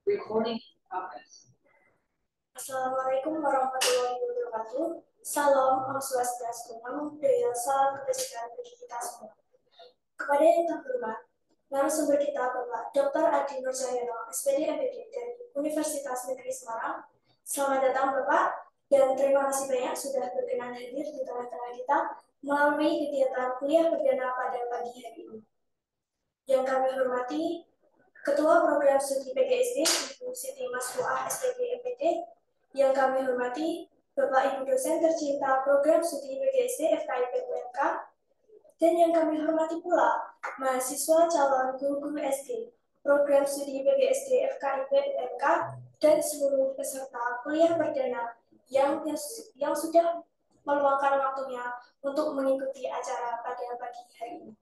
Recording in progress. Assalamualaikum warahmatullahi wabarakatuh. Salam, Om Swastiastu, Namo Buddhaya, salam kebajikan bagi kita semua. Kepada yang terhormat, narasumber kita Bapak Dr. Adi Nurjayana, SPD MPD dari Universitas Negeri Semarang. Selamat datang Bapak, dan terima kasih banyak sudah berkenan hadir di tengah-tengah kita melalui kegiatan kuliah perdana pada pagi hari ini. Yang kami hormati, Ketua Program Studi PGSD, Ibu Siti Masfuah, SPD MPD. Yang kami hormati, Bapak Ibu dosen tercinta Program Studi PGSD FKIP UMK. Dan yang kami hormati pula, mahasiswa calon guru-guru SD, Program Studi PGSD FKIP UMK, dan seluruh peserta kuliah perdana yang sudah meluangkan waktunya untuk mengikuti acara pada pagi hari ini.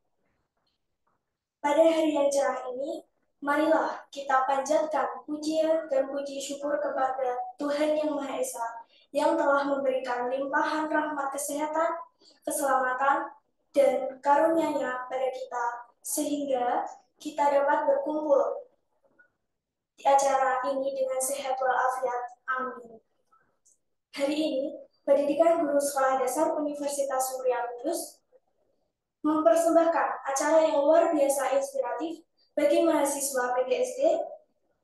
Pada hari yang cerah ini, marilah kita panjatkan pujian dan puji syukur kepada Tuhan Yang Maha Esa yang telah memberikan limpahan rahmat kesehatan, keselamatan, dan karunia-Nya pada kita, sehingga kita dapat berkumpul di acara ini dengan sehat walafiat. Amin. Hari ini, Pendidikan Guru Sekolah Dasar Universitas Muria Lubis mempersembahkan acara yang luar biasa inspiratif bagi mahasiswa PGSD,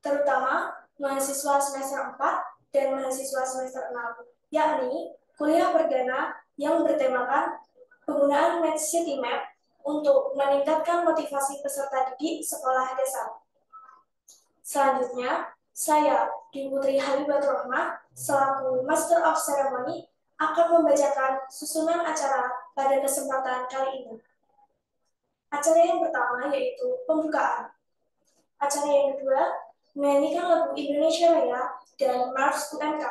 terutama mahasiswa semester 4 dan mahasiswa semester 6, yakni kuliah perdana yang bertemakan penggunaan Med City Map untuk meningkatkan motivasi peserta didik sekolah dasar. Selanjutnya, saya, Dwi Putri Halibatul Rahmah, selaku Master of Ceremony, akan membacakan susunan acara pada kesempatan kali ini. Acara yang pertama yaitu pembukaan. Acara yang kedua, menyanyikan lagu Indonesia Raya dan Mars UMK.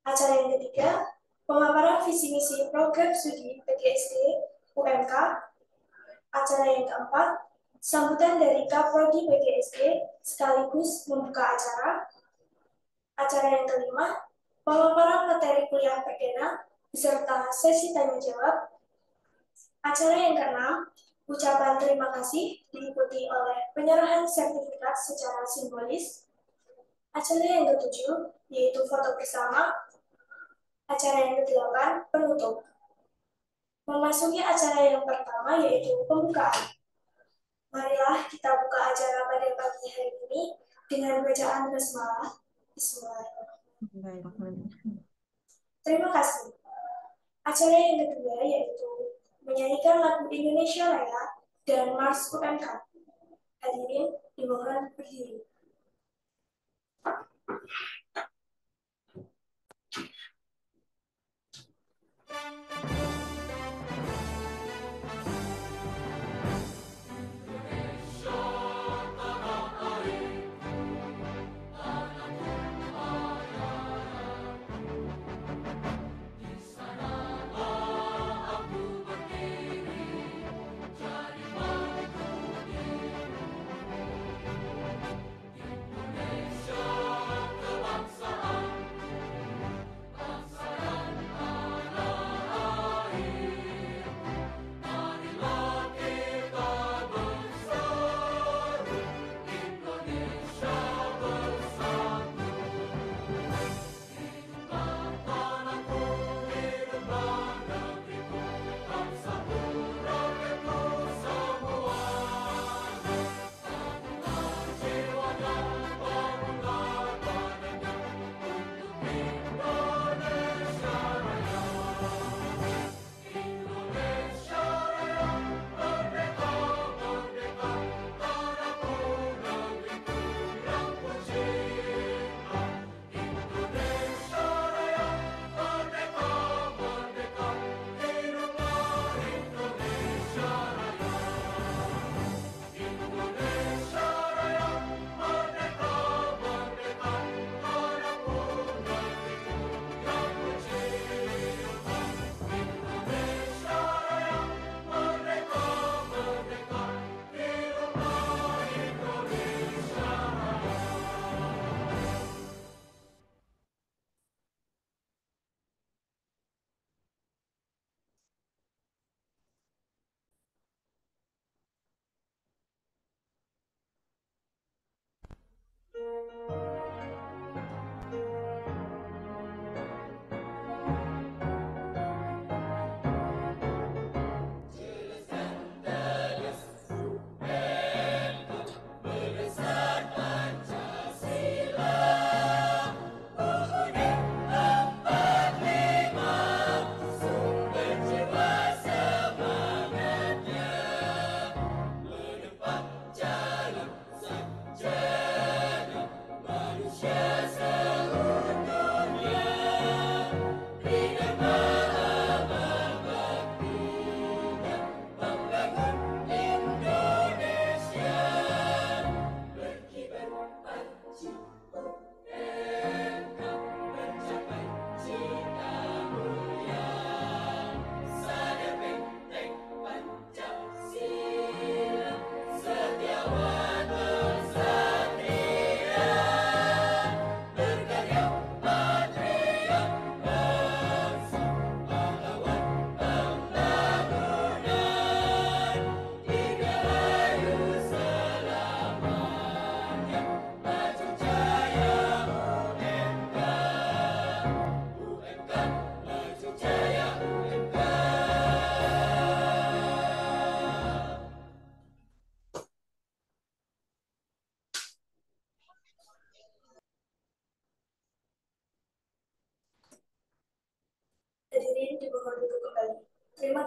Acara yang ketiga, pemaparan visi misi program studi PGSD UMK. Acara yang keempat, sambutan dari Kaprodi PGSD sekaligus membuka acara. Acara yang kelima, pemaparan materi kuliah perdana beserta sesi tanya jawab. Acara yang keenam, ucapan terima kasih diikuti oleh penyerahan sertifikat secara simbolis. Acara yang ketujuh yaitu foto bersama. Acara yang kedelapan penutup. Memasuki acara yang pertama yaitu pembukaan. Marilah kita buka acara pada pagi hari ini dengan bacaan basmalah. Bismillahirrahmanirrahim. Terima kasih. Acara yang kedua yaitu menyanyikan lagu Indonesia Raya dan Mars UMK. Hadirin dimohon berdiri.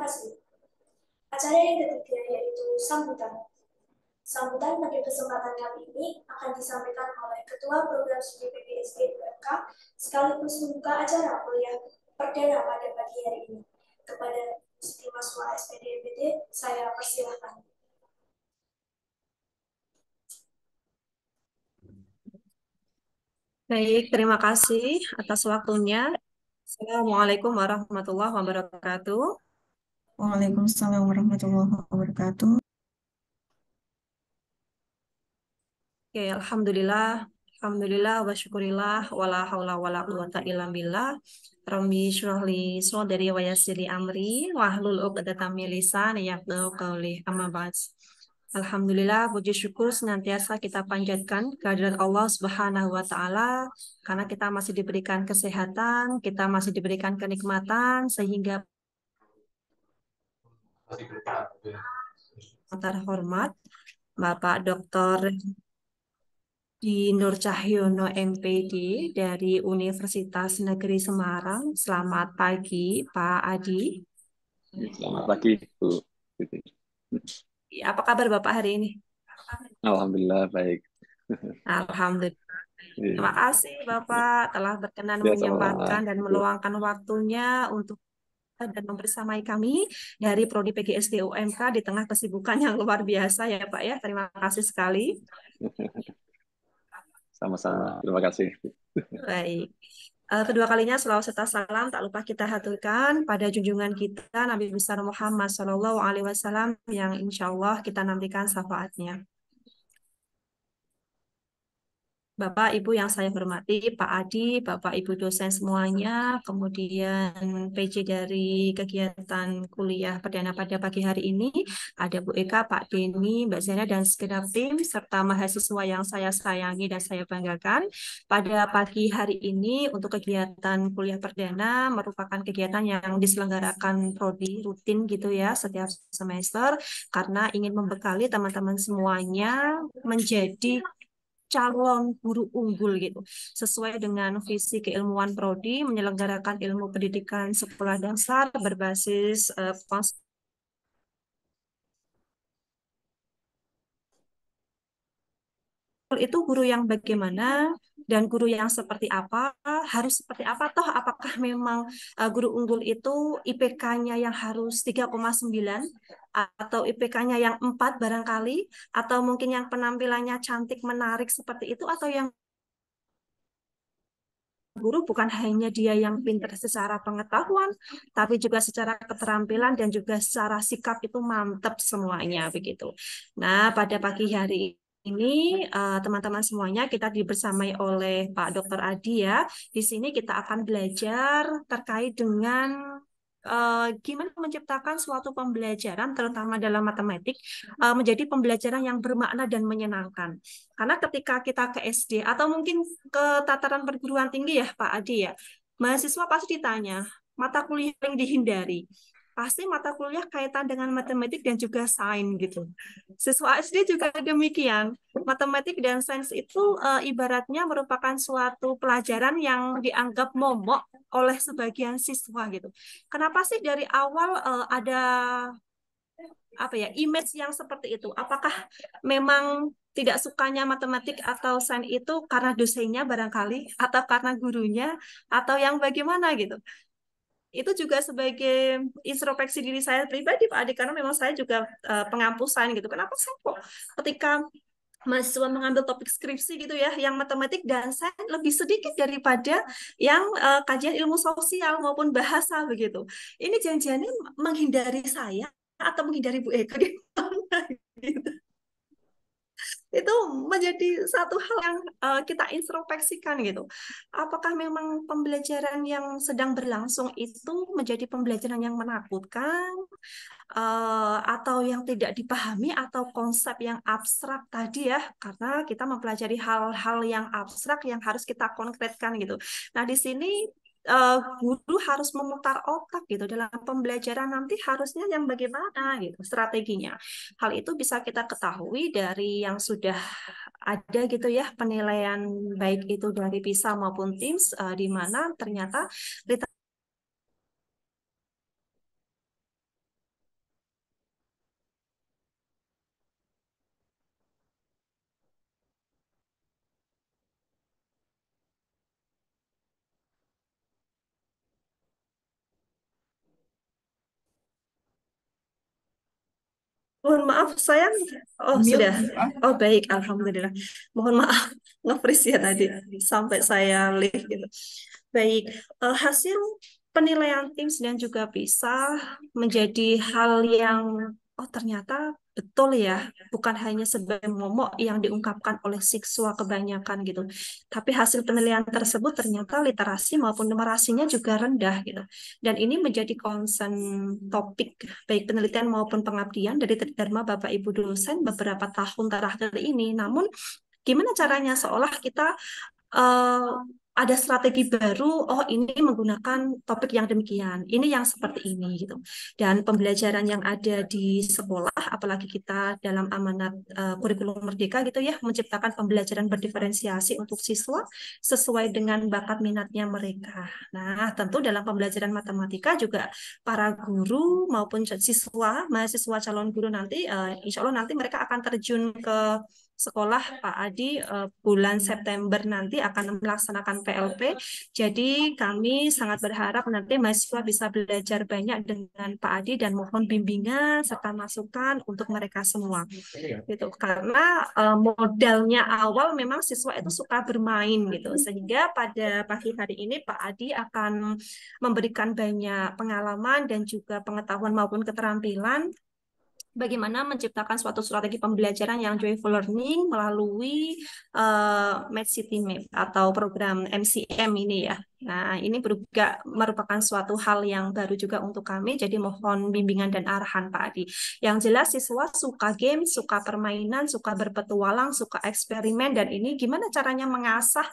kasih. Acara yang ketiga yaitu sambutan. Sambutan pada kesempatan kali ini akan disampaikan oleh Ketua Program Studi PPSD UMK sekaligus membuka acara kuliah perdana pada pagi hari ini. Kepada Siti Mahasiswa SPDMPT, saya persilahkan. Baik, terima kasih atas waktunya. Assalamualaikum warahmatullahi wabarakatuh. Waalaikumsalam warahmatullahi wabarakatuh. Oke, alhamdulillah, alhamdulillah wa syukurillah wala haula wala quwata illa billah. Rabbi shrah li sadri wa yassir li amri wahlul 'uqdatam min lisani yafqahu qawli. Amma ba'd. Alhamdulillah, puji syukur senantiasa kita panjatkan kehadirat Allah Subhanahu wa taala karena kita masih diberikan kesehatan, kita masih diberikan kenikmatan sehingga terhormat Bapak Dr. Nur Cahyono MPD dari Universitas Negeri Semarang. Selamat pagi, Pak Adi. Selamat pagi, Bu. Apa kabar Bapak hari ini? Alhamdulillah baik. Alhamdulillah. Terima kasih Bapak telah berkenan Ya, menyempatkan dan Bu. meluangkan waktunya untuk dan membersamai kami dari Prodi PGSD UMK di tengah kesibukan yang luar biasa ya Pak ya. Terima kasih sekali. Sama-sama. Terima kasih. Baik. Kedua kalinya selawat serta salam tak lupa kita haturkan pada junjungan kita Nabi besar Muhammad SAW yang insya Allah kita nantikan syafaatnya. Bapak, Ibu yang saya hormati, Pak Adi, Bapak, Ibu dosen semuanya, kemudian PJ dari kegiatan kuliah perdana pada pagi hari ini, ada Bu Eka, Pak Denny, Mbak Zena, dan segenap tim, serta mahasiswa yang saya sayangi dan saya banggakan. Pada pagi hari ini, untuk kegiatan kuliah perdana, merupakan kegiatan yang diselenggarakan Prodi rutin gitu ya, setiap semester, karena ingin membekali teman-teman semuanya menjadi calon guru unggul gitu. Sesuai dengan visi keilmuan Prodi menyelenggarakan ilmu pendidikan sekolah dasar berbasis itu guru yang bagaimana dan guru yang seperti apa, harus seperti apa toh apakah memang guru unggul itu IPK-nya yang harus 3,9 atau IPK-nya yang 4 barangkali atau mungkin yang penampilannya cantik menarik seperti itu atau yang guru bukan hanya dia yang pintar secara pengetahuan, tapi juga secara keterampilan dan juga secara sikap itu mantap semuanya begitu. Nah, pada pagi hari ini teman-teman semuanya kita dibersamai oleh Pak Dr. Adi ya. Di sini kita akan belajar terkait dengan gimana menciptakan suatu pembelajaran terutama dalam matematik menjadi pembelajaran yang bermakna dan menyenangkan. Karena ketika kita ke SD atau mungkin ke tataran perguruan tinggi ya Pak Adi ya, mahasiswa pasti ditanya mata kuliah yang dihindari. Pasti mata kuliah kaitan dengan matematik dan juga sains gitu. Siswa SD juga demikian. Matematik dan sains itu ibaratnya merupakan suatu pelajaran yang dianggap momok oleh sebagian siswa gitu. Kenapa sih dari awal ada apa ya image yang seperti itu? Apakah memang tidak sukanya matematik atau sains itu karena dosennya barangkali atau karena gurunya atau yang bagaimana gitu? Itu juga sebagai introspeksi diri saya pribadi Pak Adi karena memang saya juga pengampusan gitu. Kenapa saya kok ketika mahasiswa mengambil topik skripsi gitu ya, yang matematik dan sains lebih sedikit daripada yang kajian ilmu sosial maupun bahasa begitu. Ini janjiannya menghindari saya atau menghindari Bu Eka gitu. Itu menjadi satu hal yang kita introspeksikan gitu. Apakah memang pembelajaran yang sedang berlangsung itu menjadi pembelajaran yang menakutkan atau yang tidak dipahami atau konsep yang abstrak tadi ya, karena kita mempelajari hal-hal yang abstrak yang harus kita konkretkan gitu. Nah, di sini guru harus memutar otak gitu dalam pembelajaran nanti harusnya yang bagaimana gitu strateginya. Hal itu bisa kita ketahui dari yang sudah ada gitu ya penilaian baik itu dari PISA maupun TIMSS di mana ternyata Mohon maaf, saya Mute, sudah. Pak. Oh, baik, alhamdulillah. Mohon maaf, nge-freeze ya tadi sampai saya live gitu. Baik, hasil penilaian tim dan juga PISA menjadi hal yang ternyata betul ya, bukan hanya sebagai momok yang diungkapkan oleh siswa kebanyakan gitu. Tapi hasil penilaian tersebut ternyata literasi maupun numerasinya juga rendah gitu. Dan ini menjadi concern topik baik penelitian maupun pengabdian dari Tridharma Bapak Ibu dosen beberapa tahun terakhir ini. Namun gimana caranya seolah kita eh, ada strategi baru, oh ini menggunakan topik yang demikian, ini yang seperti ini gitu. Dan pembelajaran yang ada di sekolah, apalagi kita dalam amanat kurikulum merdeka gitu ya, menciptakan pembelajaran berdiferensiasi untuk siswa sesuai dengan bakat minatnya mereka. Nah, tentu dalam pembelajaran matematika juga para guru maupun siswa, mahasiswa calon guru nanti, insya Allah nanti mereka akan terjun ke sekolah Pak Adi bulan September nanti akan melaksanakan PLP. Jadi kami sangat berharap nanti mahasiswa bisa belajar banyak dengan Pak Adi dan mohon bimbingan serta masukan untuk mereka semua. Gitu. Karena modalnya awal memang siswa itu suka bermain gitu. Sehingga pada pagi hari ini Pak Adi akan memberikan banyak pengalaman dan juga pengetahuan maupun keterampilan bagaimana menciptakan suatu strategi pembelajaran yang joyful learning melalui Match City Map atau program MCM ini ya. Nah, ini juga merupakan suatu hal yang baru juga untuk kami, jadi mohon bimbingan dan arahan Pak Adi. Yang jelas siswa suka game, suka permainan, suka berpetualang, suka eksperimen, dan ini gimana caranya mengasah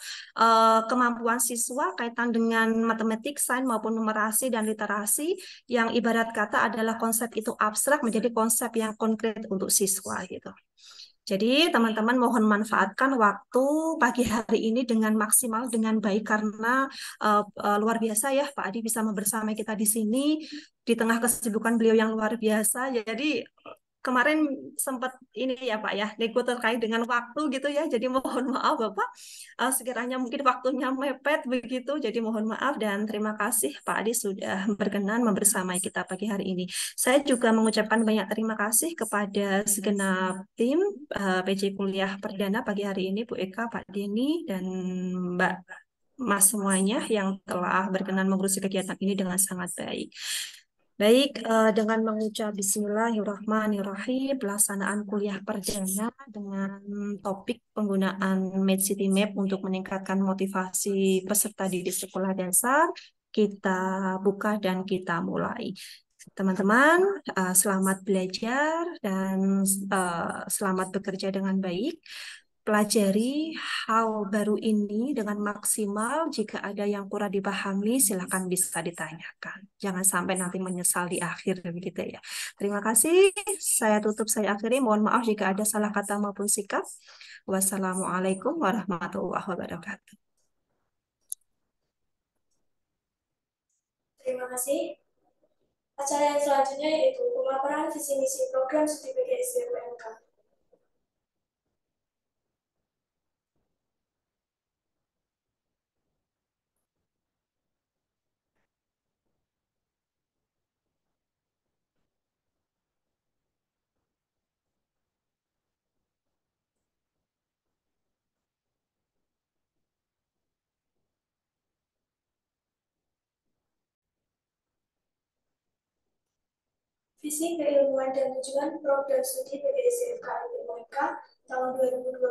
kemampuan siswa kaitan dengan matematik, sains maupun numerasi dan literasi yang ibarat kata adalah konsep itu abstrak menjadi konsep yang konkret untuk siswa gitu. Jadi teman-teman mohon manfaatkan waktu pagi hari ini dengan maksimal, dengan baik karena luar biasa ya Pak Adi bisa membersamai kita di sini di tengah kesibukan beliau yang luar biasa. Jadi kemarin sempat ini ya Pak ya, nego terkait dengan waktu gitu ya. Jadi mohon maaf Bapak, sekiranya mungkin waktunya mepet begitu. Jadi mohon maaf dan terima kasih Pak Adi sudah berkenan membersamai kita pagi hari ini. Saya juga mengucapkan banyak terima kasih kepada segenap tim PJ Kuliah Perdana pagi hari ini, Bu Eka, Pak Denny, dan Mbak Mas semuanya yang telah berkenan mengurusi kegiatan ini dengan sangat baik. Baik, dengan mengucap Bismillahirrahmanirrahim, pelaksanaan kuliah perdana dengan topik penggunaan City Map untuk meningkatkan motivasi peserta didik sekolah dasar, kita buka dan kita mulai. Teman-teman, selamat belajar dan selamat bekerja dengan baik. Pelajari hal baru ini dengan maksimal. Jika ada yang kurang dipahami, silakan bisa ditanyakan. Jangan sampai nanti menyesal di akhir begitu ya. Terima kasih. Saya tutup, saya akhiri. Mohon maaf jika ada salah kata maupun sikap. Wassalamualaikum warahmatullahi wabarakatuh. Terima kasih. Acara yang selanjutnya yaitu pemaparan visi misi program studi PGSD UMK. Visi keilmuan dan tujuan program studi PGSD UMK tahun 2022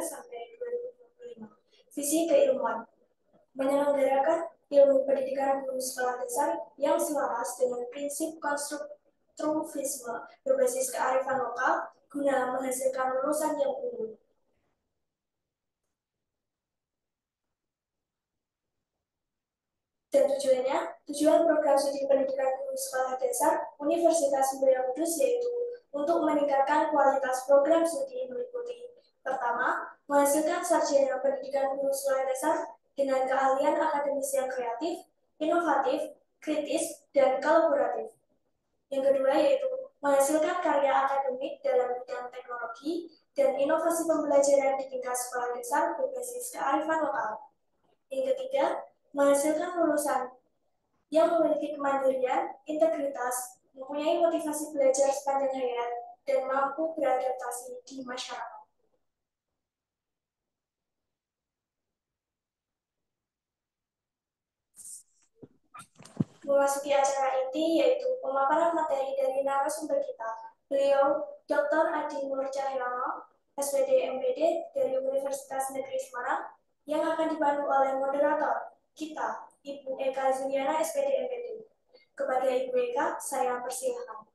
sampai 2025. Visi keilmuan menyelenggarakan ilmu pendidikan guru sekolah dasar yang selaras dengan prinsip konstruktivisme berbasis kearifan lokal guna menghasilkan lulusan yang unggul. Dan tujuan program studi pendidikan guru sekolah dasar Universitas Mulia Kudus yaitu untuk meningkatkan kualitas program studi meliputi pertama, menghasilkan sarjana pendidikan guru sekolah dasar dengan keahlian akademis yang kreatif, inovatif, kritis, dan kolaboratif. Yang kedua yaitu menghasilkan karya akademik dalam bidang teknologi dan inovasi pembelajaran di tingkat sekolah dasar berbasis kearifan lokal. Yang ketiga, menghasilkan lulusan yang memiliki kemandirian, integritas, mempunyai motivasi belajar sepanjang hayat, dan mampu beradaptasi di masyarakat. Memasuki acara inti yaitu pemaparan materi dari narasumber kita. Beliau Dr. Adi Nur Cahyono, SPD MPD dari Universitas Negeri Semarang, yang akan dipandu oleh moderator kita, Ibu Eka Zuliana, SPD MPD. Kepada Ibu Eka, saya persilahkan.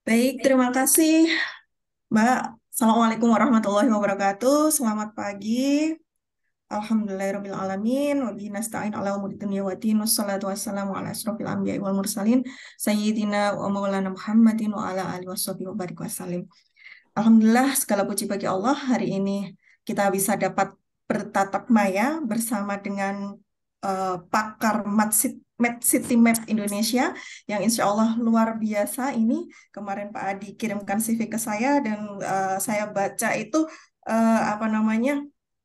Baik, terima kasih, Mbak. Assalamualaikum warahmatullahi wabarakatuh. Selamat pagi. Alhamdulillahirrabbilalamin. Wabihi nasta'in ala umuri dunya waddin. Wassalatu wassalamu ala asrofil anbiya'i wal mursalin. Sayyidina wa maulana Muhammadin wa ala alihi washabihi wa barik wasallim. Alhamdulillah, segala puji bagi Allah. Hari ini kita bisa dapat bertatap maya bersama dengan pakar City Map Indonesia yang insya Allah luar biasa. Ini kemarin Pak Adi kirimkan CV ke saya dan saya baca itu apa namanya,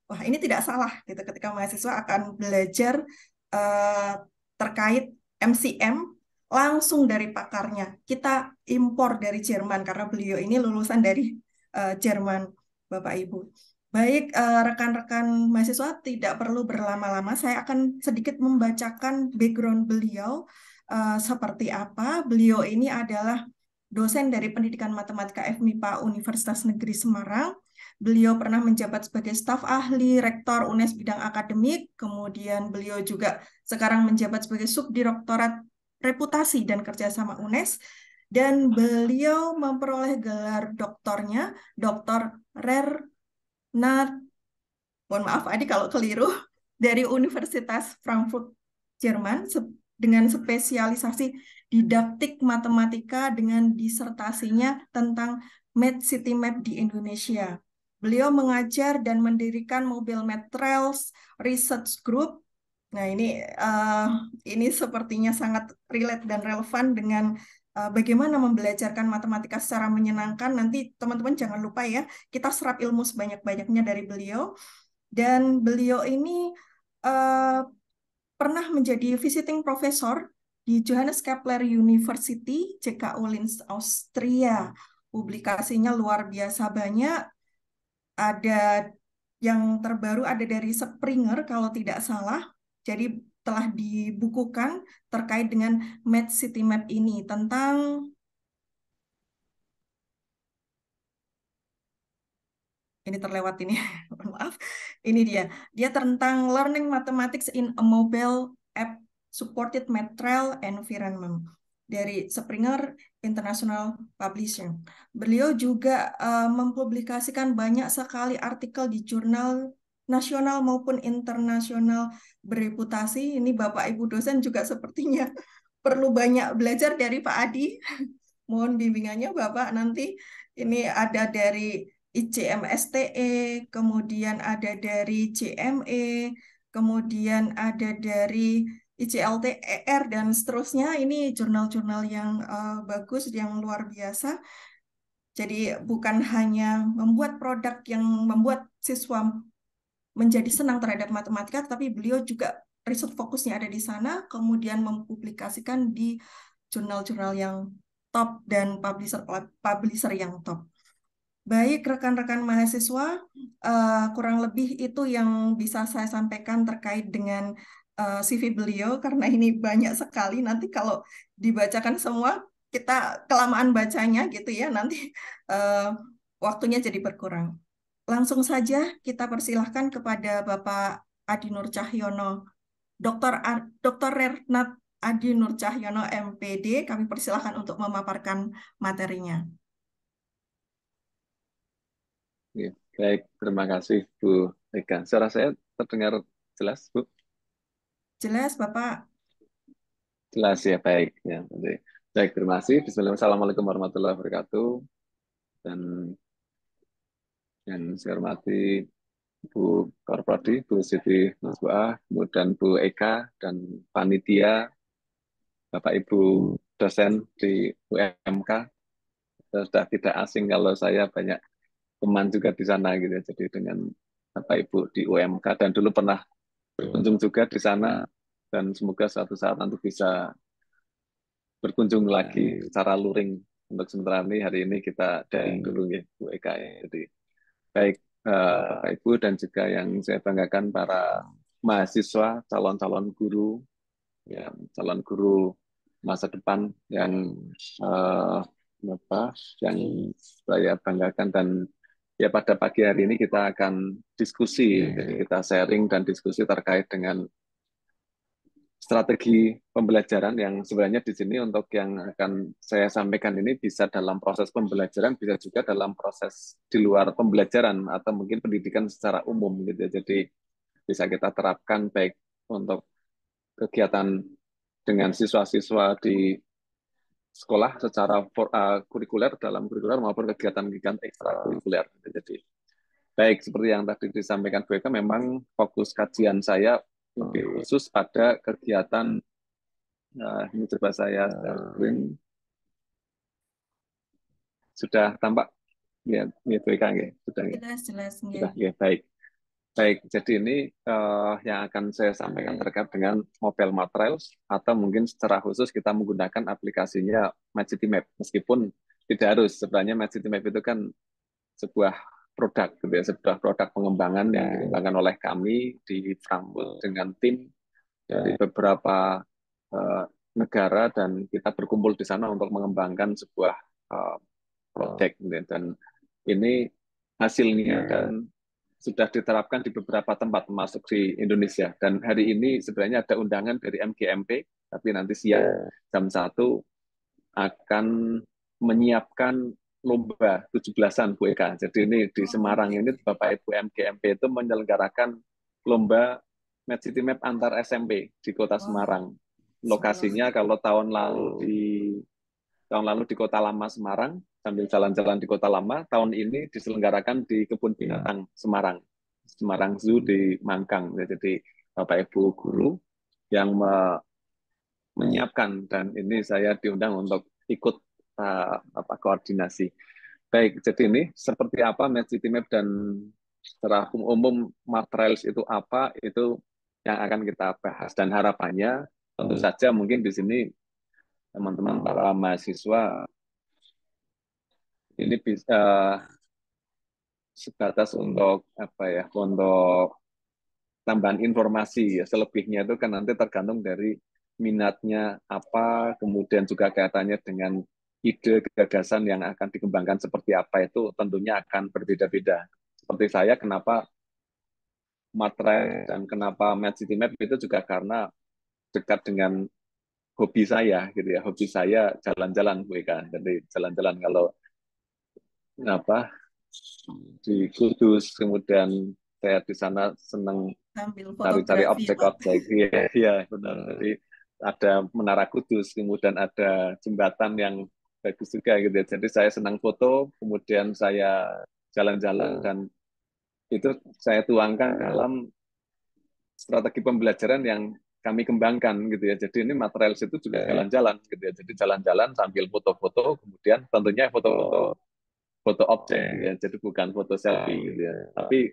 wah ini tidak salah gitu ketika mahasiswa akan belajar eh, terkait MCM langsung dari pakarnya. Kita impor dari Jerman karena beliau ini lulusan dari Jerman, Bapak Ibu. Baik, rekan-rekan mahasiswa tidak perlu berlama-lama. Saya akan sedikit membacakan background beliau seperti apa. Beliau ini adalah dosen dari Pendidikan Matematika FMIPA Universitas Negeri Semarang. Beliau pernah menjabat sebagai staf ahli rektor UNES bidang akademik. Kemudian beliau juga sekarang menjabat sebagai subdirektorat reputasi dan kerjasama UNES. Dan beliau memperoleh gelar doktornya, Dr. Rernat, mohon maaf Adi kalau keliru, dari Universitas Frankfurt, Jerman, dengan spesialisasi didaktik matematika dengan disertasinya tentang City Map di Indonesia. Beliau mengajar dan mendirikan Mobile Map Trails Research Group. Nah, ini sepertinya sangat relate dan relevan dengan bagaimana membelajarkan matematika secara menyenangkan. Nanti teman-teman jangan lupa ya, kita serap ilmu sebanyak-banyaknya dari beliau. Dan beliau ini pernah menjadi visiting professor di Johannes Kepler University, JKU Linz, Austria. Publikasinya luar biasa banyak. Ada yang terbaru ada dari Springer kalau tidak salah. Jadi telah dibukukan terkait dengan City Map ini tentang ini terlewat ini, maaf. Ini dia tentang learning mathematics in a mobile app supported material environment dari Springer International Publishing. Beliau juga mempublikasikan banyak sekali artikel di jurnal nasional maupun internasional bereputasi. Ini Bapak Ibu dosen juga sepertinya perlu banyak belajar dari Pak Adi. Mohon bimbingannya Bapak nanti. Ini ada dari ICMSTE, kemudian ada dari CME, kemudian ada dari ICLTER, dan seterusnya. Ini jurnal-jurnal yang bagus, yang luar biasa. Jadi bukan hanya membuat produk yang membuat siswa menjadi senang terhadap matematika, tapi beliau juga riset fokusnya ada di sana, kemudian mempublikasikan di jurnal-jurnal yang top dan publisher yang top. Baik, rekan-rekan mahasiswa, kurang lebih itu yang bisa saya sampaikan terkait dengan CV beliau, karena ini banyak sekali. Nanti kalau dibacakan semua, kita kelamaan bacanya gitu ya, nanti waktunya jadi berkurang. Langsung saja kita persilahkan kepada Bapak Adi Nur Cahyono, Dr. Rernat Adi Nur Cahyono, MPD. Kami persilahkan untuk memaparkan materinya. Ya, baik, terima kasih Bu Eka. Suara saya terdengar jelas, Bu? Jelas, Bapak? Jelas ya, baik. Ya, nanti. Baik, terima kasih. Bismillahirrahmanirrahim. Assalamualaikum warahmatullahi wabarakatuh. Dan yang saya hormati Bu Korprodi, Bu Siti Nasbuah, kemudian Bu Eka, dan panitia, Bapak Ibu dosen di UMK. Sudah tidak asing kalau saya banyak teman juga di sana gitu ya. Jadi dengan Bapak Ibu di UMK dan dulu pernah berkunjung juga di sana, dan semoga suatu saat nanti bisa berkunjung lagi secara luring. Untuk sementara ini hari ini kita daring dulu ya Bu Eka ya. Jadi baik Bapak Ibu dan juga yang saya banggakan para mahasiswa, calon-calon guru, ya calon guru masa depan yang eh, yang saya banggakan, dan ya pada pagi hari ini kita akan diskusi, jadi kita sharing dan diskusi terkait dengan strategi pembelajaran yang sebenarnya di sini untuk yang akan saya sampaikan ini bisa dalam proses pembelajaran, bisa juga dalam proses di luar pembelajaran atau mungkin pendidikan secara umum gitu. Jadi bisa kita terapkan baik untuk kegiatan dengan siswa-siswa di sekolah secara kurikuler dalam kurikuler maupun kegiatan-kegiatan ekstrakurikuler. Jadi baik seperti yang tadi disampaikan Bu Eka, memang fokus kajian saya lebih khusus pada kegiatan. Nah, ini coba saya sharing. Sudah tampak ya, ya Bu Eka, ya, sudah ya. Jelas Sudah nggih. ya, baik. Baik, jadi ini yang akan saya sampaikan terkait dengan mobile materials, atau mungkin secara khusus kita menggunakan aplikasinya MyCityMap. Meskipun tidak harus, sebenarnya MyCityMap itu kan sebuah produk, gitu ya, sebuah produk pengembangan yang dikembangkan oleh kami di Frankfurt dengan tim dari beberapa eh, negara, dan kita berkumpul di sana untuk mengembangkan sebuah eh, proyek, gitu ya. Dan ini hasilnya dan sudah diterapkan di beberapa tempat termasuk di Indonesia. Dan hari ini sebenarnya ada undangan dari MGMP, tapi nanti siang jam 1 akan menyiapkan lomba 17-an Bu Eka. Jadi ini di Semarang ini Bapak Ibu MGMP itu menyelenggarakan lomba Match City Map antar SMP di Kota Semarang. Lokasinya kalau tahun lalu di Kota Lama Semarang, sambil jalan-jalan di Kota Lama, tahun ini diselenggarakan di Kebun Binatang Semarang, Semarang Zoo di Mangkang. Jadi Bapak Ibu guru yang menyiapkan, dan ini saya diundang untuk ikut koordinasi. Baik, jadi ini seperti apa Match City Map, dan secara umum materials itu apa, itu yang akan kita bahas. Dan harapannya tentu saja mungkin di sini teman-teman para mahasiswa ini bisa sebatas untuk apa ya, untuk tambahan informasi ya. Selebihnya itu kan nanti tergantung dari minatnya apa, kemudian juga kaitannya dengan ide gagasan yang akan dikembangkan seperti apa, itu tentunya akan berbeda-beda. Seperti saya, kenapa Matre dan kenapa Match City Map itu juga karena dekat dengan hobi saya gitu ya. Hobi saya jalan-jalan Bu Eka. Jadi jalan-jalan, kalau apa di Kudus, kemudian saya di sana senang Sambil cari-cari fotografi ya, Pak. objek-objek. Iya, iya benar. Jadi ada Menara Kudus, kemudian ada jembatan yang bagus juga gitu ya. Jadi saya senang foto, kemudian saya jalan-jalan, dan itu saya tuangkan dalam strategi pembelajaran yang kami kembangkan gitu ya. Jadi ini material itu juga jalan-jalan gitu ya. Jadi jalan-jalan sambil foto-foto, kemudian tentunya foto-foto foto objek ya. Jadi bukan foto selfie gitu ya. Tapi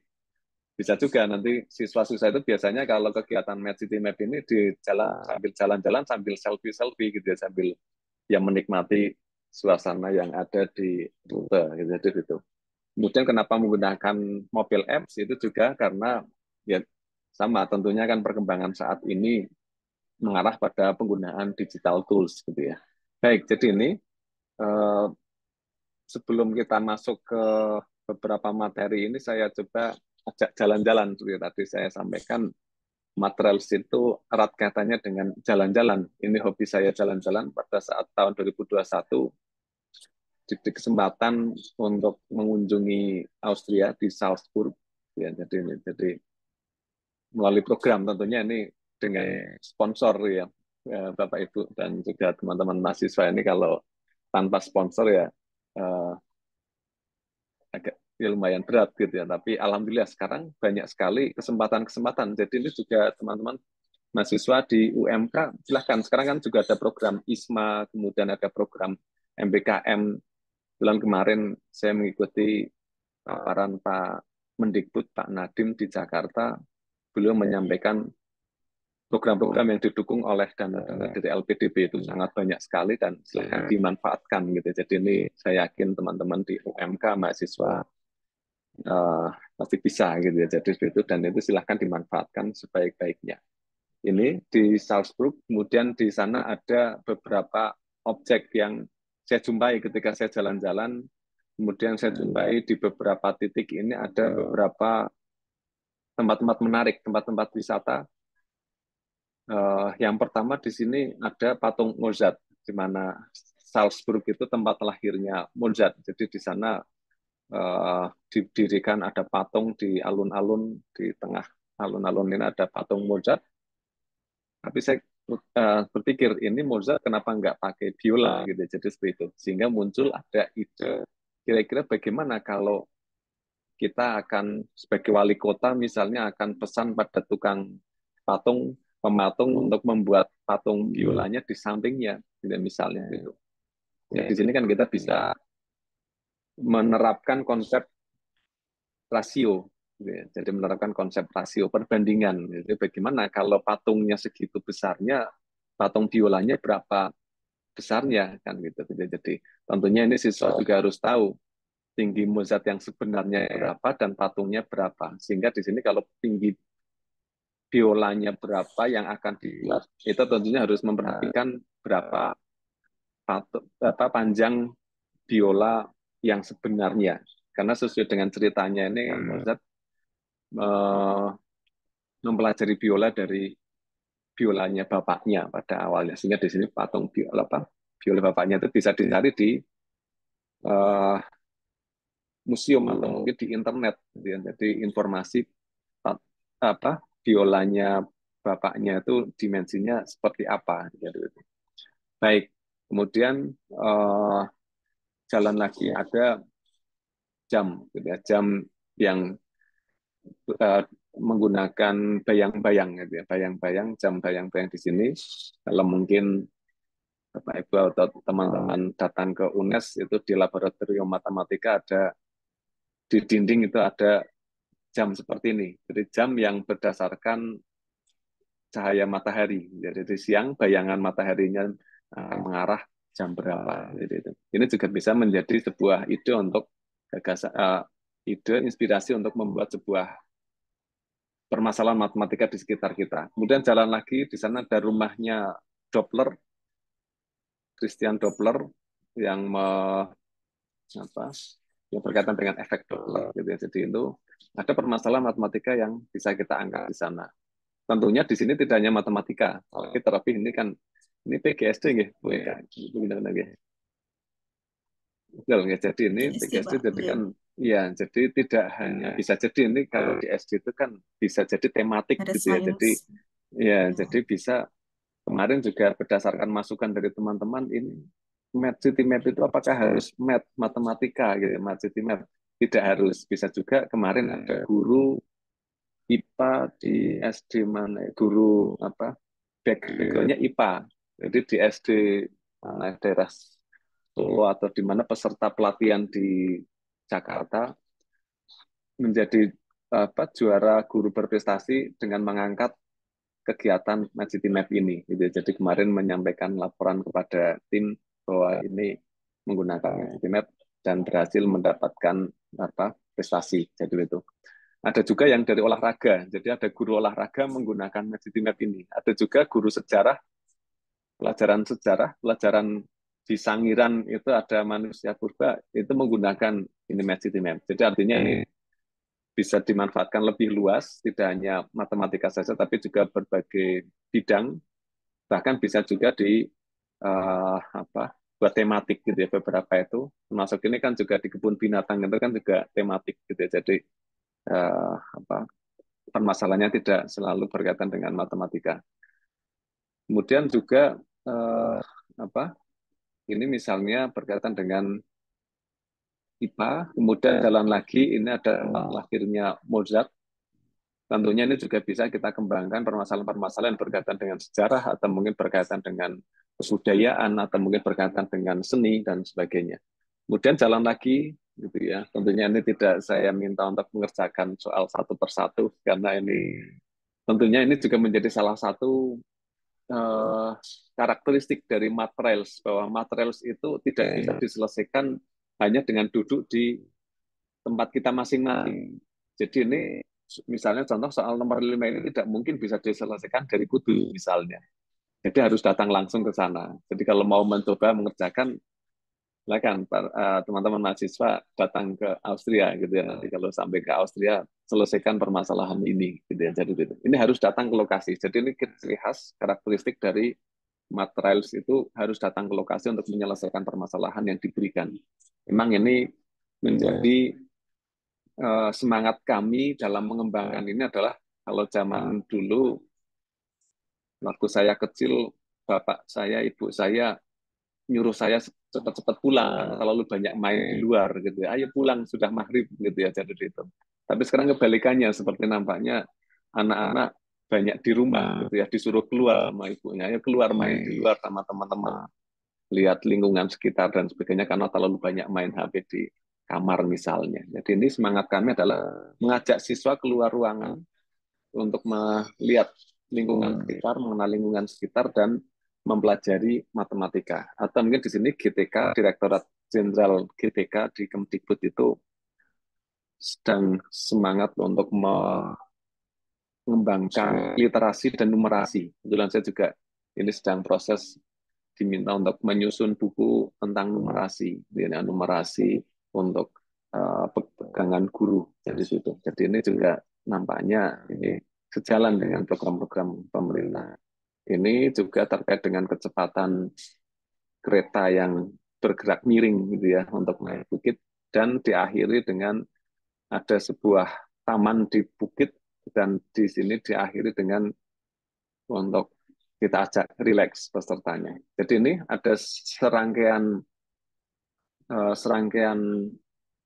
bisa juga nanti siswa-siswa itu biasanya kalau kegiatan Match City Map ini di jalan, sambil jalan-jalan sambil selfie-selfie gitu ya, sambil ya menikmati suasana yang ada di rute gitu. Jadi gitu. Kemudian kenapa menggunakan mobile apps itu juga karena ya sama, tentunya kan perkembangan saat ini mengarah pada penggunaan digital tools gitu ya. Baik, jadi ini eh, sebelum kita masuk ke beberapa materi ini, saya coba ajak jalan-jalan. Seperti tadi saya sampaikan, materials itu erat kaitannya dengan jalan-jalan. Ini hobi saya jalan-jalan. Pada saat tahun 2021, diberi kesempatan untuk mengunjungi Austria di Salzburg. Ya, jadi melalui program, tentunya ini dengan sponsor ya, Bapak Ibu dan juga teman-teman mahasiswa ini. Kalau tanpa sponsor ya agak ya lumayan berat gitu ya. Tapi alhamdulillah sekarang banyak sekali kesempatan-kesempatan. Jadi ini juga teman-teman mahasiswa di UMK, silahkan. Sekarang kan juga ada program ISMA, kemudian ada program MBKM. Bulan kemarin saya mengikuti paparan Pak Mendikbud, Pak Nadiem di Jakarta. Beliau menyampaikan program-program yang didukung oleh dana dari LPDB itu sangat banyak sekali dan silakan dimanfaatkan gitu. Jadi ini saya yakin teman-teman di UMK mahasiswa pasti bisa gitu ya. Jadi itu dan itu silahkan dimanfaatkan sebaik-baiknya. Ini di Salzburg, kemudian di sana ada beberapa objek yang saya jumpai ketika saya jalan-jalan. Kemudian saya jumpai di beberapa titik ini ada beberapa tempat-tempat menarik, tempat-tempat wisata. Yang pertama di sini ada patung Mozart, di mana Salzburg itu tempat lahirnya Mozart. Jadi di sana didirikan ada patung di alun-alun, di tengah alun-alun ini ada patung Mozart. Tapi saya berpikir ini Mozart kenapa nggak pakai biola gitu, jadi seperti itu. Sehingga muncul ada ide, kira-kira bagaimana kalau kita akan sebagai wali kota misalnya akan pesan pada tukang patung pematung untuk membuat patung biolanya di sampingnya, gitu, misalnya gitu. Ya, di sini kan kita bisa menerapkan konsep rasio, gitu ya. Jadi menerapkan konsep rasio perbandingan. Jadi bagaimana kalau patungnya segitu besarnya, patung biolanya berapa besarnya kan gitu. Jadi tentunya ini siswa juga harus tahu tinggi Mozart yang sebenarnya berapa dan patungnya berapa. Sehingga di sini kalau tinggi biolanya berapa yang akan dibuat, itu tentunya harus memperhatikan berapa panjang biola yang sebenarnya. Karena sesuai dengan ceritanya ini Mozart mempelajari biola dari biolanya bapaknya pada awalnya. Sehingga di sini patung biola bapaknya itu bisa dicari di museum atau mungkin di internet. Jadi informasi biolanya bapaknya itu dimensinya seperti apa. Baik, kemudian jalan lagi ada jam, jam yang menggunakan bayang-bayang, bayang-bayang, jam bayang-bayang di sini. Kalau mungkin Bapak Ibu atau teman-teman datang ke UNES itu di laboratorium matematika ada di dinding itu ada jam seperti ini. Jadi jam yang berdasarkan cahaya matahari. Jadi di siang bayangan mataharinya mengarah jam berapa. Jadi ini juga bisa menjadi sebuah ide untuk gagasan, ide inspirasi untuk membuat sebuah permasalahan matematika di sekitar kita. Kemudian jalan lagi di sana ada rumahnya Doppler, Christian Doppler yang yang berkaitan dengan efek Doppler. Gitu ya. Jadi itu ada permasalahan matematika yang bisa kita angkat di sana. Tentunya di sini tidak hanya matematika, tapi ini kan ini PGSD nggih, Bu Eka. Betul, ya. Jadi ini PGSD jadi kan ya, jadi tidak hanya bisa jadi ini kalau di SD itu kan bisa jadi tematik Ada gitu ya. Jadi ya, jadi bisa kemarin juga berdasarkan masukan dari teman-teman ini Math City Map itu apakah harus matematika gitu, Math City Map tidak harus, bisa juga kemarin ada guru IPA di SD mana, guru backgroundnya IPA, jadi di SD mana daerah Solo atau di mana peserta pelatihan di Jakarta menjadi juara guru berprestasi dengan mengangkat kegiatan Math City Map ini. Gitu. Jadi kemarin menyampaikan laporan kepada tim bahwa ini menggunakan Math City Map dan berhasil mendapatkan prestasi. Jadi itu. Ada juga yang dari olahraga. Jadi ada guru olahraga menggunakan Math City Map ini. Ada juga guru sejarah, pelajaran di Sangiran itu ada manusia purba itu menggunakan ini Math City Map. Jadi artinya ini bisa dimanfaatkan lebih luas, tidak hanya matematika saja, tapi juga berbagai bidang, bahkan bisa juga di buat tematik gitu ya, beberapa itu. Termasuk ini kan juga di kebun binatang itu kan juga tematik gitu ya. Jadi permasalahannya tidak selalu berkaitan dengan matematika. Kemudian juga ini misalnya berkaitan dengan IPA, kemudian jalan lagi ini ada lahirnya Mozart. Tentunya ini juga bisa kita kembangkan permasalahan-permasalahan berkaitan dengan sejarah atau mungkin berkaitan dengan kebudayaan atau mungkin berkaitan dengan seni dan sebagainya. Kemudian jalan lagi gitu ya. Tentunya ini tidak saya minta untuk mengerjakan soal satu persatu karena ini tentunya ini juga menjadi salah satu karakteristik dari matrels, bahwa matrels itu tidak bisa diselesaikan hanya dengan duduk di tempat kita masing-masing. Jadi ini misalnya contoh soal nomor 5 ini tidak mungkin bisa diselesaikan dari Kudus misalnya. Jadi harus datang langsung ke sana. Jadi kalau mau mencoba mengerjakan, silakan teman-teman mahasiswa datang ke Austria gitu ya. Nanti kalau sampai ke Austria selesaikan permasalahan ini gitu ya. Jadi gitu. Ini harus datang ke lokasi. Jadi ini ciri khas karakteristik dari materials itu harus datang ke lokasi untuk menyelesaikan permasalahan yang diberikan. Memang ini menjadi semangat kami dalam mengembangkan ini adalah kalau zaman dulu waktu saya kecil bapak saya, ibu saya nyuruh saya cepat-cepat pulang karena terlalu banyak main di luar gitu ya. Ayo pulang sudah maghrib gitu ya jadi itu. Tapi sekarang kebalikannya seperti nampaknya anak-anak banyak di rumah gitu ya disuruh keluar sama ibunya. Ayo keluar main di luar sama teman-teman. Lihat lingkungan sekitar dan sebagainya karena terlalu banyak main HP di kamar misalnya. Jadi ini semangat kami adalah mengajak siswa keluar ruangan untuk melihat lingkungan sekitar, mengenal lingkungan sekitar dan mempelajari matematika. Atau mungkin di sini GTK, Direktorat Jenderal GTK di Kemdikbud itu sedang semangat untuk mengembangkan literasi dan numerasi. Kebetulan saya juga ini sedang proses diminta untuk menyusun buku tentang numerasi, numerasi untuk pegangan guru dari situ. Jadi ini juga nampaknya ini sejalan dengan program-program pemerintah. Ini juga terkait dengan kecepatan kereta yang bergerak miring gitu ya untuk naik bukit dan diakhiri dengan ada sebuah taman di bukit dan di sini diakhiri dengan untuk kita ajak rileks pesertanya. Jadi ini ada serangkaian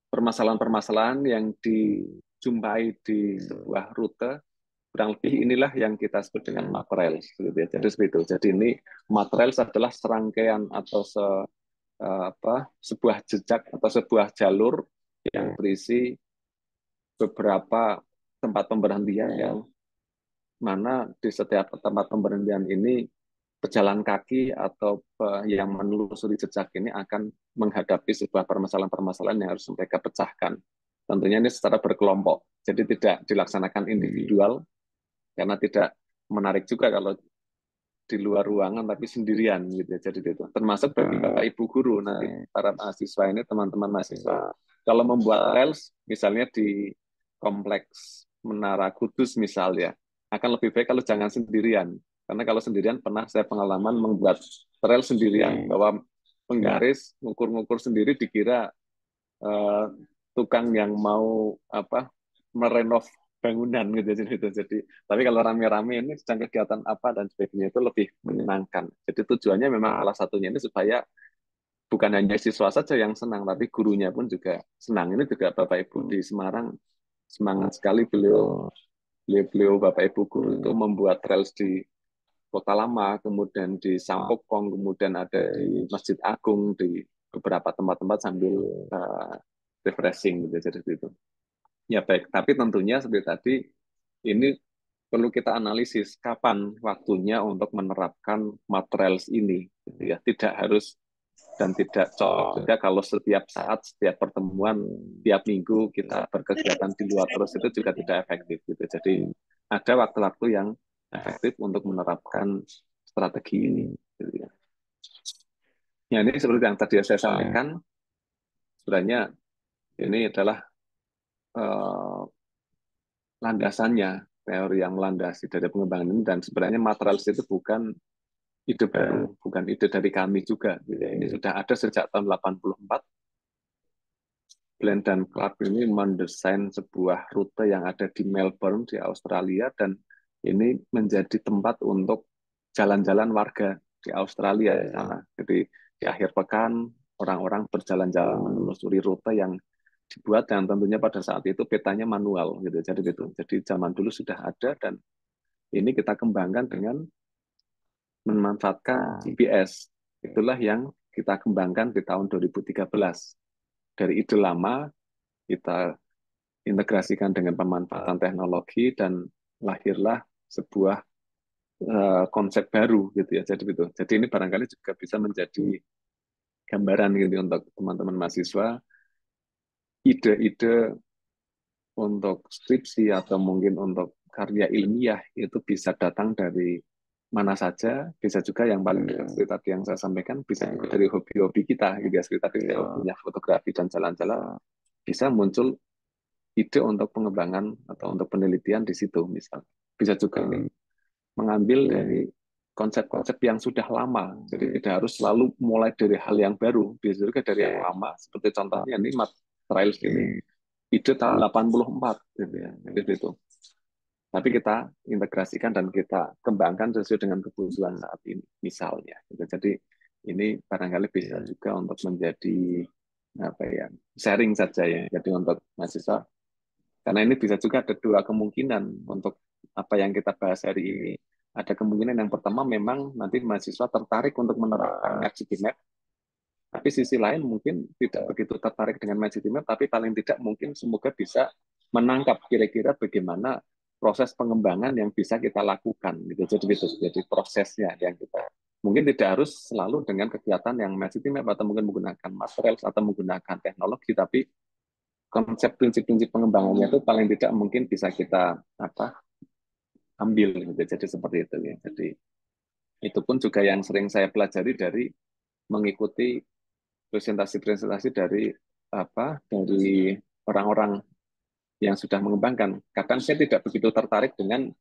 permasalahan-permasalahan yang dijumpai di sebuah rute. Kurang lebih inilah yang kita sebut dengan materials. Gitu ya. Jadi seperti itu. Jadi ini materials adalah serangkaian atau sebuah jejak atau sebuah jalur yang berisi beberapa tempat pemberhentian yang mana di setiap tempat pemberhentian ini pejalan kaki atau yang menelusuri jejak ini akan menghadapi sebuah permasalahan-permasalahan yang harus mereka pecahkan. Tentunya ini secara berkelompok, jadi tidak dilaksanakan individual, karena tidak menarik juga kalau di luar ruangan tapi sendirian gitu ya. Jadi itu termasuk bagi Bapak Ibu guru nanti para mahasiswa ini teman-teman mahasiswa kalau membuat reels misalnya di kompleks Menara Kudus misalnya akan lebih baik kalau jangan sendirian karena kalau sendirian pernah saya pengalaman membuat rel sendirian bahwa penggaris ngukur-ngukur sendiri dikira tukang yang mau merenov bangunan gitu. Jadi tapi kalau rame-rame ini sedang kegiatan apa dan sebagainya itu lebih menyenangkan. Jadi tujuannya memang salah satunya ini supaya bukan hanya siswa saja yang senang, tapi gurunya pun juga senang. Ini juga Bapak Ibu di Semarang semangat sekali beliau Bapak Ibu guru itu membuat trails di Kota Lama, kemudian di Sampokong, kemudian ada di Masjid Agung, di beberapa tempat-tempat sambil refreshing gitu. Jadi itu. Ya baik, tapi tentunya seperti tadi ini perlu kita analisis kapan waktunya untuk menerapkan materials ini. Gitu ya. Tidak harus dan tidak cocok juga kalau setiap saat, setiap pertemuan, tiap minggu kita berkegiatan di luar terus itu juga tidak efektif. Gitu. Jadi ada waktu-waktu yang efektif untuk menerapkan strategi ini. Gitu ya. Ya, ini seperti yang tadi saya sampaikan, sebenarnya ini adalah landasannya, teori yang melandasi dari pengembangan ini, dan sebenarnya materials itu bukan ide baru, bukan ide dari kami juga. Gitu. Ini sudah ada sejak tahun 84. Glenn dan Clark ini mendesain sebuah rute yang ada di Melbourne, di Australia, dan ini menjadi tempat untuk jalan-jalan warga di Australia. Di sana. Jadi di akhir pekan, orang-orang berjalan-jalan menelusuri rute yang dibuat, dan tentunya pada saat itu petanya manual. Gitu. Jadi zaman dulu sudah ada, dan ini kita kembangkan dengan memanfaatkan GPS. Itulah yang kita kembangkan di tahun 2013. Dari ide lama, kita integrasikan dengan pemanfaatan teknologi dan lahirlah sebuah konsep baru gitu ya. Jadi ini barangkali juga bisa menjadi gambaran gitu untuk teman-teman mahasiswa, ide-ide untuk skripsi atau mungkin untuk karya ilmiah itu bisa datang dari mana saja, bisa juga yang paling seperti tadi yang saya sampaikan, bisa juga dari hobi-hobi kita, gitu ya. Seperti tadi saya punya fotografi dan jalan-jalan, bisa muncul ide untuk pengembangan atau untuk penelitian di situ, misal. Bisa juga ini mengambil dari konsep-konsep yang sudah lama, jadi tidak harus selalu mulai dari hal yang baru, bisa juga dari yang lama, seperti contohnya ini Trials ini, ide tahun 84, gitu ya, gitu itu. Tapi kita integrasikan dan kita kembangkan sesuai dengan kebutuhan saat ini, misalnya. Jadi ini barangkali bisa juga untuk menjadi apa ya, sharing saja ya. Jadi untuk mahasiswa, karena ini bisa juga ada dua kemungkinan untuk apa yang kita bahas hari ini. Ada kemungkinan yang pertama memang nanti mahasiswa tertarik untuk menerapkan MapCityMap, tapi sisi lain mungkin tidak begitu tertarik dengan MapCityMap, tapi paling tidak mungkin semoga bisa menangkap kira-kira bagaimana proses pengembangan yang bisa kita lakukan gitu. Jadi prosesnya yang kita mungkin tidak harus selalu dengan kegiatan yang MapCityMap atau mungkin menggunakan material atau menggunakan teknologi, tapi konsep prinsip-prinsip pengembangannya itu paling tidak mungkin bisa kita ambil gitu. Jadi seperti itu ya. Jadi itu pun juga yang sering saya pelajari dari mengikuti presentasi-presentasi dari orang-orang yang sudah mengembangkan. Kadang saya tidak begitu tertarik dengan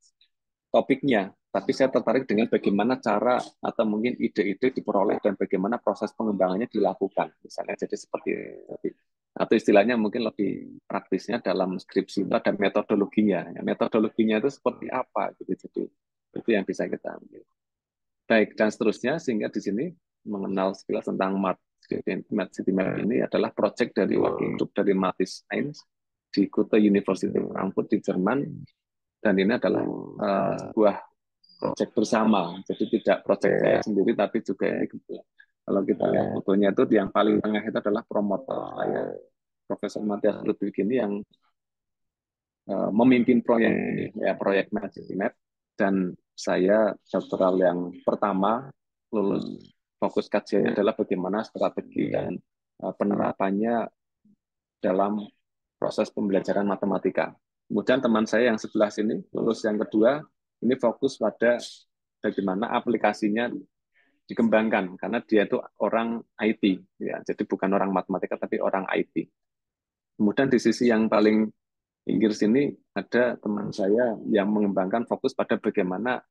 topiknya, tapi saya tertarik dengan bagaimana cara atau mungkin ide-ide diperoleh dan bagaimana proses pengembangannya dilakukan. Misalnya jadi seperti itu. Atau istilahnya mungkin lebih praktisnya dalam skripsi itu ada metodologinya. Ya, metodologinya itu seperti apa gitu. Jadi itu yang bisa kita ambil. Baik, dan seterusnya sehingga di sini mengenal sekilas tentang MapCityMap ini adalah proyek dari working group dari Mathis Eins di Goethe University Frankfurt di Jerman, dan ini adalah sebuah proyek bersama, jadi tidak proyek saya sendiri tapi juga ini kalau kita lihat fotonya itu yang paling tengah itu adalah promotor saya, Profesor Matthias Ludwig ini yang memimpin proyek ini, ya proyek MapCityMap, dan saya doktoral yang pertama lulus, fokus kajiannya adalah bagaimana strategi dan penerapannya dalam proses pembelajaran matematika. Kemudian teman saya yang sebelah sini, lulus yang kedua, ini fokus pada bagaimana aplikasinya dikembangkan, karena dia itu orang IT, ya, jadi bukan orang matematika tapi orang IT. Kemudian di sisi yang paling pinggir sini ada teman saya yang mengembangkan fokus pada bagaimana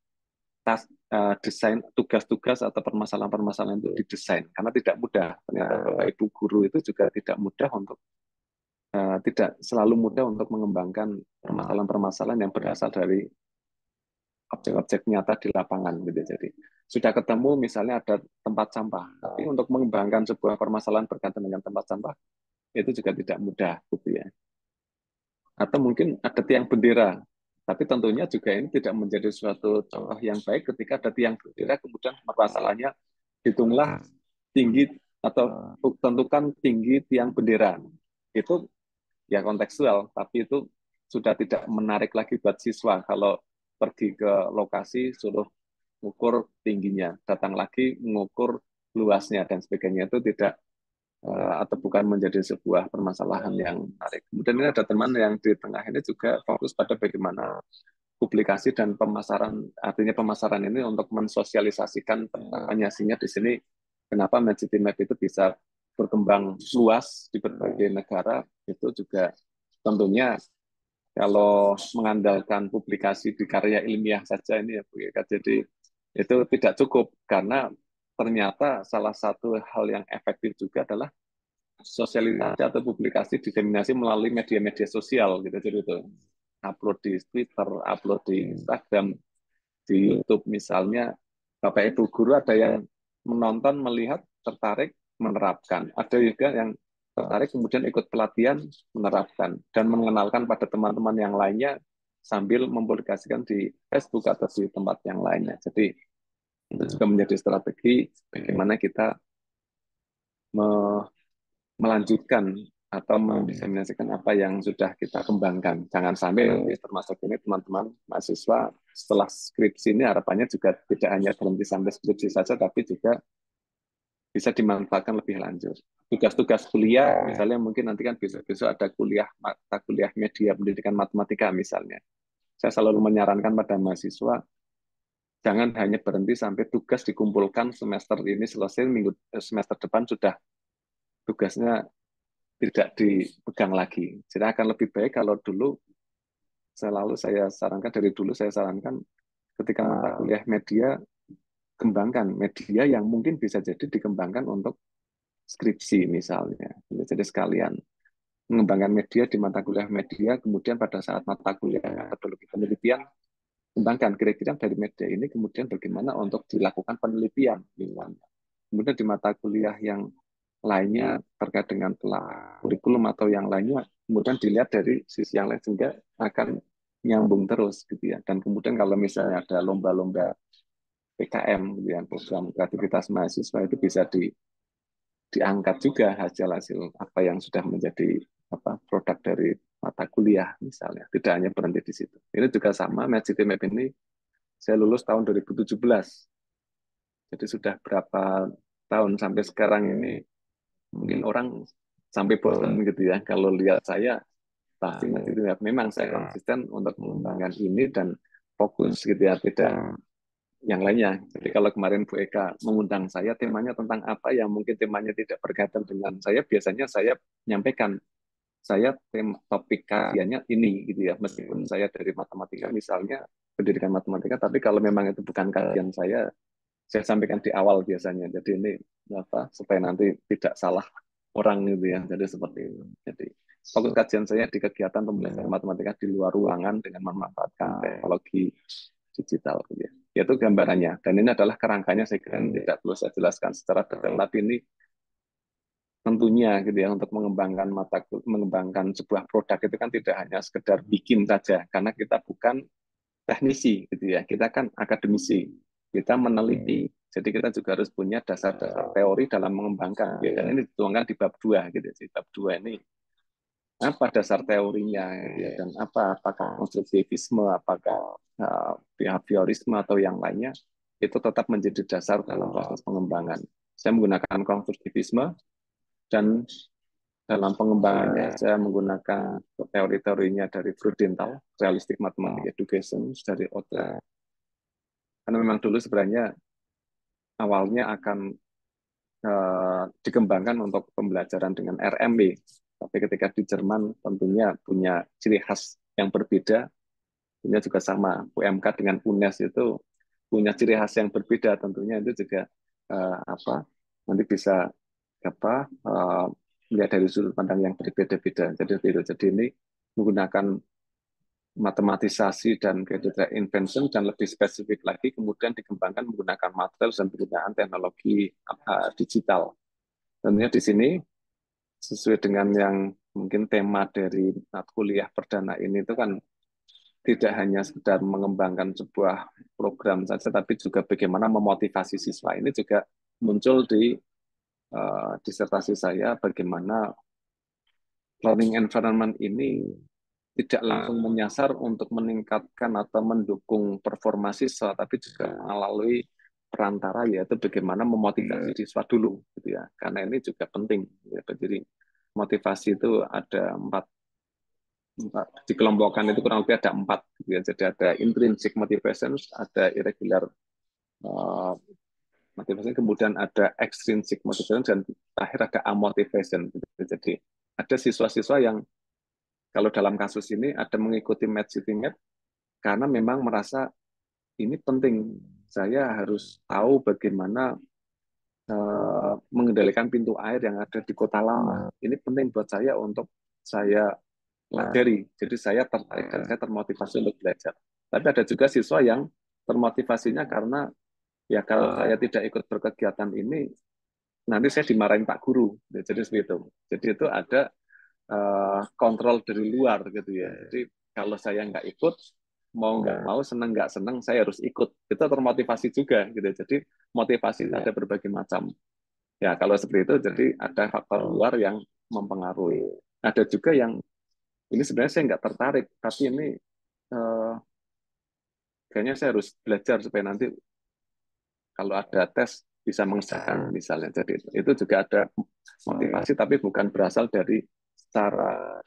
desain tugas-tugas atau permasalahan-permasalahan itu didesain, karena tidak mudah. Ternyata Bapak Ibu guru itu juga tidak mudah untuk tidak selalu mudah untuk mengembangkan permasalahan-permasalahan yang berasal dari objek-objek nyata di lapangan gitu. Jadi sudah ketemu misalnya ada tempat sampah, tapi untuk mengembangkan sebuah permasalahan berkaitan dengan tempat sampah itu juga tidak mudah gitu ya. Atau mungkin ada tiang bendera, tapi tentunya juga ini tidak menjadi suatu contoh yang baik ketika ada tiang bendera kemudian masalahnya hitunglah tinggi atau tentukan tinggi tiang bendera. Itu ya kontekstual, tapi itu sudah tidak menarik lagi buat siswa kalau pergi ke lokasi suruh mengukur tingginya, datang lagi mengukur luasnya dan sebagainya, itu tidak atau bukan menjadi sebuah permasalahan yang menarik. Kemudian ini ada teman yang di tengah ini juga fokus pada bagaimana publikasi dan pemasaran, artinya pemasaran ini untuk mensosialisasikan penerapannya, sehingga di sini kenapa MapCityMap itu bisa berkembang luas di berbagai negara, itu juga tentunya kalau mengandalkan publikasi di karya ilmiah saja ini ya Bu Eka, jadi itu tidak cukup, karena ternyata salah satu hal yang efektif juga adalah sosialisasi atau publikasi diseminasi melalui media-media sosial gitu. Jadi itu upload di Twitter, upload di Instagram, di YouTube misalnya. Bapak Ibu guru ada yang menonton, melihat, tertarik, menerapkan. Ada juga yang tertarik kemudian ikut pelatihan, menerapkan, dan mengenalkan pada teman-teman yang lainnya sambil mempublikasikan di Facebook atau di tempat yang lainnya. Jadi itu juga menjadi strategi bagaimana kita melanjutkan atau mendiseminasikan apa yang sudah kita kembangkan. Jangan sampai termasuk ini teman-teman mahasiswa setelah skripsi ini harapannya juga tidak hanya berhenti sampai skripsi saja, tapi juga bisa dimanfaatkan lebih lanjut. Tugas-tugas kuliah, misalnya mungkin nanti kan besok-besok ada mata kuliah media pendidikan matematika misalnya. Saya selalu menyarankan pada mahasiswa, jangan hanya berhenti sampai tugas dikumpulkan semester ini selesai, semester depan sudah tugasnya tidak dipegang lagi. Jadi akan lebih baik kalau dulu saya sarankan ketika mata kuliah media, kembangkan media yang mungkin bisa jadi dikembangkan untuk skripsi misalnya. Jadi sekalian mengembangkan media di mata kuliah media, kemudian pada saat mata kuliah metodologi penelitian, kembangkan kira-kira dari media ini kemudian bagaimana untuk dilakukan penelitian misalnya. Kemudian di mata kuliah yang lainnya terkait dengan kurikulum atau yang lainnya, kemudian dilihat dari sisi yang lain sehingga akan nyambung terus gitu ya. Dan kemudian kalau misalnya ada lomba-lomba PKM, gitu ya, program kreativitas mahasiswa itu bisa diangkat juga hasil-hasil apa yang sudah menjadi produk dari mata kuliah misalnya. Tidak hanya berhenti di situ. Ini juga sama, MedCityMap ini saya lulus tahun 2017. Jadi sudah berapa tahun sampai sekarang ini, mungkin orang sampai bosan gitu ya. Kalau lihat saya, pasti MedCityMap memang saya konsisten untuk mengembangkan ini dan fokus gitu ya, tidak yang lainnya. Jadi kalau kemarin Bu Eka mengundang saya, temanya tentang apa yang mungkin temanya tidak berkaitan dengan saya, biasanya saya menyampaikan, saya topik kajiannya ini, gitu ya. Meskipun saya dari matematika, misalnya pendidikan matematika, tapi kalau memang itu bukan kajian saya sampaikan di awal biasanya. Jadi ini supaya nanti tidak salah orang gitu ya. Jadi seperti itu. Jadi fokus kajian saya di kegiatan pembelajaran matematika di luar ruangan dengan memanfaatkan teknologi digital gitu ya. Yaitu gambarannya. Dan ini adalah kerangkanya, saya kira tidak perlu saya jelaskan secara detail, tapi ini tentunya gitu ya, untuk mengembangkan sebuah produk itu kan tidak hanya sekedar bikin saja, karena kita bukan teknisi gitu ya, kita kan akademisi, kita meneliti, jadi kita juga harus punya dasar-dasar teori dalam mengembangkan, dan ini dituangkan di bab 2 gitu. Di bab 2 ini apa dasar teorinya ya, dan apakah konstruktivisme, apakah behaviorisme atau yang lainnya, itu tetap menjadi dasar dalam proses pengembangan. Saya menggunakan konstruktivisme, dan dalam pengembangannya saya menggunakan teori-teorinya dari Freudenthal, Realistic Mathematics Education dari Otte. Karena memang dulu sebenarnya awalnya akan dikembangkan untuk pembelajaran dengan RMB, tapi ketika di Jerman tentunya punya ciri khas yang berbeda. Tentunya juga sama, UMK dengan UNES itu punya ciri khas yang berbeda, tentunya itu juga nanti bisa melihat dari sudut pandang yang berbeda-beda. Jadi ini menggunakan matematisasi dan criteria invention, dan lebih spesifik lagi kemudian dikembangkan menggunakan material dan penggunaan teknologi digital. Tentunya di sini sesuai dengan yang mungkin tema dari kuliah perdana ini, itu kan tidak hanya sekedar mengembangkan sebuah program saja, tapi juga bagaimana memotivasi siswa. Ini juga muncul di disertasi saya, bagaimana learning environment ini tidak langsung menyasar untuk meningkatkan atau mendukung performa siswa, tapi juga melalui perantara, yaitu bagaimana memotivasi siswa dulu, gitu ya. Karena ini juga penting. Jadi motivasi itu ada empat, dikelompokkan itu kurang lebih ada 4. Gitu ya. Jadi ada intrinsic motivation, ada irregular motivation, kemudian ada extrinsic motivation, dan terakhir ada amotivation. Gitu. Jadi ada siswa-siswa yang kalau dalam kasus ini ada mengikuti MedCityMap karena memang merasa ini penting. Saya harus tahu bagaimana mengendalikan pintu air yang ada di Kota Lama. Ini penting buat saya untuk saya pelajari. Jadi saya tertarik dan saya termotivasi untuk belajar. Tapi ada juga siswa yang termotivasinya karena ya kalau saya tidak ikut berkegiatan ini, nanti saya dimarahin Pak Guru. Jadi seperti itu. Jadi itu ada kontrol dari luar gitu ya. Jadi kalau saya nggak ikut, mau nggak mau, seneng nggak seneng, saya harus ikut. Itu termotivasi juga gitu. Jadi motivasi ada berbagai macam. Ya kalau seperti itu, jadi ada faktor luar yang mempengaruhi. Ada juga yang ini sebenarnya saya nggak tertarik, tapi ini kayaknya saya harus belajar supaya nanti kalau ada tes bisa mengerjakan misalnya. Jadi itu juga ada motivasi, tapi bukan berasal dari secara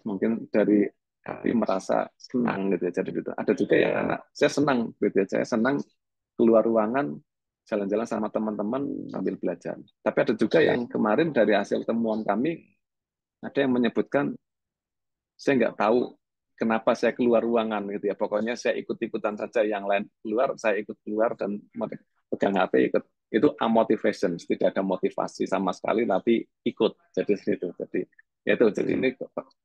mungkin dari hati merasa senang gitu ya. Jadi itu ada juga yang anak saya senang gitu ya, saya senang keluar ruangan jalan-jalan sama teman-teman sambil belajar. Tapi ada juga yang kemarin dari hasil temuan kami ada yang menyebutkan saya nggak tahu kenapa saya keluar ruangan gitu ya. Pokoknya saya ikut-ikutan saja, yang lain keluar, saya ikut keluar dan pegang HP ikut. Itu amotivation, tidak ada motivasi sama sekali, tapi ikut. Jadi itu. Jadi ini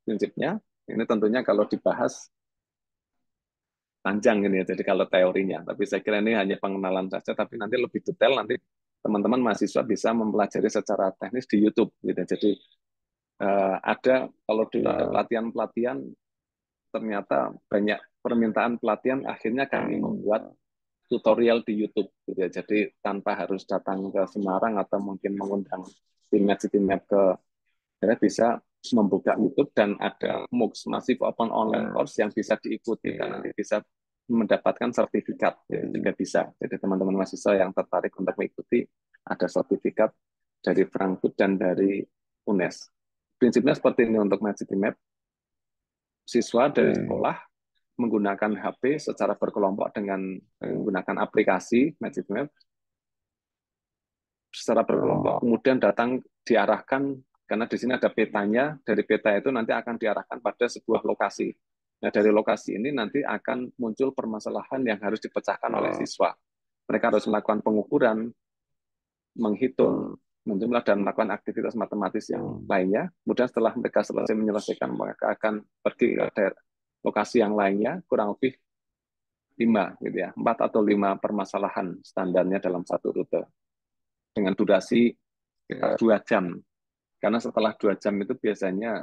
prinsipnya. Ini tentunya kalau dibahas panjang ini ya. Jadi kalau teorinya, tapi saya kira ini hanya pengenalan saja. Tapi nanti lebih detail nanti teman-teman mahasiswa bisa mempelajari secara teknis di YouTube. Gitu. Jadi ada kalau di pelatihan-pelatihan ternyata banyak permintaan pelatihan, akhirnya kami membuat tutorial di YouTube gitu ya. Jadi tanpa harus datang ke Semarang atau mungkin mengundang tim Map ke daerah, bisa membuka YouTube dan ada MOOCs, Massive Open Online Course, yang bisa diikuti dan nanti bisa mendapatkan sertifikat ya, juga bisa. Jadi teman-teman mahasiswa yang tertarik untuk mengikuti, ada sertifikat dari Frankfurt dan dari UNES. Prinsipnya seperti ini untuk Map, siswa dari sekolah menggunakan HP secara berkelompok dengan menggunakan aplikasi Magic Map secara berkelompok, kemudian datang diarahkan, karena di sini ada petanya, dari peta itu nanti akan diarahkan pada sebuah lokasi. Nah, dari lokasi ini nanti akan muncul permasalahan yang harus dipecahkan oleh siswa. Mereka harus melakukan pengukuran, menghitung, menjumlah, dan melakukan aktivitas matematis yang lainnya. Kemudian setelah mereka selesai menyelesaikan, mereka akan pergi ke lokasi yang lainnya, kurang lebih 5 gitu ya, 4 atau 5 permasalahan standarnya dalam satu rute dengan durasi 2 jam. Karena setelah 2 jam itu biasanya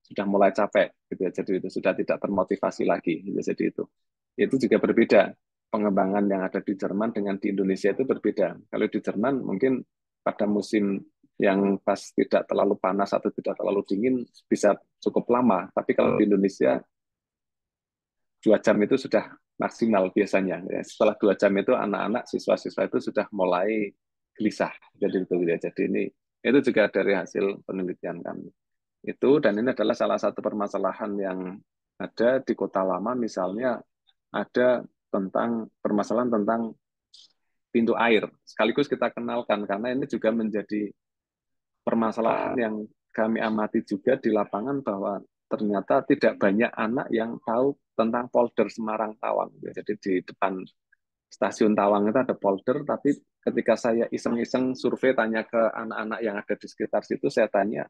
sudah mulai capek gitu ya, jadi itu sudah tidak termotivasi lagi gitu. Jadi itu juga berbeda. Pengembangan yang ada di Jerman dengan di Indonesia itu berbeda. Kalau di Jerman mungkin pada musim yang pas tidak terlalu panas atau tidak terlalu dingin bisa cukup lama, tapi kalau di Indonesia 2 jam itu sudah maksimal biasanya. Ya, setelah 2 jam itu anak-anak siswa-siswa itu sudah mulai gelisah. Jadi itu ya. Jadi ini itu juga dari hasil penelitian kami. Itu, dan ini adalah salah satu permasalahan yang ada di Kota Lama, misalnya ada tentang permasalahan tentang pintu air. Sekaligus kita kenalkan karena ini juga menjadi permasalahan yang kami amati juga di lapangan, bahwa ternyata tidak banyak anak yang tahu tentang polder Semarang Tawang. Jadi di depan stasiun Tawang itu ada polder, tapi ketika saya iseng-iseng survei tanya ke anak-anak yang ada di sekitar situ, saya tanya,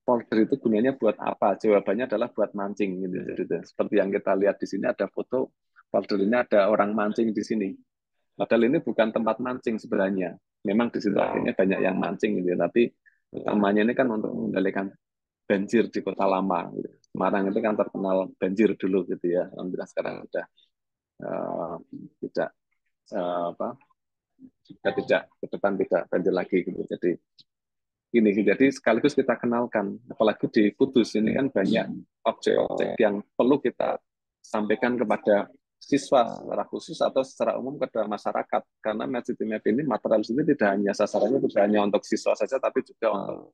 polder itu gunanya buat apa? Jawabannya adalah buat mancing. Gitu. Seperti yang kita lihat di sini ada foto, polder ini ada orang mancing di sini. Padahal ini bukan tempat mancing sebenarnya. Memang di situ akhirnya banyak yang mancing, gitu. Tapi utamanya ini kan untuk mengendalikan banjir di Kota Lama. Gitu. Semarang itu kan terkenal banjir dulu gitu ya. Alhamdulillah sekarang sudah tidak tidak ke depan tidak banjir lagi gitu. Jadi ini jadi sekaligus kita kenalkan, apalagi di Kudus ini kan banyak objek-objek yang perlu kita sampaikan kepada siswa secara khusus atau secara umum kepada masyarakat, karena Magic Map ini material ini tidak hanya sasarannya tidak hanya untuk siswa saja, tapi juga untuk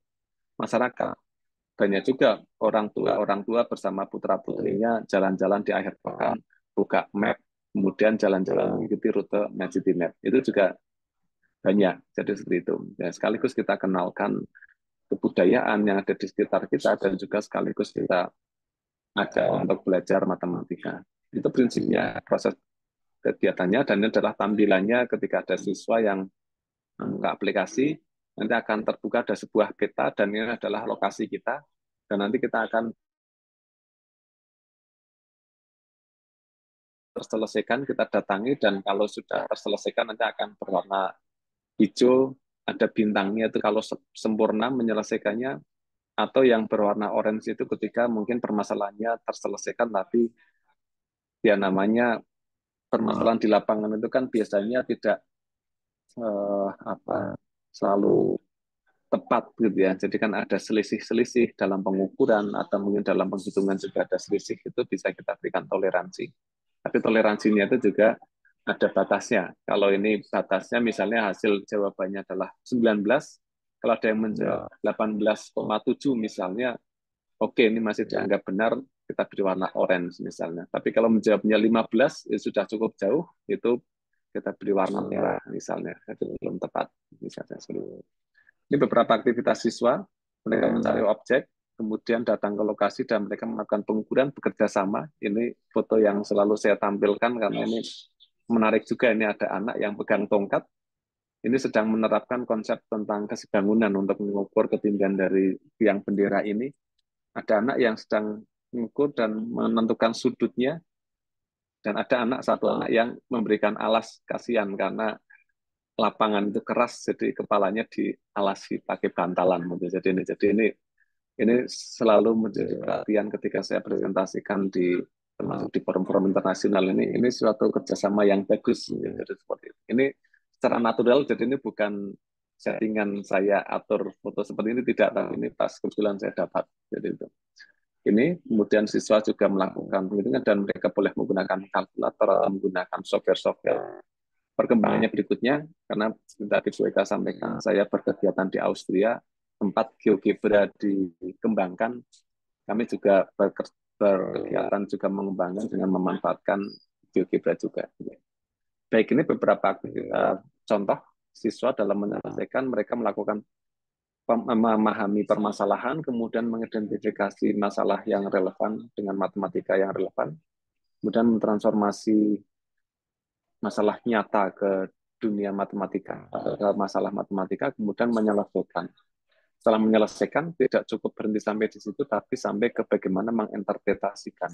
masyarakat. Banyak juga orang tua bersama putra putrinya jalan-jalan di akhir pekan, buka map, kemudian jalan-jalan mengikuti rute Magic Map. Itu juga banyak. Jadi seperti itu. Ya, sekaligus kita kenalkan kebudayaan yang ada di sekitar kita, dan juga sekaligus kita ada untuk belajar matematika. Itu prinsipnya proses kegiatannya, dan ini adalah tampilannya ketika ada siswa yang membuka aplikasi, nanti akan terbuka ada sebuah peta, dan ini adalah lokasi kita, dan nanti kita akan terselesaikan, kita datangi, dan kalau sudah terselesaikan nanti akan berwarna hijau, ada bintangnya itu kalau sempurna menyelesaikannya, atau yang berwarna orange itu ketika mungkin permasalahannya terselesaikan, tapi ya namanya permasalahan di lapangan itu kan biasanya tidak selalu tepat gitu ya. Jadi kan ada selisih-selisih dalam pengukuran atau mungkin dalam penghitungan juga ada selisih, itu bisa kita berikan toleransi. Tapi toleransinya itu juga ada batasnya. Kalau ini batasnya misalnya hasil jawabannya adalah 19, kalau ada yang menjawab 18,7 misalnya, oke, ini masih dianggap benar, kita beri warna orange misalnya. Tapi kalau menjawabnya 15, ya sudah cukup jauh, itu kita beri warna merah misalnya. Itu belum tepat misalnya. Ini beberapa aktivitas siswa, mereka mencari objek, kemudian datang ke lokasi dan mereka melakukan pengukuran bekerja sama. Ini foto yang selalu saya tampilkan karena ini menarik juga. Ini ada anak yang pegang tongkat, ini sedang menerapkan konsep tentang kesebangunan untuk mengukur ketinggian dari tiang bendera ini. Ada anak yang sedang mengukur dan menentukan sudutnya, dan ada satu anak yang memberikan alas, kasihan karena lapangan itu keras, jadi kepalanya dialasi pakai bantalan. Jadi ini selalu menjadi perhatian ketika saya presentasikan termasuk di forum-forum internasional ini. Ini suatu kerjasama yang bagus. Jadi seperti itu. Ini secara natural, jadi ini bukan settingan saya atur foto seperti ini, tidak, tapi ini pas kebetulan saya dapat. Jadi itu. Ini kemudian siswa juga melakukan penghitungan dan mereka boleh menggunakan kalkulator atau menggunakan software-software. Perkembangannya berikutnya, karena tadi Bu Eka sampaikan, saya berkegiatan di Austria, tempat GeoGebra dikembangkan, kami juga berkegiatan juga mengembangkan dengan memanfaatkan GeoGebra juga. Baik, ini beberapa contoh siswa dalam menyelesaikan, mereka melakukan memahami permasalahan, kemudian mengidentifikasi masalah yang relevan dengan matematika yang relevan, kemudian mentransformasi masalah nyata ke dunia matematika, ke masalah matematika, kemudian menyelesaikan. Setelah menyelesaikan, tidak cukup berhenti sampai di situ, tapi sampai ke bagaimana menginterpretasikan.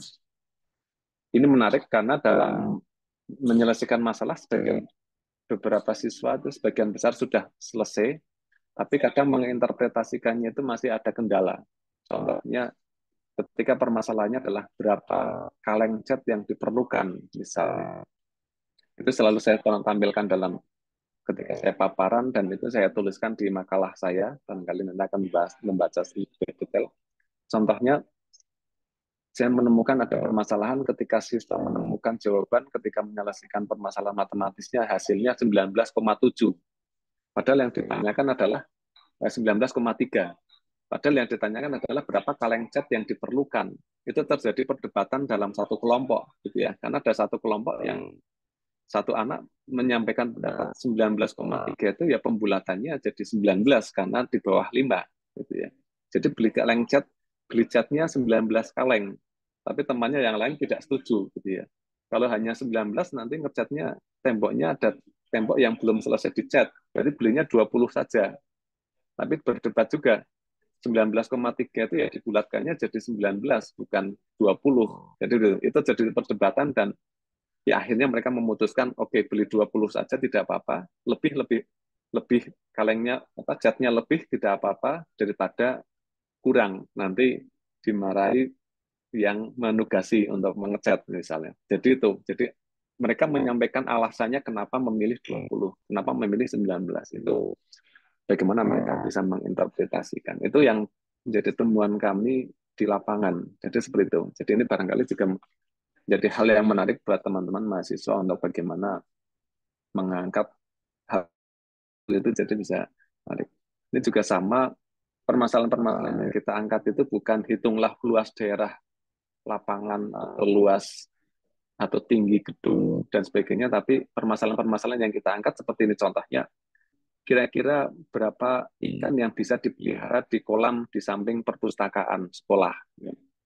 Ini menarik karena dalam menyelesaikan masalah, beberapa siswa itu sebagian besar sudah selesai, tapi kadang menginterpretasikannya itu masih ada kendala. Contohnya, ketika permasalahannya adalah berapa kaleng cat yang diperlukan, misalnya. Itu selalu saya tampilkan dalam ketika saya paparan, dan itu saya tuliskan di makalah saya, dan kalian nanti akan membaca lebih detail. Contohnya, saya menemukan ada permasalahan ketika siswa menemukan jawaban ketika menyelesaikan permasalahan matematisnya, hasilnya 19,7. Padahal yang ditanyakan adalah 19,3. Padahal yang ditanyakan adalah berapa kaleng cat yang diperlukan. Itu terjadi perdebatan dalam satu kelompok, gitu ya. Karena ada satu kelompok yang satu anak menyampaikan pendapat 19,3 itu ya pembulatannya jadi 19 karena di bawah 5, gitu ya. Jadi beli catnya 19 kaleng, tapi temannya yang lain tidak setuju, gitu ya. Kalau hanya 19 nanti ngecatnya temboknya ada tembok yang belum selesai dicat, jadi belinya 20 saja. Tapi berdebat juga, 19,3 itu ya dibulatkannya jadi 19 bukan 20. Jadi itu jadi perdebatan, dan ya akhirnya mereka memutuskan oke, beli 20 saja tidak apa-apa, lebih kalengnya catnya lebih tidak apa-apa daripada kurang, nanti dimarahi yang menugasi untuk mengecat misalnya. Jadi mereka menyampaikan alasannya kenapa memilih 20, kenapa memilih 19, itu bagaimana mereka bisa menginterpretasikan. Itu yang menjadi temuan kami di lapangan. Jadi seperti itu. Jadi ini barangkali juga jadi hal yang menarik buat teman-teman mahasiswa untuk bagaimana mengangkat hal itu, jadi bisa menarik. Ini juga sama, permasalahan-permasalahan yang kita angkat itu bukan hitunglah luas daerah lapangan atau luas atau tinggi gedung dan sebagainya, tapi permasalahan-permasalahan yang kita angkat seperti ini contohnya. Kira-kira berapa ikan yang bisa dipelihara di kolam di samping perpustakaan sekolah.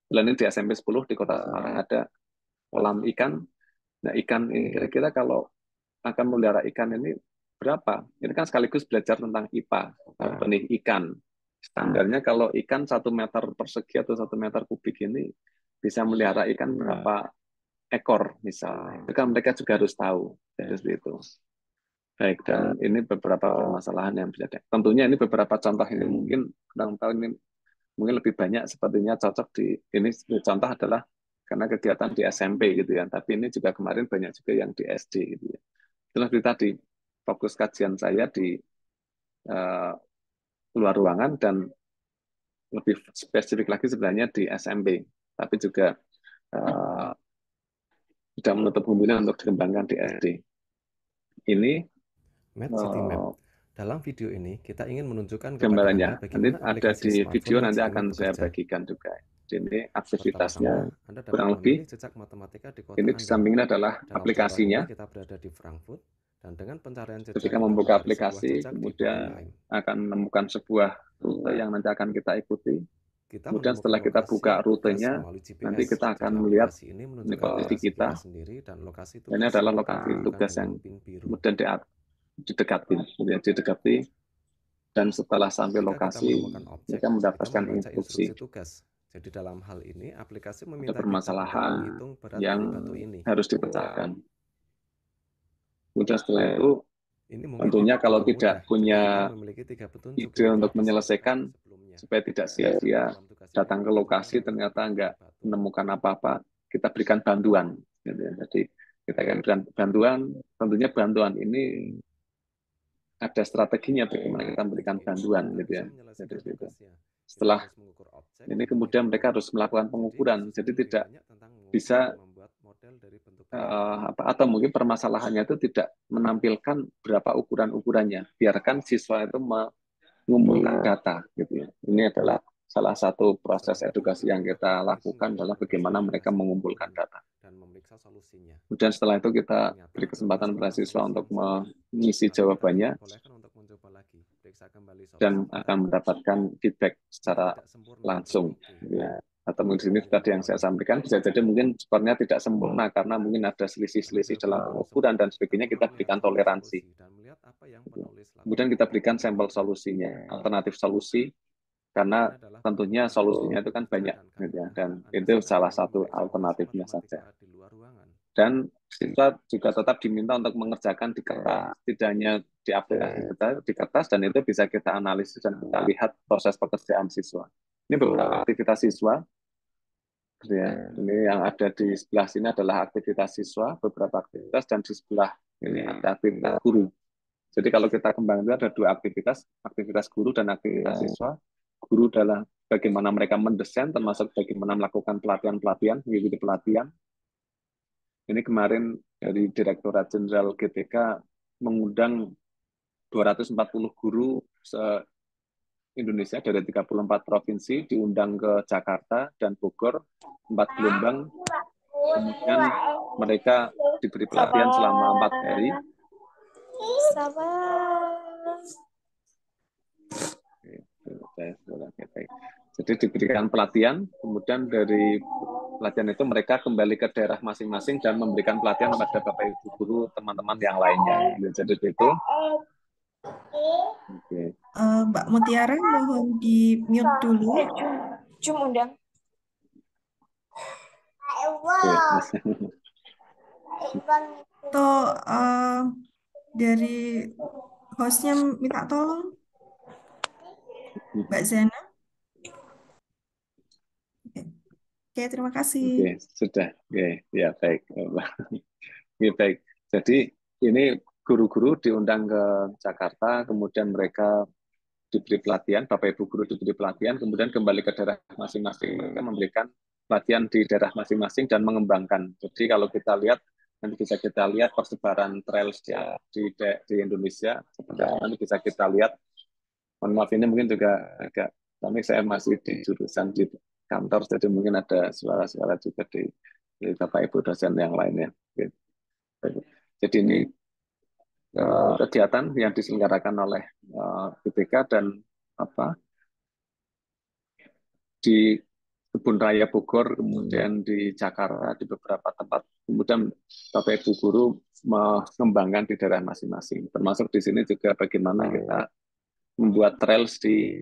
Dan ini di SMP 10 di Kota Semarang ada kolam ikan. Nah, ikan ini kira-kira kalau akan melihara ikan ini berapa? Ini kan sekaligus belajar tentang IPA, benih ikan. Standarnya kalau ikan 1 meter persegi atau 1 meter kubik ini bisa melihara ikan berapa ekor misalnya. Itu kan mereka juga harus tahu. Jadi seperti itu. Baik, dan ini beberapa permasalahan yang bisa. Tentunya ini beberapa contoh ini mungkin kurang tahu, ini mungkin lebih banyak sepertinya cocok di ini contoh adalah karena kegiatan di SMP gitu ya. Tapi ini juga kemarin banyak juga yang di SD gitu ya. Itulah tadi fokus kajian saya di luar ruangan dan lebih spesifik lagi sebenarnya di SMP. Tapi juga tidak menutup kemungkinan untuk dikembangkan di SD. Ini Mad City Map. Dalam video ini kita ingin menunjukkan kepada gambarannya. Anda Nanti bagaimana ada aplikasi di smartphone video, Mad nanti City akan Map saya bekerja. bagikan juga. Ini aktivitasnya Pertama-tama, Anda dapat kurang lebih. memilih jejak matematika di kota Ini di Anda. sampingnya adalah Dalam contoh aplikasinya. ini kita berada di Frankfurt dan dengan pencarian jejak Ketika kita membuka mencari sebuah aplikasi, jejak di kemudian Berlin. akan menemukan sebuah rute yang nanti akan kita ikuti. Kita Kemudian menemukan setelah kita lokasi buka tugas rutenya, melalui GPS. nanti kita Jadi akan melihat aplikasi ini ini menunjukkan posisi lokasi kita. kita sendiri dan lokasi tugas Ini adalah yang lokasi kita tugas dengan yang pin biru. kemudian didekati, kemudian didekati, dan setelah sampai Jika kita lokasi, menemukan objek, mereka kita mendapatkan membaca instruksi instruksi tugas. Jadi dalam hal ini, aplikasi ada meminta kita untuk permasalahan menghitung berat yang dari batu ini. harus dipecahkan. Kemudian setelah itu, Ini mungkin tentunya tidak kalau terlalu tidak mudah. punya Kita memiliki 3 petunjuk ide yang untuk telah menyelesaikan disediakan sebelumnya. supaya tidak sia-sia Dalam tugas ini, datang ke lokasi ternyata nggak menemukan apa-apa, kita berikan bantuan. Gitu ya. Jadi kita akan berikan bantuan, tentunya bantuan ini ada strateginya bagaimana kita memberikan bantuan gitu ya. Jadi gitu. Setelah ini kemudian mereka harus melakukan pengukuran, jadi tidak bisa atau mungkin permasalahannya itu tidak menampilkan berapa ukuran-ukurannya. Biarkan siswa itu mengumpulkan data gitu ya. Ini adalah salah satu proses edukasi yang kita lakukan adalah bagaimana mereka mengumpulkan data. Dan memeriksa solusinya. Kemudian setelah itu kita beri kesempatan pada siswa untuk mengisi jawabannya dan akan mendapatkan feedback secara langsung. Ya. Atau mungkin di sini tadi yang saya sampaikan bisa jadi mungkin skornya tidak sempurna karena mungkin ada selisih-selisih dalam pengukuran dan sebagainya, kita berikan toleransi. Kemudian kita berikan sampel solusinya, alternatif solusi, karena tentunya solusinya itu kan banyak, gitu ya, dan itu salah satu alternatifnya saja. Dan siswa juga tetap diminta untuk mengerjakan di kertas, tidak hanya di aplikasi kita, di kertas, dan itu bisa kita analisis dan kita lihat proses pekerjaan siswa. Ini beberapa aktivitas siswa, gitu ya. Ini yang ada di sebelah sini adalah aktivitas siswa, beberapa aktivitas, dan di sebelah ini ada aktivitas guru. Jadi kalau kita kembangkan ada 2 aktivitas, aktivitas guru dan aktivitas siswa. Guru adalah bagaimana mereka mendesain, termasuk bagaimana melakukan pelatihan-pelatihan, mengikuti pelatihan. Ini kemarin dari Direktorat Jenderal GTK mengundang 240 guru se-Indonesia dari 34 provinsi, diundang ke Jakarta dan Bogor, 4 gelombang. Kemudian mereka diberi pelatihan selama 4 hari. Jadi diberikan pelatihan, kemudian dari pelatihan itu mereka kembali ke daerah masing-masing dan memberikan pelatihan kepada Bapak Ibu guru, teman-teman yang lainnya. Jadi itu. Okay. Mbak Mutiara mohon di mute dulu. Cuma undang. Atau dari hostnya minta tolong, Mbak Zena. Oke, terima kasih. Oke, sudah. Oke, ya baik. Oke, baik. Jadi ini guru-guru diundang ke Jakarta, kemudian mereka diberi pelatihan, Bapak Ibu guru diberi pelatihan, kemudian kembali ke daerah masing-masing, mereka memberikan pelatihan di daerah masing-masing dan mengembangkan. Jadi kalau kita lihat, nanti bisa kita lihat persebaran trails di Indonesia, nanti bisa kita lihat. Mohon maaf ini mungkin juga agak, tapi saya masih di jurusan di kantor, jadi mungkin ada suara-suara juga di Bapak Ibu dosen yang lainnya. Jadi ini kegiatan yang diselenggarakan oleh BPK dan di Kebun Raya Bogor, kemudian di Jakarta, di beberapa tempat. Kemudian Bapak Ibu guru mengembangkan di daerah masing-masing. Termasuk di sini juga bagaimana kita membuat trails di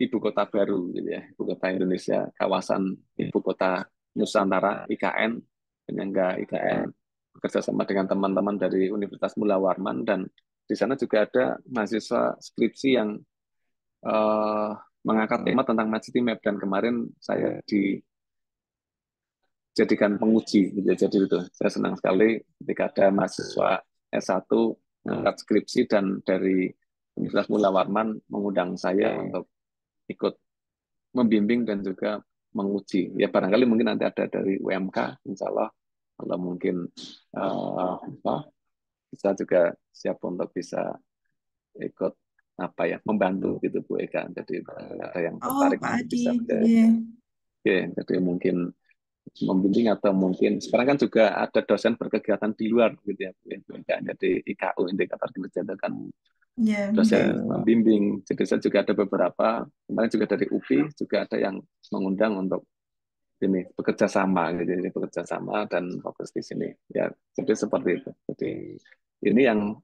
ibu kota baru, gitu ya, ibu kota Indonesia, kawasan ibu kota Nusantara, IKN, penyangga IKN, bekerja sama dengan teman-teman dari Universitas Mula Warman, dan di sana juga ada mahasiswa skripsi yang mengangkat tema tentang Mad City Map, dan kemarin saya dijadikan penguji, gitu. Jadi itu saya senang sekali ketika ada mahasiswa S1 mengangkat skripsi dan dari Universitas Mula Warman mengundang saya untuk ikut membimbing dan juga menguji. Ya barangkali mungkin nanti ada dari UMK, insya Allah Kalau mungkin bisa juga siap untuk bisa ikut membantu gitu Bu Eka. Jadi ada yang Oh, tertarik Pak nanti Adi. bisa Iya. Oke, jadi mungkin membimbing atau mungkin sekarang kan juga ada dosen berkegiatan di luar gitu ya Bu Eka. Jadi IKU indikator kinerja itu kan Iya, dosen iya. membimbing. Jadi saya juga ada beberapa, kemarin juga dari UPI juga ada yang mengundang untuk ini bekerja sama gitu, jadi bekerja sama dan fokus di sini ya. Jadi seperti itu. Jadi ini yang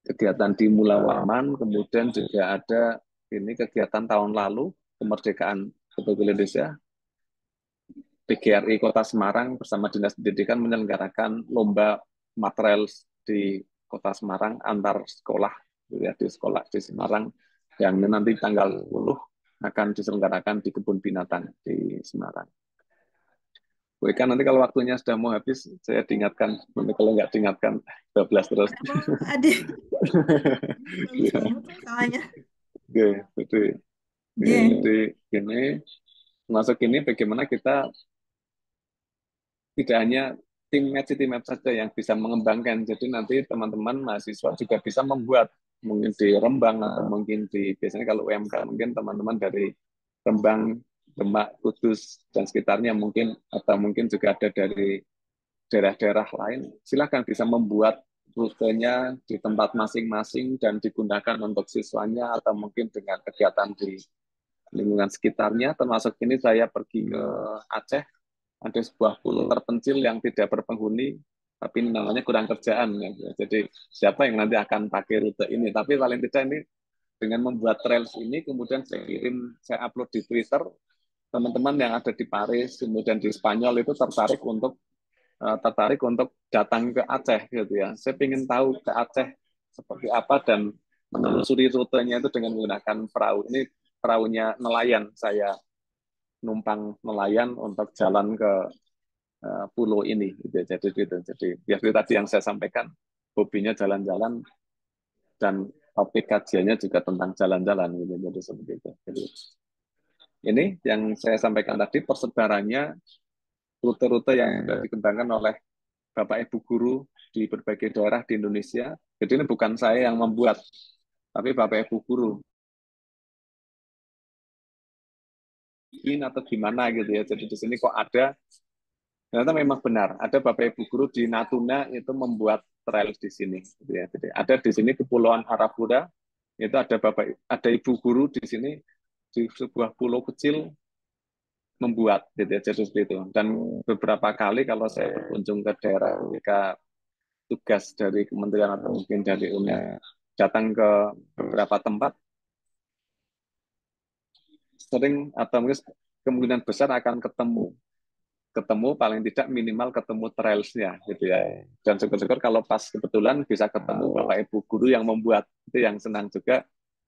kegiatan di Mula Warman, kemudian juga ada ini kegiatan tahun lalu kemerdekaan Republik Indonesia. PGRI Kota Semarang bersama Dinas Pendidikan menyelenggarakan lomba material di Kota Semarang antar sekolah ya, di sekolah di Semarang yang nanti tanggal 10 akan diselenggarakan di kebun binatang di Semarang. Bu Eka, nanti kalau waktunya sudah mau habis, saya diingatkan. Nanti kalau nggak diingatkan, 12 terus. Apa, Pak Adi? Bagus Ya, banget soalnya. oke, Iya. jadi ini masuk ini bagaimana kita tidak hanya tim match saja yang bisa mengembangkan. Jadi nanti teman-teman mahasiswa juga bisa membuat mungkin di Rembang atau mungkin di biasanya kalau UMK mungkin teman-teman dari Rembang, Demak, Kudus dan sekitarnya mungkin atau mungkin juga ada dari daerah-daerah lain. Silakan bisa membuat rutenya di tempat masing-masing dan digunakan untuk siswanya atau mungkin dengan kegiatan di lingkungan sekitarnya. Termasuk ini saya pergi ke Aceh, ada sebuah pulau terpencil yang tidak berpenghuni, tapi namanya kurang kerjaan. Ya. Jadi siapa yang nanti akan pakai rute ini? Tapi paling tidak ini dengan membuat trails ini, kemudian saya upload di Twitter, teman-teman yang ada di Paris, kemudian di Spanyol itu tertarik untuk datang ke Aceh gitu ya. Saya ingin tahu ke Aceh seperti apa dan menelusuri rutenya itu dengan menggunakan perahu. Ini perahunya nelayan, saya numpang nelayan untuk jalan ke pulau ini gitu. Jadi ya tadi yang saya sampaikan, hobinya jalan-jalan dan topik kajiannya juga tentang jalan-jalan gitu. Jadi seperti itu. Jadi ini yang saya sampaikan tadi persebarannya rute-rute yang sudah dikembangkan oleh Bapak Ibu guru di berbagai daerah di Indonesia. Jadi ini bukan saya yang membuat, tapi Bapak Ibu guru ini atau gimana gitu ya. Jadi di sini kok ada, ternyata memang benar. Ada Bapak Ibu guru di Natuna itu membuat trail di sini. Gitu ya. Jadi ada di sini Kepulauan Harapura, itu ada Ibu guru di sini di sebuah pulau kecil membuat gitu ya. Jadi seperti itu. Dan beberapa kali kalau saya berkunjung ke daerah ketika tugas dari kementerian atau mungkin dari UNER datang ke beberapa tempat, sering atau mungkin kemungkinan besar akan ketemu paling tidak minimal ketemu trailsnya gitu ya. Dan syukur-syukur kalau pas kebetulan bisa ketemu Bapak Ibu guru yang membuat, itu yang senang juga,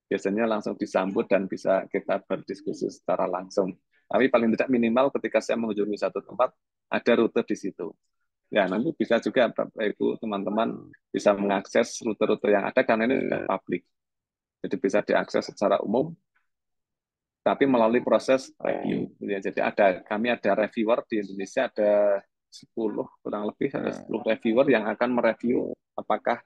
biasanya langsung disambut dan bisa kita berdiskusi secara langsung. Tapi paling tidak minimal ketika saya mengunjungi satu tempat ada rute di situ. Ya, nanti bisa juga Bapak Ibu teman-teman bisa mengakses rute-rute yang ada karena ini sudah publik. Jadi bisa diakses secara umum, tapi melalui proses review. Jadi kami ada reviewer di Indonesia, ada 10, kurang lebih ada 10 reviewer yang akan mereview apakah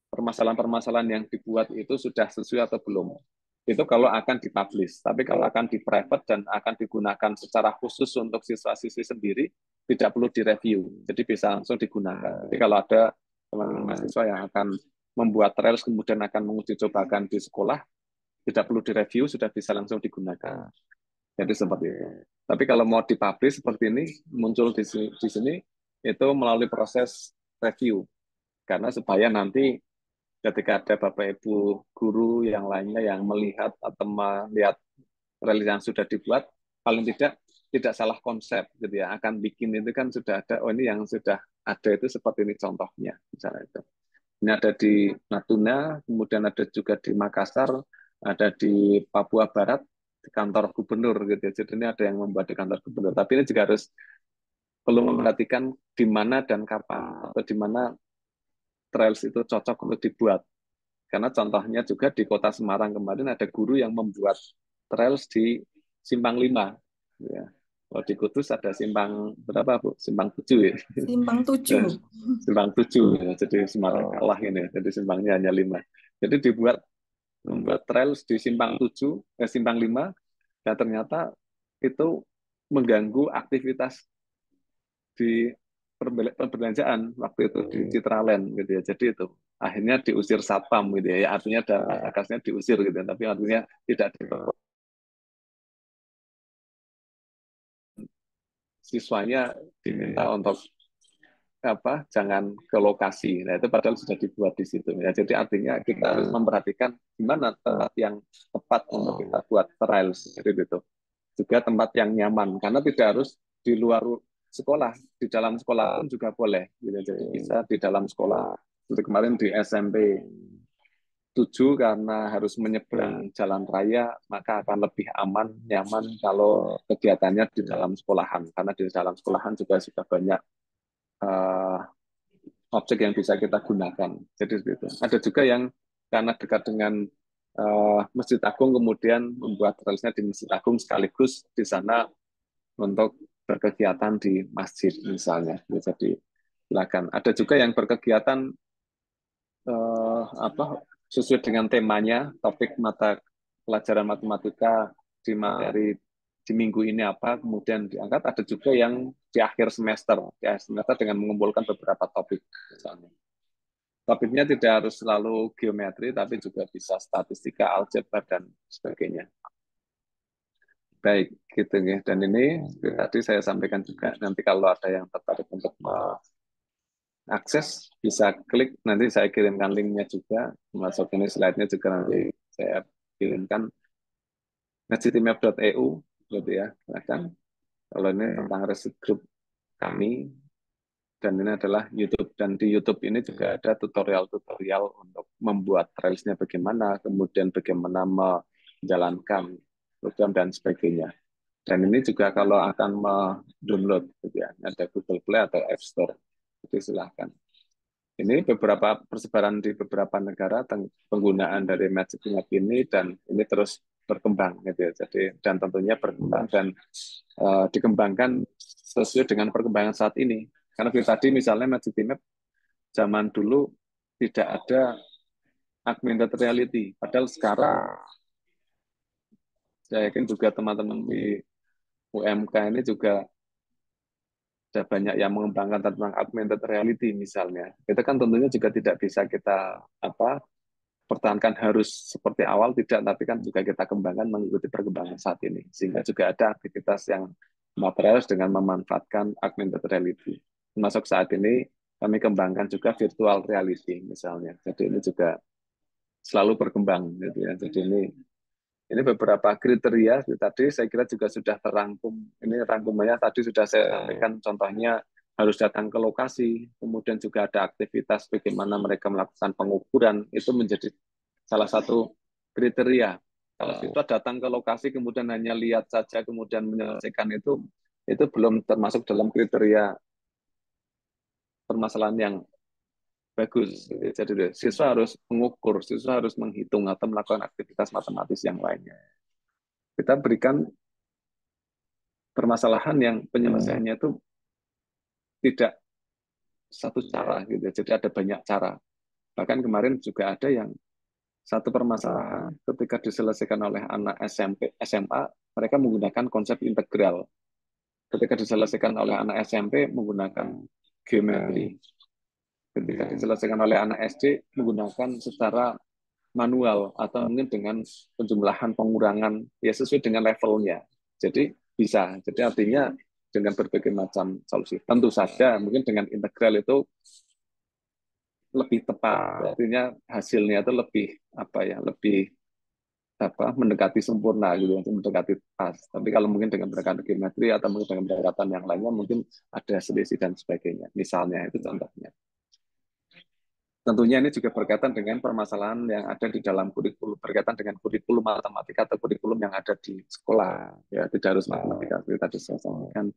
permasalahan-permasalahan yang dibuat itu sudah sesuai atau belum. Itu kalau akan dipublish. Tapi kalau akan di private dan akan digunakan secara khusus untuk siswa-siswi sendiri, tidak perlu direview. Jadi bisa langsung digunakan. Jadi kalau ada teman-teman mahasiswa yang akan membuat trails kemudian akan menguji cobakan di sekolah, tidak perlu direview, sudah bisa langsung digunakan. Jadi seperti itu. Tapi kalau mau dipublish seperti ini, muncul di sini, itu melalui proses review. Karena supaya nanti ketika ada Bapak Ibu guru yang lainnya yang melihat atau melihat trail yang sudah dibuat, paling tidak salah konsep gitu ya. Akan bikin itu kan sudah ada, oh ini yang sudah ada itu seperti ini contohnya, misalnya itu. Ini ada di Natuna, kemudian ada juga di Makassar, ada di Papua Barat, di kantor gubernur gitu ya. Jadi ini ada yang membuat di kantor gubernur. Tapi ini juga harus perlu memperhatikan di mana dan kapan atau di mana trails itu cocok untuk dibuat. Karena contohnya juga di Kota Semarang kemarin ada guru yang membuat trails di Simpang 5. Ya. Kalau di Kudus ada simpang berapa, Bu? Simpang 7 ya. Simpang 7. Simpang 7 ya. Jadi Semarang kalah ini. Jadi simpangnya hanya 5. Jadi membuat trail di simpang 7, simpang 5, dan ternyata itu mengganggu aktivitas di perbelanjaan waktu itu di Citraland gitu ya. Jadi itu akhirnya diusir satpam gitu ya. Artinya ada akasnya diusir gitu ya. Tapi artinya tidak siswanya diminta untuk jangan ke lokasi. Nah, itu padahal sudah dibuat di situ ya. Jadi artinya kita harus memperhatikan gimana tempat yang tepat untuk kita buat trail seperti itu. Juga tempat yang nyaman karena tidak harus di luar sekolah, di dalam sekolah pun juga boleh. Jadi bisa di dalam sekolah. Seperti kemarin di SMP 7 karena harus menyeberang jalan raya, maka akan lebih aman, nyaman kalau kegiatannya di dalam sekolahan. Karena di dalam sekolahan juga sudah banyak objek yang bisa kita gunakan. Jadi itu. Ada juga yang karena dekat dengan Masjid Agung kemudian membuat trailsnya di Masjid Agung sekaligus di sana untuk berkegiatan di masjid misalnya. Jadi silakan. Ada juga yang berkegiatan sesuai dengan temanya, topik mata pelajaran matematika di materi di minggu ini apa, kemudian diangkat. Ada juga yang di akhir semester dengan mengumpulkan beberapa topik misalnya. Topiknya tidak harus selalu geometri, tapi juga bisa statistika, algebra, dan sebagainya. Baik, gitu ya. Dan ini tadi saya sampaikan juga, nanti kalau ada yang tertarik untuk akses, bisa klik, nanti saya kirimkan linknya juga, masuk ini slide-nya juga nanti saya kirimkan, masjidimap.eu, gitu ya, silahkan. Kalau ini tentang resit group kami, dan ini adalah YouTube, dan di YouTube ini juga ada tutorial-tutorial untuk membuat trailsnya bagaimana, kemudian bagaimana menjalankan program dan sebagainya. Dan ini juga kalau akan mendownload, gitu ya, ada Google Play atau App Store, jadi silahkan. Ini beberapa persebaran di beberapa negara penggunaan dari Magic Map ini, dan ini terus berkembang, gitu ya. Jadi dan tentunya berkembang dan dikembangkan sesuai dengan perkembangan saat ini. Karena tadi misalnya Magic Map zaman dulu tidak ada augmented reality, padahal sekarang saya yakin juga teman-teman di UMK ini juga ada banyak yang mengembangkan tentang augmented reality misalnya. Itu kan tentunya juga tidak bisa kita pertahankan harus seperti awal, tidak, tapi kan juga kita kembangkan mengikuti perkembangan saat ini. Sehingga juga ada aktivitas yang material dengan memanfaatkan augmented reality. Termasuk saat ini kami kembangkan juga virtual reality misalnya. Jadi ini juga selalu berkembang gitu ya. Jadi ini beberapa kriteria tadi saya kira juga sudah terangkum. Ini rangkumannya tadi sudah saya sampaikan, contohnya harus datang ke lokasi, kemudian juga ada aktivitas bagaimana mereka melakukan pengukuran, itu menjadi salah satu kriteria. Kalau kita datang ke lokasi kemudian hanya lihat saja kemudian menyelesaikan itu belum termasuk dalam kriteria permasalahan yang bagus. Jadi siswa harus mengukur, siswa harus menghitung atau melakukan aktivitas matematis yang lainnya. Kita berikan permasalahan yang penyelesaiannya itu tidak satu cara gitu. Jadi ada banyak cara. Bahkan kemarin juga ada yang satu permasalahan ketika diselesaikan oleh anak SMP, SMA, mereka menggunakan konsep integral. Ketika diselesaikan oleh anak SMP menggunakan geometri. Ketika diselesaikan oleh anak SD menggunakan secara manual atau mungkin dengan penjumlahan pengurangan ya sesuai dengan levelnya. Jadi bisa. Jadi artinya dengan berbagai macam solusi. Tentu saja mungkin dengan integral itu lebih tepat. Artinya hasilnya itu lebih lebih mendekati sempurna gitu, mendekati pas. Tapi kalau mungkin dengan pendekatan geometri atau mungkin dengan pendekatan yang lainnya mungkin ada selisih dan sebagainya. Misalnya itu contohnya. Tentunya ini juga berkaitan dengan permasalahan yang ada di dalam kurikulum, berkaitan dengan kurikulum matematika atau kurikulum yang ada di sekolah. Ya, tidak harus matematika, seperti tadi saya sampaikan.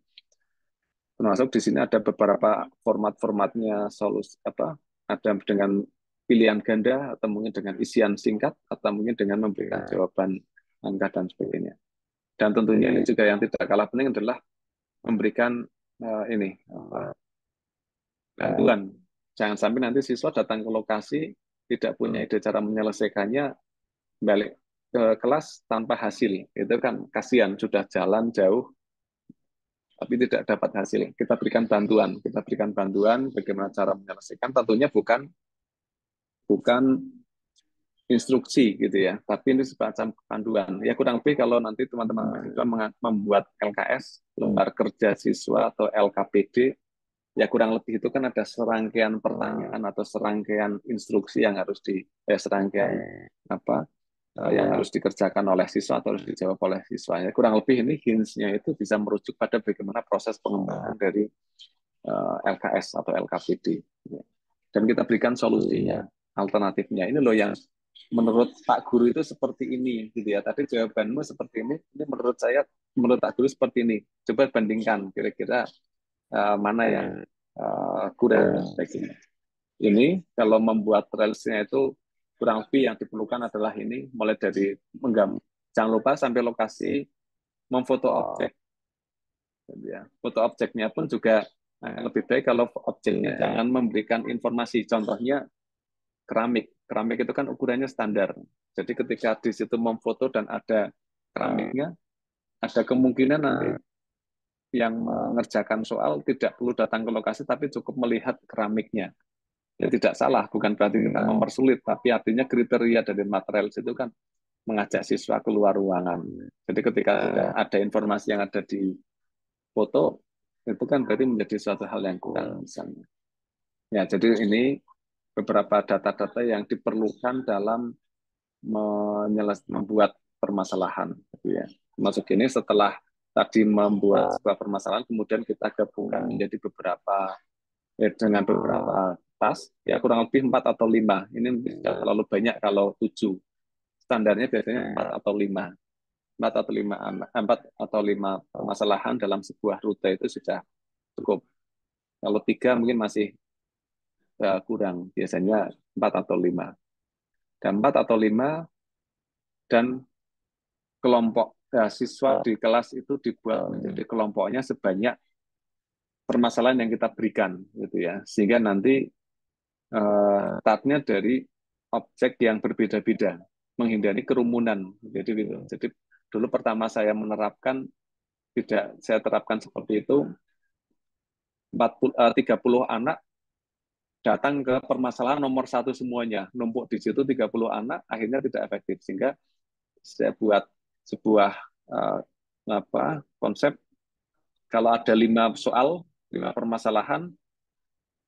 Termasuk di sini ada beberapa format-formatnya solusi ada dengan pilihan ganda atau mungkin dengan isian singkat atau mungkin dengan memberikan jawaban angka dan sebagainya. Dan tentunya ini juga yang tidak kalah penting adalah memberikan ini bantuan. Jangan sampai nanti siswa datang ke lokasi tidak punya ide cara menyelesaikannya, balik ke kelas tanpa hasil. Itu kan kasihan, sudah jalan jauh tapi tidak dapat hasil. Kita berikan bantuan bagaimana cara menyelesaikan. Tentunya bukan instruksi gitu ya, tapi ini semacam panduan. Ya kurang lebih kalau nanti teman-teman mahasiswa membuat LKS, lembar kerja siswa atau LKPD, ya kurang lebih itu kan ada serangkaian pertanyaan atau serangkaian instruksi yang harus yang harus dikerjakan oleh siswa atau harus dijawab oleh siswa. Ya, kurang lebih ini hints-nya itu bisa merujuk pada bagaimana proses pengembangan dari LKS atau LKPD. Dan kita berikan solusinya, alternatifnya. Ini loh yang menurut Pak Guru itu seperti ini, gitu ya. Tadi jawabanmu seperti ini menurut saya, menurut Pak Guru seperti ini. Coba bandingkan, kira-kira mana yang kurang baik. Ini kalau membuat trailsnya itu kurang lebih yang diperlukan adalah ini, mulai dari menggambar. Jangan lupa sampai lokasi memfoto objek. Ya, foto objeknya pun juga lebih baik kalau objeknya jangan memberikan informasi. Contohnya keramik. Keramik itu kan ukurannya standar. Jadi ketika di situ memfoto dan ada keramiknya, ada kemungkinan nanti yang mengerjakan soal tidak perlu datang ke lokasi, tapi cukup melihat keramiknya. Ya tidak salah, bukan berarti kita mempersulit, tapi artinya kriteria dari material itu kan mengajak siswa keluar ruangan. Jadi ketika ada informasi yang ada di foto, itu kan berarti menjadi suatu hal yang kurang misalnya. Ya, jadi ini beberapa data-data yang diperlukan dalam membuat permasalahan. Gitu ya. Masuk ini setelah tadi membuat sebuah permasalahan, kemudian kita gabungkan menjadi dengan beberapa tas, ya kurang lebih 4 atau 5. Ini tidak terlalu banyak kalau 7. Standarnya biasanya 4 atau 5. 4 atau 5 permasalahan dalam sebuah rute itu sudah cukup. Kalau 3 mungkin masih kurang, biasanya 4 atau 5. Dan 4 atau 5 dan kelompok siswa di kelas itu dibuat menjadi kelompoknya sebanyak permasalahan yang kita berikan, gitu ya, sehingga nanti startnya dari objek yang berbeda-beda, menghindari kerumunan, jadi gitu. Jadi dulu pertama saya menerapkan saya terapkan seperti itu, 30 anak datang ke permasalahan nomor 1 semuanya, numpuk di situ 30 anak, akhirnya tidak efektif, sehingga saya buat sebuah konsep, kalau ada 5 soal, 5 permasalahan,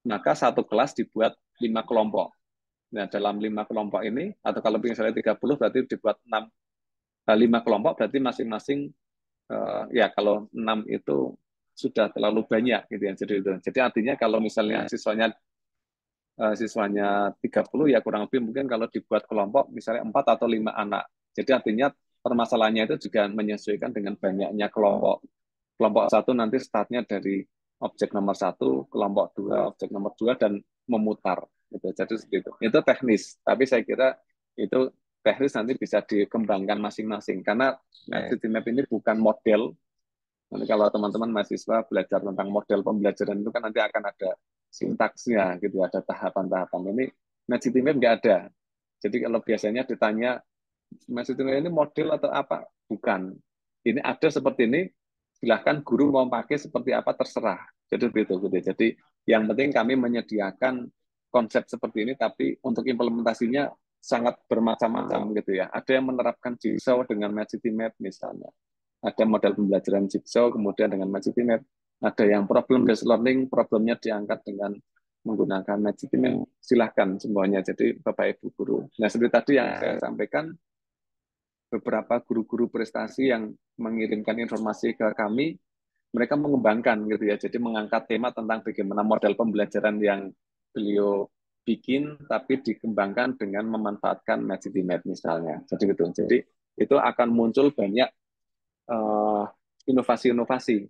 maka satu kelas dibuat 5 kelompok. Nah, dalam 5 kelompok ini, atau kalau misalnya 30, berarti dibuat 5 kelompok, berarti masing-masing, ya kalau 6 itu sudah terlalu banyak, gitu ya. Jadi artinya kalau misalnya siswanya 30, ya kurang lebih mungkin kalau dibuat kelompok, misalnya 4 atau 5 anak. Jadi artinya permasalahannya itu juga menyesuaikan dengan banyaknya kelompok. Kelompok 1 nanti startnya dari objek nomor 1, kelompok 2, objek nomor 2, dan memutar. Gitu. Jadi seperti itu. Itu teknis, tapi saya kira itu teknis nanti bisa dikembangkan masing-masing. Karena City Map ini bukan model. Nanti kalau teman-teman mahasiswa belajar tentang model pembelajaran itu kan nanti akan ada sintaksnya, gitu, ada tahapan-tahapan. Ini City Map nggak ada. Jadi kalau biasanya ditanya, City Map ini model atau apa? Bukan. Ini ada seperti ini, silahkan guru mau pakai seperti apa terserah. Jadi begitu, gitu. Jadi yang penting kami menyediakan konsep seperti ini, tapi untuk implementasinya sangat bermacam-macam, gitu ya. Ada yang menerapkan Jigsaw dengan City Map misalnya. Ada model pembelajaran Jigsaw kemudian dengan City Map. Ada yang problem based learning, problemnya diangkat dengan menggunakan City Map. Silahkan semuanya. Jadi Bapak Ibu guru. Nah seperti tadi yang saya sampaikan, beberapa guru-guru prestasi yang mengirimkan informasi ke kami, mereka mengembangkan, gitu ya. Jadi mengangkat tema tentang bagaimana model pembelajaran yang beliau bikin, tapi dikembangkan dengan memanfaatkan City Map misalnya. Jadi gitu. Jadi itu akan muncul banyak inovasi-inovasi.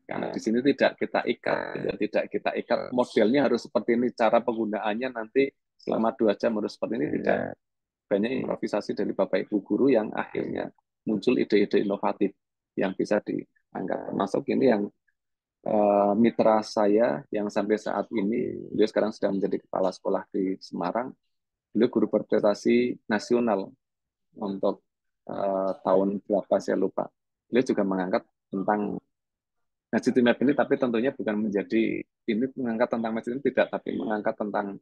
Karena di sini tidak kita ikat modelnya harus seperti ini, cara penggunaannya nanti selama 2 jam harus seperti ini, tidak. Banyak improvisasi dari Bapak Ibu guru yang akhirnya muncul ide-ide inovatif yang bisa diangkat. Termasuk ini yang mitra saya yang sampai saat ini, beliau sekarang sedang menjadi kepala sekolah di Semarang. Beliau guru berprestasi nasional untuk tahun berapa saya lupa. Beliau juga mengangkat tentang Masjid Map ini, tapi tentunya bukan menjadi ini mengangkat tentang masjid ini tidak, tapi mengangkat tentang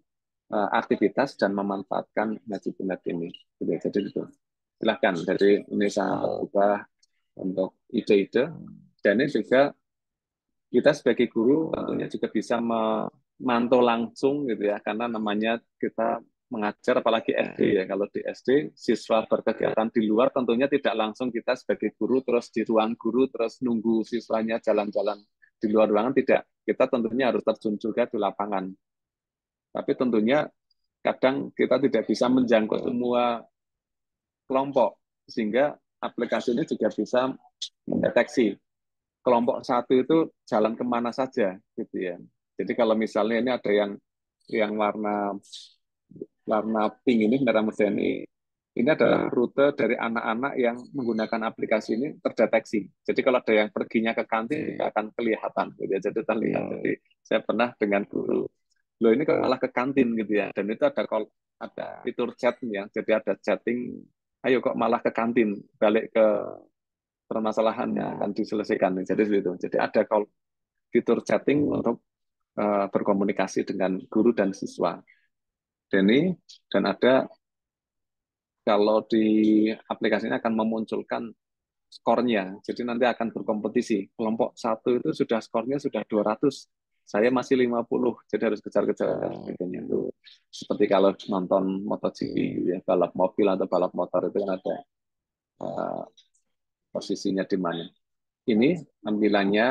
aktivitas dan memanfaatkan Masjid Map ini. Jadi itu. Silahkan, jadi ini sangat terbuka untuk ide-ide. Dan ini juga kita sebagai guru tentunya juga bisa memantau langsung gitu ya, karena namanya kita mengajar apalagi SD ya. Kalau di SD siswa berkegiatan di luar tentunya tidak langsung kita sebagai guru terus di ruang guru terus nunggu siswanya jalan-jalan di luar ruangan, tidak. Kita tentunya harus terjun juga di lapangan. Tapi tentunya kadang kita tidak bisa menjangkau semua kelompok, sehingga aplikasi ini juga bisa mendeteksi kelompok satu itu jalan kemana saja, gitu ya. Jadi kalau misalnya ini ada yang warna pink ini, merah muda ini adalah rute dari anak-anak yang menggunakan aplikasi ini terdeteksi. Jadi kalau ada yang perginya ke kantin tidak akan kelihatan, gitu ya. Jadi terlihat. Jadi saya pernah dengan guru, lo ini kok malah ke kantin gitu ya. Dan itu ada fitur chat ya. Jadi ada chatting, ayo kok malah ke kantin, balik ke permasalahannya akan diselesaikan. Jadi itu. Jadi ada fitur chatting untuk berkomunikasi dengan guru dan siswa. Dan ada kalau di aplikasi ini akan memunculkan skornya. Jadi nanti akan berkompetisi. Kelompok satu itu skornya sudah 200. Saya masih 50. Jadi harus kejar-kejar. Itu seperti kalau nonton MotoGP ya, balap mobil atau balap motor itu kan ada posisinya di mana. Ini tampilannya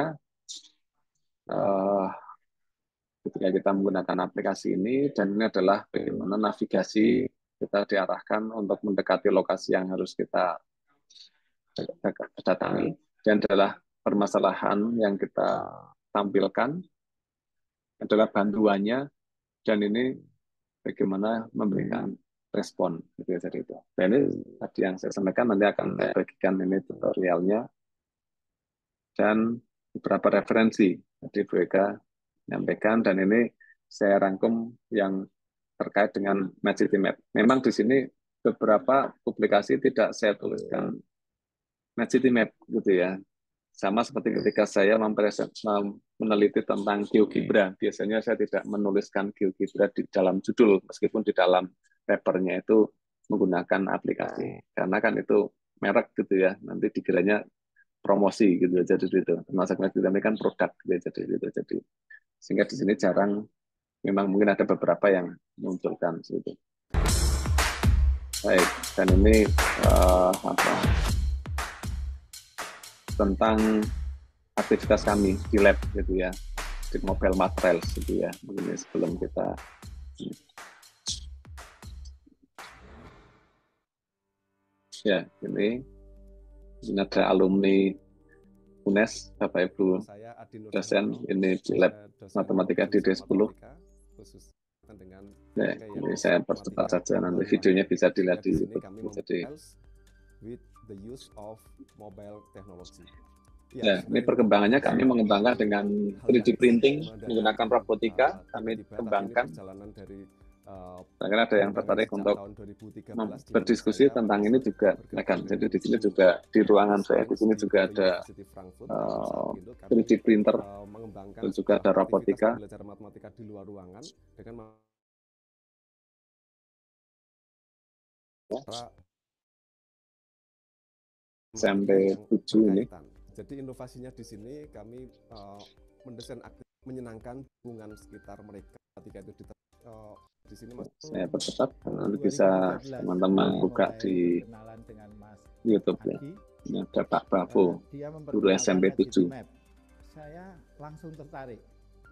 ketika kita menggunakan aplikasi ini, dan ini adalah bagaimana navigasi kita diarahkan untuk mendekati lokasi yang harus kita datangi, dan adalah permasalahan yang kita tampilkan adalah bantuannya, dan ini bagaimana memberikan respon gitu ya. Jadi itu. Dan ini tadi yang saya sampaikan, nanti akan saya bagikan ini tutorialnya dan beberapa referensi. Jadi Bu Eka menyampaikan, dan ini saya rangkum yang terkait dengan Masjid Map. Memang di sini beberapa publikasi tidak saya tuliskan Masjid Map gitu ya. Sama seperti ketika saya meneliti tentang GeoGebra, biasanya saya tidak menuliskan GeoGebra di dalam judul, meskipun di dalam papernya itu menggunakan aplikasi, karena kan itu merek gitu ya, nanti dikiranya promosi gitu, jadi itu termasuk Masjid Map kan produk gitu, jadi sehingga di sini jarang, memang mungkin ada beberapa yang munculkan gitu. Baik, dan ini tentang aktivitas kami di lab gitu ya, di Mobile Materials gitu ya. Begini sebelum kita ya, ini ada alumni UNES, Bapak Ibu dosen, ini di lab matematika di D10. Ya, ini saya percepat saja, nanti videonya bisa dilihat di YouTube. Jadi ya, ini perkembangannya kami mengembangkan dengan 3D printing menggunakan robotika, kami kembangkan. Mungkin ada yang tertarik untuk berdiskusi tentang ini juga, akan. Jadi di sini juga di ruangan saya, di sini juga ada 3D printer, dan juga ada robotika. Sampai 7 ini. Jadi inovasinya di sini kami mendesain menyenangkan lingkungan sekitar mereka ketika itu di sini Mas. Saya percepat, nanti bisa teman-teman buka di YouTube ya. Ini ada Pak Bravo, guru SMP 7. Saya langsung tertarik,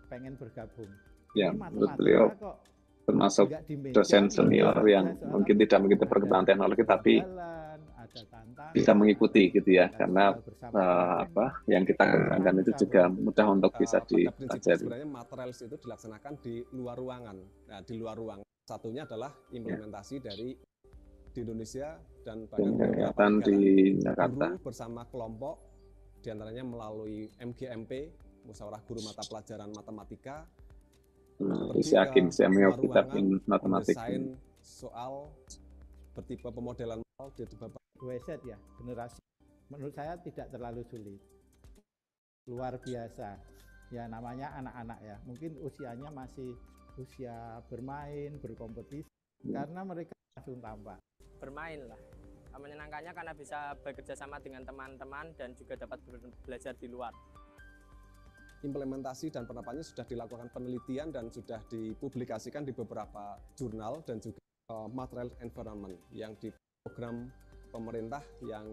pengen bergabung. Ya, menurut beliau termasuk dosen senior yang mungkin tidak mengikuti perkembangan teknologi, tapi bisa mengikuti gitu ya, karena yang kita kembangkan itu juga mudah untuk bisa dipelajari. Sebenarnya materials itu dilaksanakan di luar ruangan. Nah, di luar ruangan satunya adalah implementasi dari di Indonesia dan beberapa di Jakarta bersama kelompok, diantaranya melalui MGMP, musyawarah guru mata pelajaran matematika Isi pergi Hakim ke Samuel luar kita ruangan matematik. mendesain soal bertipe pemodelan di beberapa WZ ya, generasi. Menurut saya tidak terlalu sulit. Luar biasa. Ya namanya anak-anak ya. Mungkin usianya masih usia bermain, berkompetisi. Karena mereka langsung tampak. Bermain lah. Menyenangkannya karena bisa bekerja sama dengan teman-teman dan juga dapat belajar di luar. Implementasi dan penerapannya sudah dilakukan penelitian dan sudah dipublikasikan di beberapa jurnal dan juga material environment yang di program pemerintah yang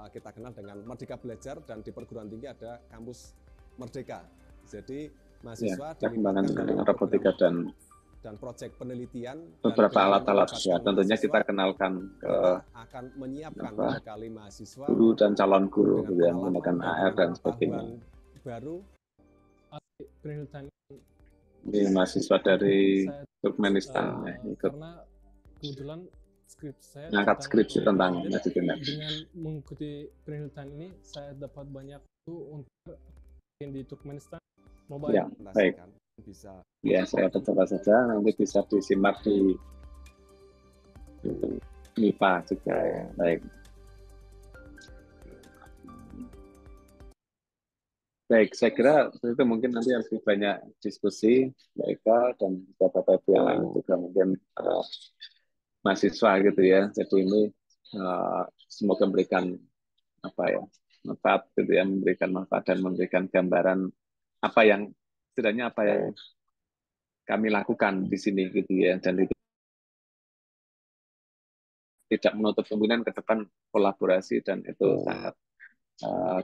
kita kenal dengan Merdeka Belajar, dan di perguruan tinggi ada kampus Merdeka. Jadi mahasiswa perkembangan dalam robotika dan proyek penelitian beberapa dan alat-alat ya, tentunya kita kenalkan ke akan menyiapkan bekali mahasiswa guru dan calon guru yang menggunakan AR dan sebagainya. Baru ini mahasiswa dari Turkmenistan ya, ikut karena kebetulan skripsi saya ngangkat skripsi tentang manajemen. Dengan mengikuti penelitian ini saya dapat banyak untuk di Turkmenistan mobile. Ya, baik. Bisa. Ya, saya coba saja nanti bisa disimak di MIPA juga ya. Baik. Baik, saya kira itu mungkin nanti lebih banyak diskusi mereka dan Bapak Ibu yang lain juga mungkin mahasiswa gitu ya. Jadi ini semoga memberikan manfaat gitu ya, memberikan manfaat dan memberikan gambaran apa yang setidaknya apa yang kami lakukan di sini gitu ya, dan itu tidak menutup kemungkinan ke depan kolaborasi, dan itu sangat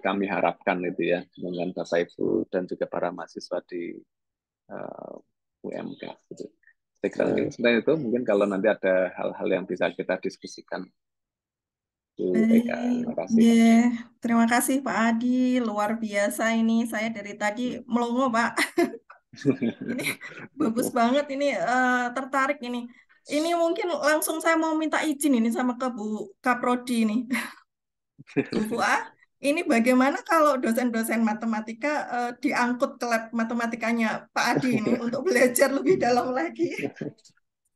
kami harapkan gitu ya dengan Bapak Ibu dan juga para mahasiswa di UMK gitu. Saya kira sebenarnya itu mungkin kalau nanti ada hal-hal yang bisa kita diskusikan. Terima kasih. Terima kasih Pak Adi, luar biasa ini. Saya dari tadi melongo Pak. Ini bagus banget ini, tertarik ini. Ini mungkin langsung saya mau minta izin ini sama ke Bu Kaprodi ini. Bu A, ini bagaimana kalau dosen-dosen matematika diangkut ke lab matematikanya Pak Adi ini untuk belajar lebih dalam lagi?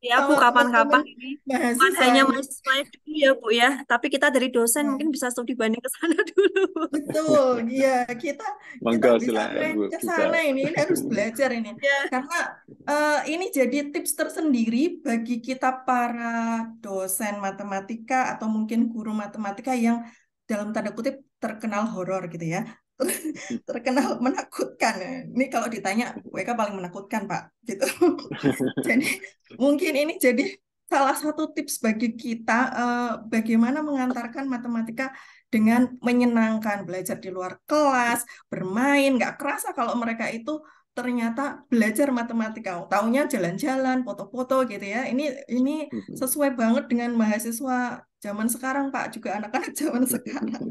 Ya Bu, kapan-kapan ini bukan hanya ini. mahasiswa dulu ya Bu ya, tapi kita dari dosen mungkin bisa studi banding ke sana dulu. Betul, iya kita Monggo, bisa silakan, Bu, ke sana bisa. ini harus belajar ini. Karena ini jadi tips tersendiri bagi kita para dosen matematika atau mungkin guru matematika yang dalam tanda kutip terkenal horor gitu ya. Terkenal menakutkan. Ini kalau ditanya, WK paling menakutkan, Pak. Gitu. Jadi mungkin ini jadi salah satu tips bagi kita bagaimana mengantarkan matematika dengan menyenangkan, belajar di luar kelas, bermain, nggak kerasa kalau mereka itu ternyata belajar matematika. Taunya jalan-jalan, foto-foto gitu ya. Ini sesuai banget dengan mahasiswa zaman sekarang, Pak. Juga anak-anak zaman sekarang.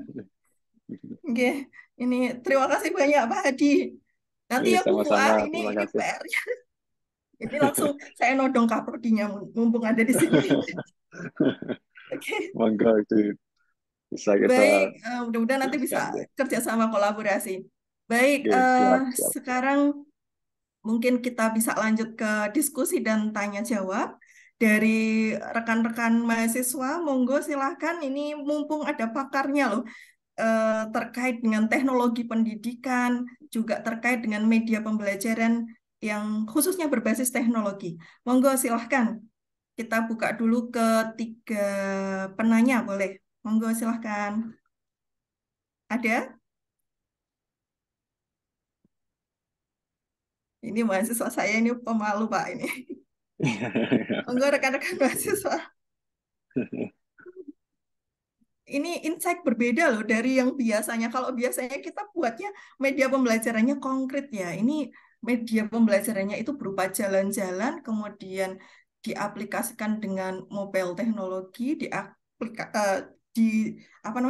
Oke, ini terima kasih banyak Pak Hadi. Nanti ya Bu Fuad, ini PR-nya. Ini langsung saya nodong Kaprodinya mumpung ada di sini. Oke. Monggo itu bisa kita. Baik, mudah-mudahan nanti bisa kerjasama kolaborasi. Baik, siap. sekarang mungkin kita bisa lanjut ke diskusi dan tanya jawab dari rekan-rekan mahasiswa. Monggo silahkan, ini mumpung ada pakarnya loh. Terkait dengan teknologi pendidikan, juga terkait dengan media pembelajaran yang khususnya berbasis teknologi. Monggo silahkan. Kita buka dulu ke 3 penanya, boleh? Monggo silahkan. Ada? Ini mahasiswa saya ini pemalu Pak ini. Monggo rekan-rekan mahasiswa. Ini insight berbeda loh dari yang biasanya. Kalau biasanya kita buatnya media pembelajarannya konkret ya. Ini media pembelajarannya itu berupa jalan-jalan, kemudian diaplikasikan dengan mobile teknologi,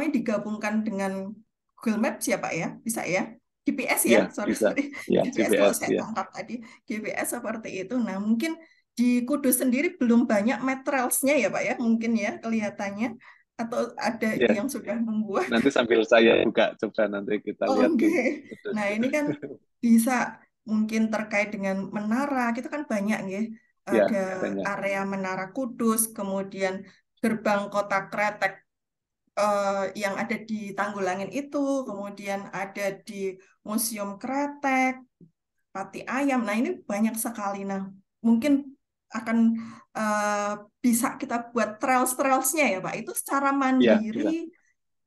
digabungkan dengan Google Maps ya Pak ya, bisa ya? GPS ya, sorry. Ya, GPS kalau saya tangkap tadi, GPS seperti itu. Nah mungkin di Kudus sendiri belum banyak materialsnya ya Pak ya, mungkin ya kelihatannya. atau ada Ya, yang sudah membuat? nanti sambil saya buka, coba nanti kita lihat Oke. di Nah, ini kan bisa mungkin terkait dengan menara. Kita kan banyak ya. ya Ada banyak. area Menara Kudus, kemudian gerbang kota Kretek yang ada di Tanggulangin itu, kemudian ada di Museum Kretek, Pati Ayam. Nah, ini banyak sekali. Nah, mungkin akan eh, bisa kita buat trails-trailsnya ya, Pak. Itu secara Ya, mandiri bisa.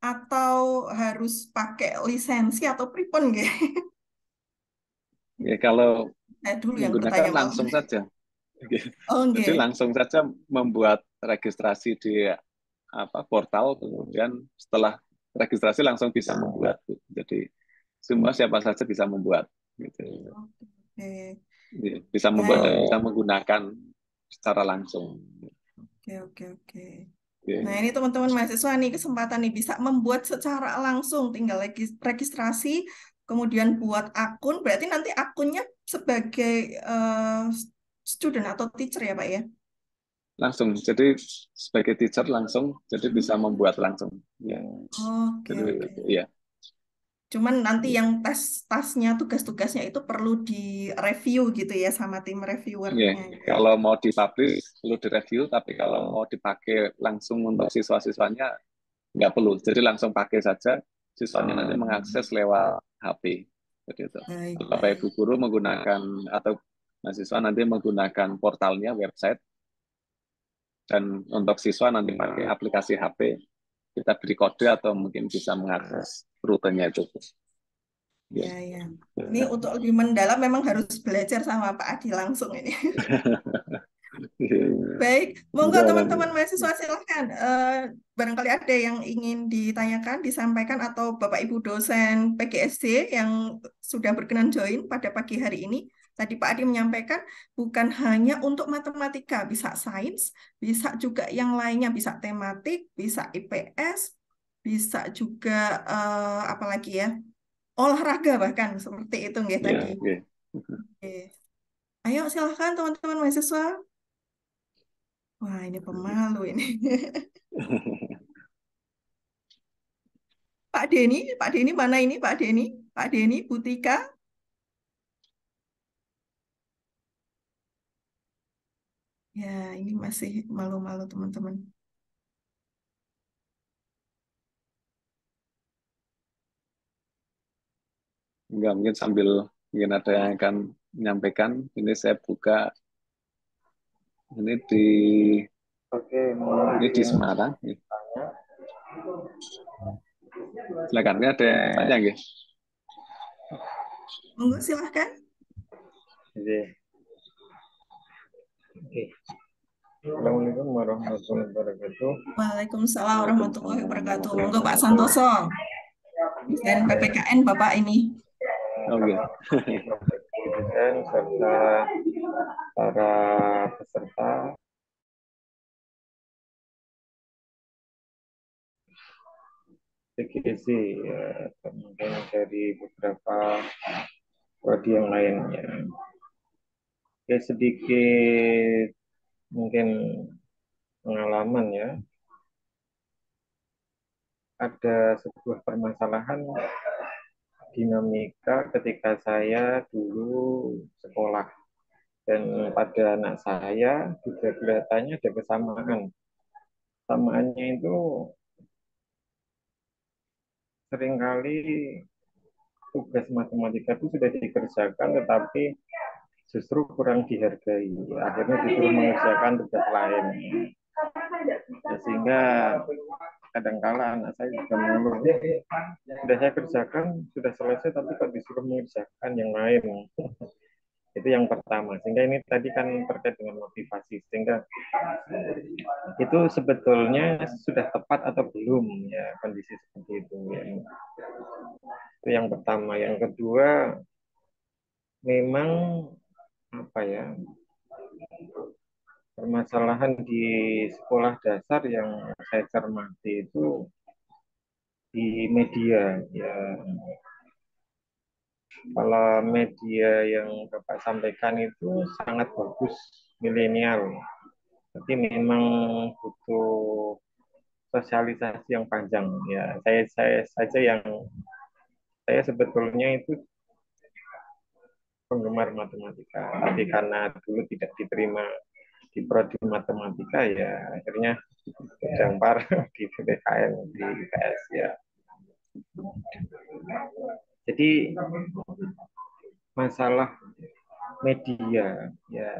atau harus pakai lisensi atau pripun nggih? Ya, kalau Saya dulu yang menggunakan bertanya malah. langsung saja. Oke. Oh, Jadi nggih. langsung saja membuat registrasi di portal, kemudian setelah registrasi langsung bisa membuat. Jadi semua siapa saja bisa membuat. Gitu. Oke. Bisa membuat dan Baik. bisa menggunakan secara langsung. Oke. Oke. Nah, ini teman-teman mahasiswa nih kesempatan nih bisa membuat secara langsung, tinggal registrasi, kemudian buat akun. Berarti nanti akunnya sebagai student atau teacher ya, Pak ya? Langsung, jadi sebagai teacher langsung, jadi bisa membuat langsung. Ya, Oke. jadi ya. Cuman nanti yang tes-tesnya, tugas-tugasnya itu perlu direview gitu ya sama tim Ya, reviewernya. kalau mau dipublish perlu direview, tapi kalau mau dipakai langsung untuk siswa-siswanya nggak perlu. Jadi langsung pakai saja, siswanya nanti mengakses lewat HP. Jadi itu. Baik, Bapak baik. Ibu guru menggunakan atau mahasiswa nanti menggunakan portalnya, website, dan untuk siswa nanti pakai aplikasi HP, kita beri kode atau mungkin bisa mengakses rutenya itu. Ya. Ya. Ini untuk lebih mendalam memang harus belajar sama Pak Adi langsung ini. Baik, monggo teman-teman mahasiswa silahkan. Barangkali ada yang ingin ditanyakan, disampaikan, atau Bapak Ibu dosen PGSD yang sudah berkenan join pada pagi hari ini. Tadi Pak Adi menyampaikan bukan hanya untuk matematika, bisa sains, bisa juga yang lainnya, bisa tematik, bisa IPS, bisa juga apalagi ya, olahraga bahkan seperti itu nggih tadi. Ya. Oke. Ayo silahkan teman-teman mahasiswa. Wah, ini pemalu ini. Pak Denny mana ini Pak Denny? Pak Denny, Butika? Ya, ini masih malu-malu teman-teman. Enggak, mungkin sambil mungkin ada yang akan menyampaikan. Ini saya buka ini di Semarang. Silakan, ini ada yang tanya nggih? Monggo silahkan. Assalamualaikum warahmatullahi wabarakatuh. Waalaikumsalam warahmatullahi wabarakatuh. Monggo Pak Santoso. Dan PPKN Bapak ini. Oke. Dan serta para peserta PGC, ya, kemudian dari beberapa prodi yang lainnya. Ya, sedikit mungkin pengalaman ya. Ada sebuah permasalahan dinamika ketika saya dulu sekolah, dan pada anak saya juga kelihatannya ada kesamaan. Samaannya itu seringkali tugas matematika itu sudah dikerjakan tetapi justru kurang dihargai. Akhirnya disuruh mengerjakan tugas lain. Ya, sehingga kadangkala anak saya juga mengeluh, sudah saya kerjakan, sudah selesai, tapi kok disuruh mengerjakan yang lain. Itu yang pertama. Sehingga ini tadi kan terkait dengan motivasi. Sehingga itu sebetulnya sudah tepat atau belum ya kondisi seperti itu. Ya. Itu yang pertama. Yang kedua, memang apa ya, permasalahan di sekolah dasar yang saya cermati itu di media ya. Kalau media yang Bapak sampaikan itu sangat bagus, milenial. Tapi memang butuh sosialisasi yang panjang ya. Saya saja yang saya sebetulnya itu penggemar matematika, tapi karena dulu tidak diterima di prodi matematika ya akhirnya terdampar di PPKN di IPS ya. Jadi masalah media ya,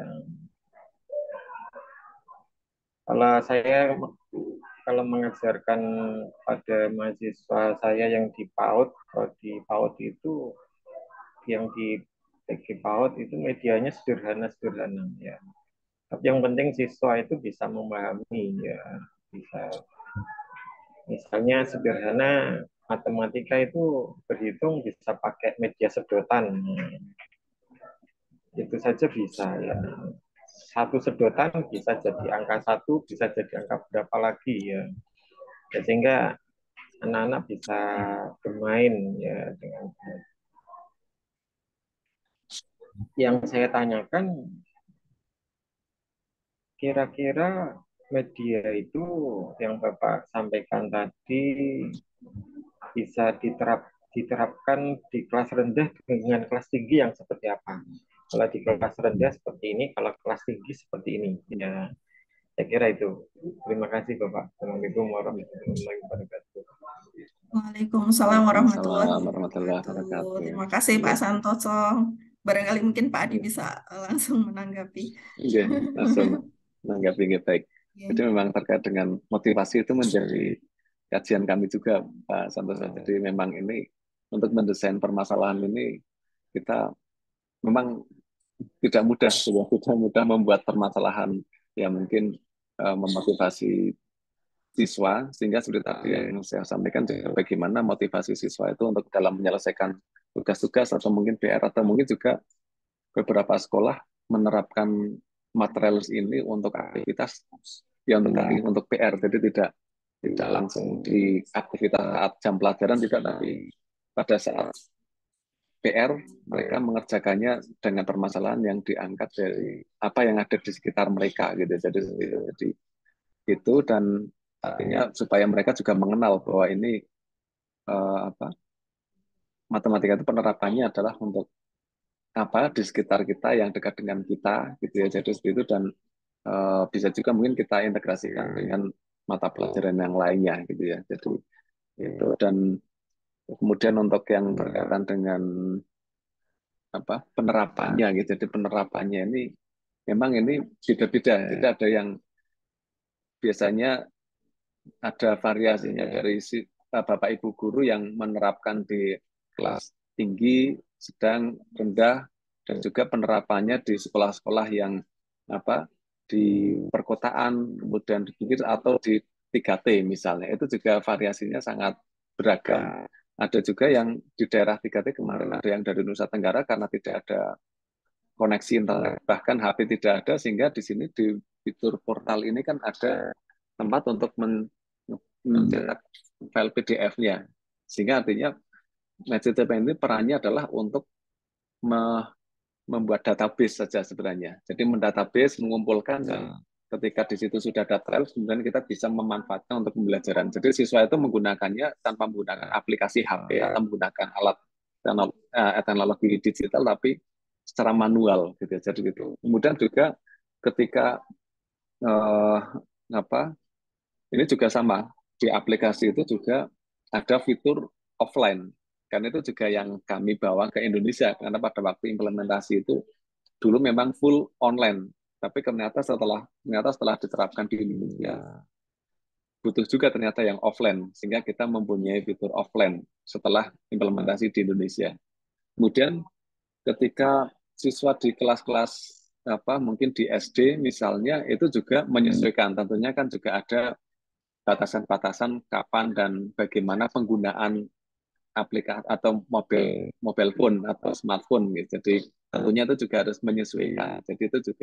kalau mengajarkan pada mahasiswa saya yang di PAUD, prodi PAUD itu yang di PG PAUD itu medianya sederhana-sederhana ya. Tapi yang penting siswa itu bisa memahami ya, bisa. Misalnya sederhana matematika itu berhitung bisa pakai media sedotan. Itu saja bisa ya. Satu sedotan bisa jadi angka 1, bisa jadi angka berapa lagi ya. Ya sehingga anak-anak bisa bermain ya dengan yang saya tanyakan, kira-kira media itu yang Bapak sampaikan tadi bisa diterapkan di kelas rendah dengan kelas tinggi yang seperti apa? Kalau di kelas rendah seperti ini, kalau kelas tinggi seperti ini. Ya, saya kira itu. Terima kasih Bapak. Assalamualaikum warahmatullahi wabarakatuh. Waalaikumsalam warahmatullahi warahmatullahi wabarakatuh. wabarakatuh. Terima kasih Pak Iya, Santoso. Barangkali mungkin Pak Adi bisa langsung menanggapi. iya, langsung menanggapi baik. Iya. Jadi memang terkait dengan motivasi itu menjadi kajian kami juga, Pak Santoso. Jadi memang ini untuk mendesain permasalahan ini kita memang tidak mudah, tidak mudah membuat permasalahan yang mungkin memotivasi siswa, sehingga seperti tadi yang saya sampaikan juga bagaimana motivasi siswa itu untuk dalam menyelesaikan tugas-tugas atau mungkin PR atau mungkin juga beberapa sekolah menerapkan material ini untuk aktivitas yang untuk PR, jadi tidak langsung di aktivitas saat jam pelajaran, tidak, tapi pada saat PR mereka mengerjakannya dengan permasalahan yang diangkat dari apa yang ada di sekitar mereka gitu. Jadi itu, dan artinya supaya mereka juga mengenal bahwa ini matematika itu penerapannya adalah untuk apa di sekitar kita yang dekat dengan kita gitu ya. Jadi seperti itu, dan bisa juga mungkin kita integrasikan dengan mata pelajaran yang lainnya gitu ya. Jadi itu, dan kemudian untuk yang berkaitan dengan penerapannya gitu. Jadi penerapannya ini memang ini beda-beda. Jadi ada yang biasanya ada variasinya dari Bapak Ibu guru yang menerapkan di kelas tinggi, sedang, rendah, dan juga penerapannya di sekolah-sekolah yang di perkotaan, kemudian di pinggir atau di 3T misalnya. Itu juga variasinya sangat beragam. Ada juga yang di daerah 3T kemarin ada yang dari Nusa Tenggara karena tidak ada koneksi internet, bahkan HP tidak ada, sehingga di sini di fitur portal ini kan ada tempat untuk mencetak file PDF-nya, sehingga artinya MedCTP ini perannya adalah untuk membuat database saja sebenarnya. Jadi mendatabase, mengumpulkan, dan ketika di situ sudah ada trail, kemudian kita bisa memanfaatkan untuk pembelajaran. Jadi siswa itu menggunakannya tanpa menggunakan aplikasi HP atau menggunakan alat teknologi digital, tapi secara manual gitu. Jadi gitu. Kemudian juga ketika ini juga sama, di aplikasi itu juga ada fitur offline. Karena itu juga yang kami bawa ke Indonesia, karena pada waktu implementasi itu dulu memang full online, tapi ternyata setelah diterapkan di Indonesia butuh juga ternyata yang offline, sehingga kita mempunyai fitur offline setelah implementasi di Indonesia. Kemudian ketika siswa di kelas-kelas mungkin di SD misalnya, itu juga menyesuaikan, tentunya kan juga ada batasan-batasan kapan dan bagaimana penggunaan aplikasi atau mobile phone atau smartphone gitu. Jadi tentunya itu juga harus menyesuaikan. Jadi itu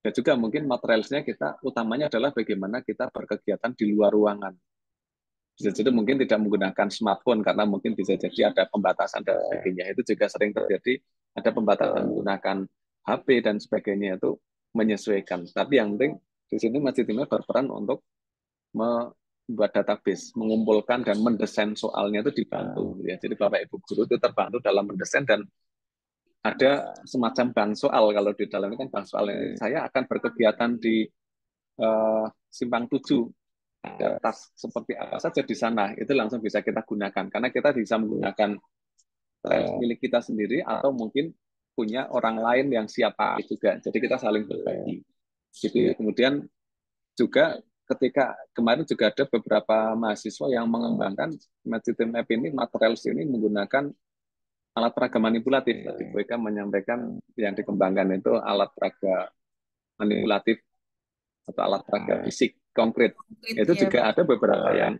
juga mungkin materialnya kita utamanya adalah bagaimana kita berkegiatan di luar ruangan. Bisa jadi mungkin tidak menggunakan smartphone karena mungkin bisa jadi ada pembatasan dan sebagainya. Itu juga sering terjadi, ada pembatasan menggunakan HP dan sebagainya, itu menyesuaikan. Tapi yang penting di sini Masjid Istimewa berperan untuk buat database, mengumpulkan dan mendesain soalnya itu dibantu ya. Jadi Bapak Ibu guru itu terbantu dalam mendesain dan ada semacam bank soal. Kalau di dalam ini kan bank soal ini, saya akan berkegiatan di Simpang 7. Ada tas seperti apa saja di sana, itu langsung bisa kita gunakan. Karena kita bisa menggunakan milik kita sendiri atau mungkin punya orang lain yang siapa juga. Jadi kita saling berbagi. Gitu ya. Kemudian juga ketika kemarin juga ada beberapa mahasiswa yang mengembangkan Magitim App ini, material ini menggunakan alat peraga manipulatif. Tadi mereka menyampaikan yang dikembangkan itu alat peraga manipulatif atau alat peraga fisik konkret. Itu juga ada beberapa yang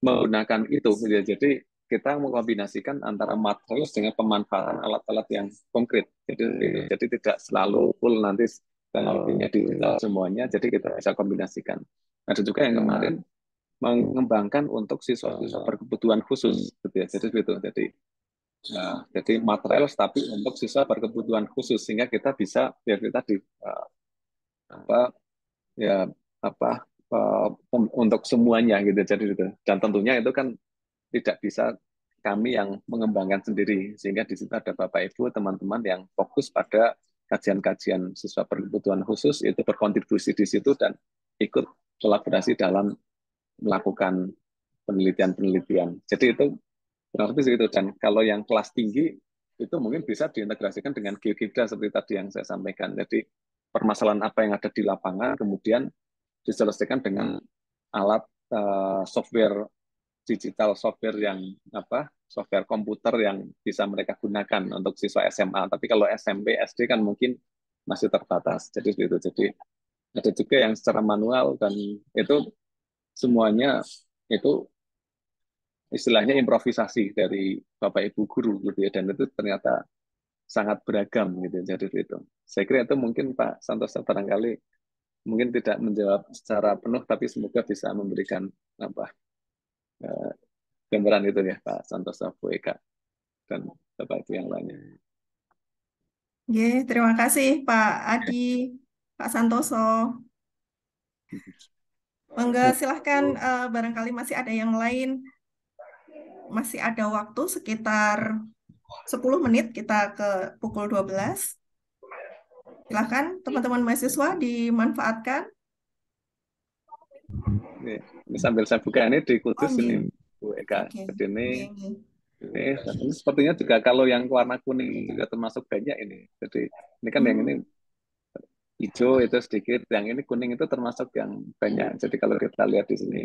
menggunakan itu. Jadi kita mengkombinasikan antara material dengan pemanfaatan alat-alat yang konkret. Jadi tidak selalu full nanti teknologinya digital semuanya. Jadi kita bisa kombinasikan. Ada juga yang kemarin mengembangkan untuk siswa-siswa berkebutuhan khusus. Jadi begitu. Jadi material tapi untuk siswa berkebutuhan khusus sehingga kita bisa biar kita untuk semuanya gitu. Jadi gitu. Dan tentunya itu kan tidak bisa kami yang mengembangkan sendiri sehingga di situ ada Bapak Ibu teman-teman yang fokus pada kajian-kajian siswa berkebutuhan khusus itu berkontribusi di situ dan ikut kolaborasi dalam melakukan penelitian-penelitian. Jadi itu kurang lebih segitu. Dan kalau yang kelas tinggi itu mungkin bisa diintegrasikan dengan GeoGebra seperti tadi yang saya sampaikan. Jadi permasalahan apa yang ada di lapangan kemudian diselesaikan dengan alat software digital, software yang software komputer yang bisa mereka gunakan untuk siswa SMA. Tapi kalau SMP, SD kan mungkin masih terbatas. Jadi itu. Jadi ada juga yang secara manual dan itu semuanya itu istilahnya improvisasi dari Bapak Ibu guru gitu ya, dan itu ternyata sangat beragam gitu. Jadi itu. Saya kira itu mungkin Pak Santoso barangkali mungkin tidak menjawab secara penuh, tapi semoga bisa memberikan gambaran itu ya Pak Santoso, Bu Eka, dan Bapak Ibu yang lainnya. Terima kasih Pak Adi, Pak Santoso. Monggo silahkan, barangkali masih ada yang lain. Masih ada waktu sekitar 10 menit kita ke pukul 12. Silahkan teman-teman mahasiswa dimanfaatkan. Ini sambil saya buka ini di Kudus ini Bu Eka. Jadi ini sepertinya juga kalau yang warna kuning juga termasuk banyak ini. Jadi ini kan yang ini hijau itu sedikit, yang ini kuning itu termasuk yang banyak. Jadi kalau kita lihat di sini,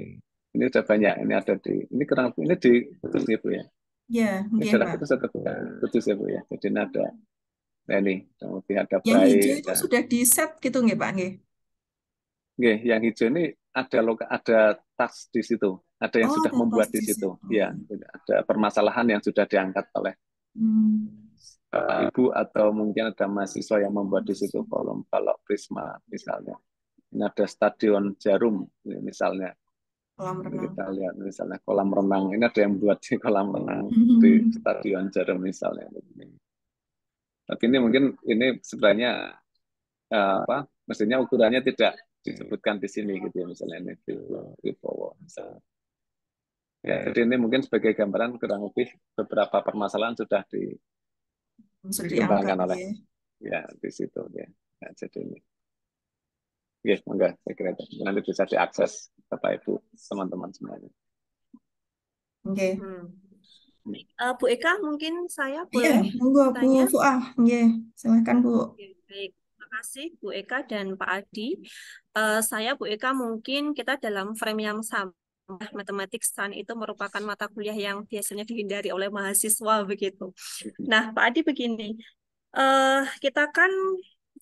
ini sudah banyak. Ini ada ini kurang ini di Kudus ya Bu ya. Ya, mungkin Pak. Kudus ya Bu ya. Jadi ini ada. Nah ini, kemudian ada yang hijau itu sudah di set gitu nggih Pak nggih? Nggih, yang hijau ini ada tas di situ, ada yang sudah membuat di situ. Ya, ada permasalahan yang sudah diangkat oleh Ibu atau mungkin ada mahasiswa yang membuat di situ kolom kalau Prisma misalnya. Ini ada Stadion Jarum misalnya. Kolam renang. Kita lihat misalnya kolam renang. Ini ada yang buat di kolam renang di Stadion Jarum misalnya. Tapi ini mungkin ini sebenarnya mestinya ukurannya tidak disebutkan di sini gitu ya, misalnya ini di bawah misalnya. Ya, jadi ini mungkin sebagai gambaran kurang lebih beberapa permasalahan sudah dikembangkan oleh ya di situ ya. Nah, jadi ini. Ya, enggak, saya kira itu nanti bisa diakses Bapak Ibu teman-teman semuanya. Oke. Bu Eka, mungkin saya Iya, boleh monggo Bu Fuah. Silakan Bu. Baik. Terima kasih Bu Eka dan Pak Adi. Saya Bu Eka mungkin kita dalam frame yang sama. Matematik STAN itu merupakan mata kuliah yang biasanya dihindari oleh mahasiswa begitu. Nah, Pak Adi begini, kita kan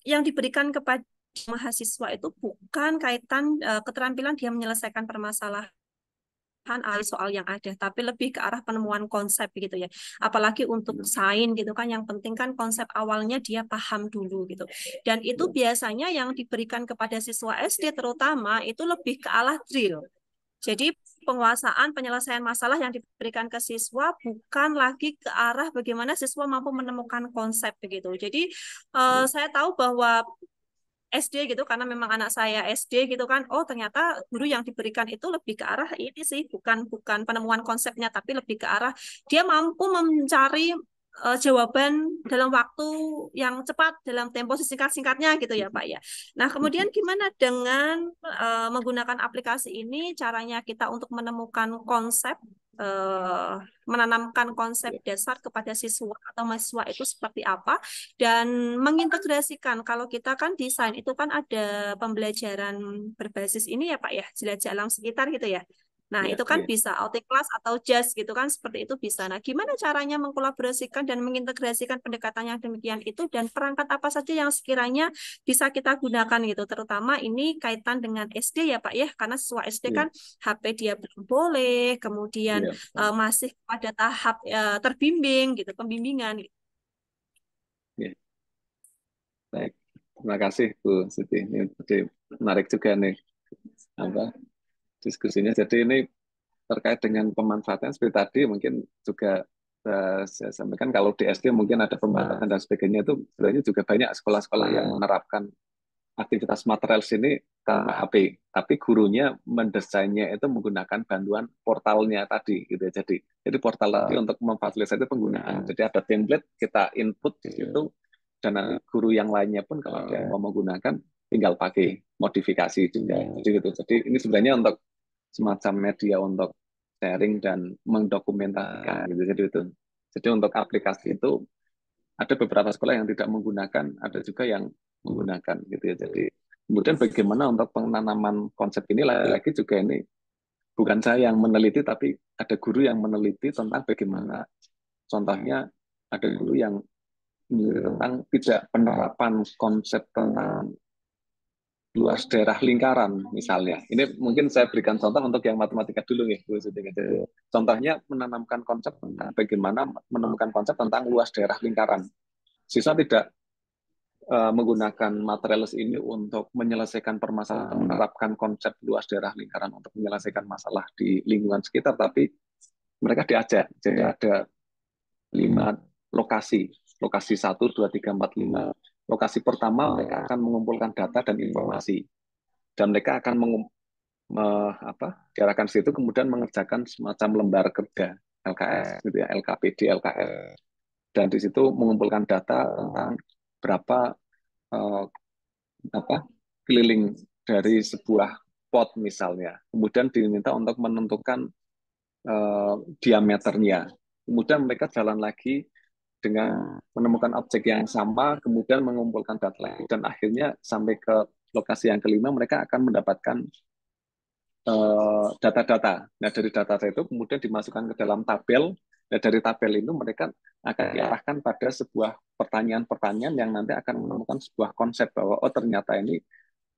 yang diberikan kepada mahasiswa itu bukan kaitan keterampilan dia menyelesaikan permasalahan soal yang ada, tapi lebih ke arah penemuan konsep gitu ya. Apalagi untuk sains gitu kan, yang penting kan konsep awalnya dia paham dulu gitu. Dan itu biasanya yang diberikan kepada siswa SD terutama itu lebih ke arah drill. Jadi penguasaan penyelesaian masalah yang diberikan ke siswa bukan lagi ke arah bagaimana siswa mampu menemukan konsep begitu. Jadi saya tahu bahwa SD gitu, karena memang anak saya SD gitu kan, oh ternyata guru yang diberikan itu lebih ke arah ini sih, bukan bukan penemuan konsepnya, tapi lebih ke arah dia mampu mencari jawaban dalam waktu yang cepat, dalam tempo sesingkat-singkatnya gitu ya Pak ya. Nah kemudian gimana dengan menggunakan aplikasi ini, caranya kita untuk menemukan konsep, menanamkan konsep dasar kepada siswa atau mahasiswa itu seperti apa, dan mengintegrasikan. Kalau kita kan desain itu kan ada pembelajaran berbasis ini ya Pak ya, jelajah alam sekitar gitu ya. Nah, Ya, itu kan ya. bisa outing class atau just gitu kan, seperti itu bisa. Nah, gimana caranya mengkolaborasikan dan mengintegrasikan pendekatan yang demikian itu, dan perangkat apa saja yang sekiranya bisa kita gunakan gitu, terutama ini kaitan dengan SD ya Pak ya, karena siswa SD Ya, kan HP dia belum boleh, kemudian ya. masih pada tahap terbimbing gitu, pembimbingan gitu. Ya. Baik. Terima kasih Bu Siti. Ini menarik juga nih apa diskusinya. Jadi ini terkait dengan pemanfaatan seperti tadi mungkin juga saya sampaikan kalau di SD mungkin ada pembatasan dan sebagainya, itu sebenarnya juga banyak sekolah-sekolah yang menerapkan aktivitas material sini tanpa HP, tapi gurunya mendesainnya itu menggunakan bantuan portalnya tadi gitu ya. Jadi portal tadi untuk memfasilitasi penggunaan. Jadi ada template kita input di situ, dan nanti guru yang lainnya pun kalau dia mau menggunakan tinggal pakai modifikasi juga. Jadi ini sebenarnya untuk semacam media untuk sharing dan mendokumentasikan gitu. Jadi untuk aplikasi itu ada beberapa sekolah yang tidak menggunakan, ada juga yang menggunakan gitu ya. Jadi kemudian bagaimana untuk penanaman konsep ini, lagi-lagi juga ini bukan saya yang meneliti, tapi ada guru yang meneliti tentang bagaimana. Contohnya ada guru yang tentang tidak penerapan konsep tentang luas daerah lingkaran misalnya. Ini mungkin saya berikan contoh untuk yang matematika dulu nih, Bu Siti. Contohnya menanamkan konsep tentang bagaimana menemukan konsep tentang luas daerah lingkaran. Siswa tidak menggunakan material ini untuk menyelesaikan permasalahan, menerapkan konsep luas daerah lingkaran untuk menyelesaikan masalah di lingkungan sekitar, tapi mereka diajak. Jadi ada 5 lokasi 1, 2, 3, 4, 5. Lokasi pertama mereka akan mengumpulkan data dan informasi, dan mereka akan diarahkan situ kemudian mengerjakan semacam lembar kerja LKS gitu ya, LKPD, LKS, dan di situ mengumpulkan data tentang berapa keliling dari sebuah pot misalnya, kemudian diminta untuk menentukan diameternya, kemudian mereka jalan lagi dengan menemukan objek yang sama, kemudian mengumpulkan data lagi, dan akhirnya sampai ke lokasi yang kelima mereka akan mendapatkan data-data. Nah dari data itu kemudian dimasukkan ke dalam tabel. Nah dari tabel itu mereka akan diarahkan pada sebuah pertanyaan-pertanyaan yang nanti akan menemukan sebuah konsep bahwa oh ternyata ini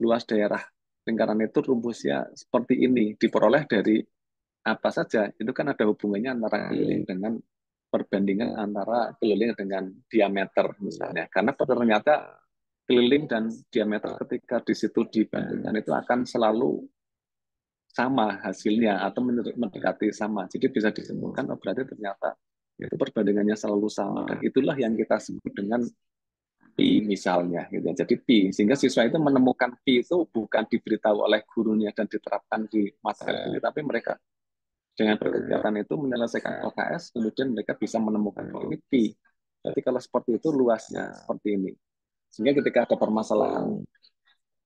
luas daerah lingkaran itu rumusnya seperti ini, diperoleh dari apa saja. Itu kan ada hubungannya antara keliling dengan perbandingan antara keliling dengan diameter misalnya. Karena ternyata keliling dan diameter ketika di situ dibandingkan itu akan selalu sama hasilnya atau mendekati sama. Jadi bisa disimpulkan oh berarti ternyata itu perbandingannya selalu sama. Dan itulah yang kita sebut dengan Pi misalnya gitu. Jadi Pi, sehingga siswa itu menemukan Pi itu bukan diberitahu oleh gurunya dan diterapkan di materi ini, tapi mereka dengan kegiatan itu menyelesaikan LKS, kemudian mereka bisa menemukan ini Pi. Jadi kalau seperti itu luasnya seperti ini. Sehingga ketika ada permasalahan,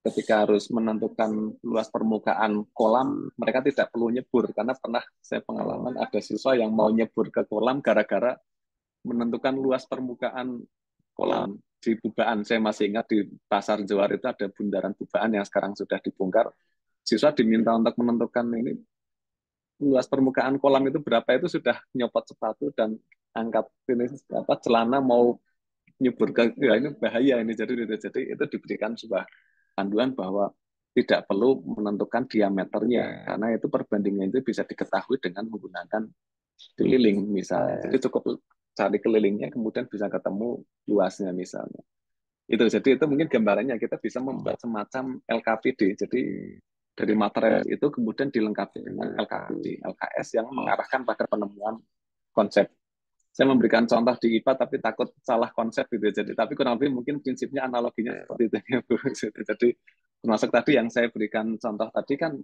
ketika harus menentukan luas permukaan kolam, mereka tidak perlu nyebur, karena pernah saya pengalaman ada siswa yang mau nyebur ke kolam gara-gara menentukan luas permukaan kolam di Bubaan. Saya masih ingat di Pasar Johar itu ada bundaran Bubaan yang sekarang sudah dibongkar. Siswa diminta untuk menentukan ini luas permukaan kolam itu berapa, itu sudah nyopot sepatu dan angkat ini celana mau nyebur ke ya ini bahaya ini. Jadi itu diberikan sebuah panduan bahwa tidak perlu menentukan diameternya, karena itu perbandingan itu bisa diketahui dengan menggunakan keliling misalnya. Jadi cukup cari kelilingnya kemudian bisa ketemu luasnya misalnya. Jadi itu mungkin gambarannya kita bisa membuat semacam LKPD. Jadi dari material itu kemudian dilengkapi dengan LKPD, LKS yang mengarahkan pada penemuan konsep saya memberikan contoh di IPA tapi takut salah konsep gitu. Jadi tapi kurang lebih mungkin prinsipnya analoginya seperti itu ya Bu. Jadi termasuk tadi yang saya berikan contoh tadi kan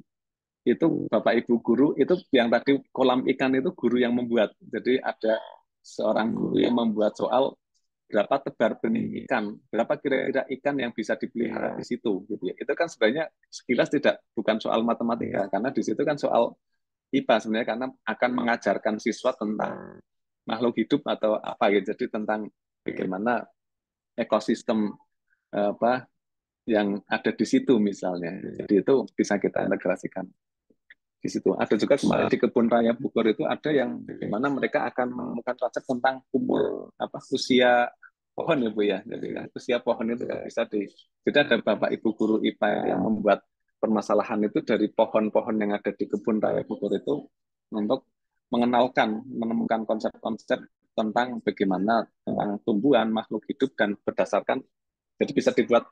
itu Bapak Ibu guru itu yang tadi kolam ikan itu guru yang membuat. Jadi ada seorang guru yang membuat soal berapa tebar benih ikan, berapa kira-kira ikan yang bisa dipelihara di situ gitu ya. Itu kan sebenarnya sekilas bukan soal matematika karena di situ kan soal IPA sebenarnya karena akan mengajarkan siswa tentang makhluk hidup atau apa ya. Jadi tentang bagaimana ekosistem apa yang ada di situ misalnya. Jadi itu bisa kita integrasikan di situ. Ada juga kemarin di kebun raya Bogor itu ada yang bagaimana mereka akan menemukan konsep tentang umur usia pohon ya Bu ya. Jadi usia pohon itu bisa jadi ada Bapak Ibu guru IPA yang membuat permasalahan itu dari pohon-pohon yang ada di kebun raya Bogor itu untuk menemukan konsep-konsep tentang bagaimana tentang tumbuhan makhluk hidup dan berdasarkan jadi bisa dibuat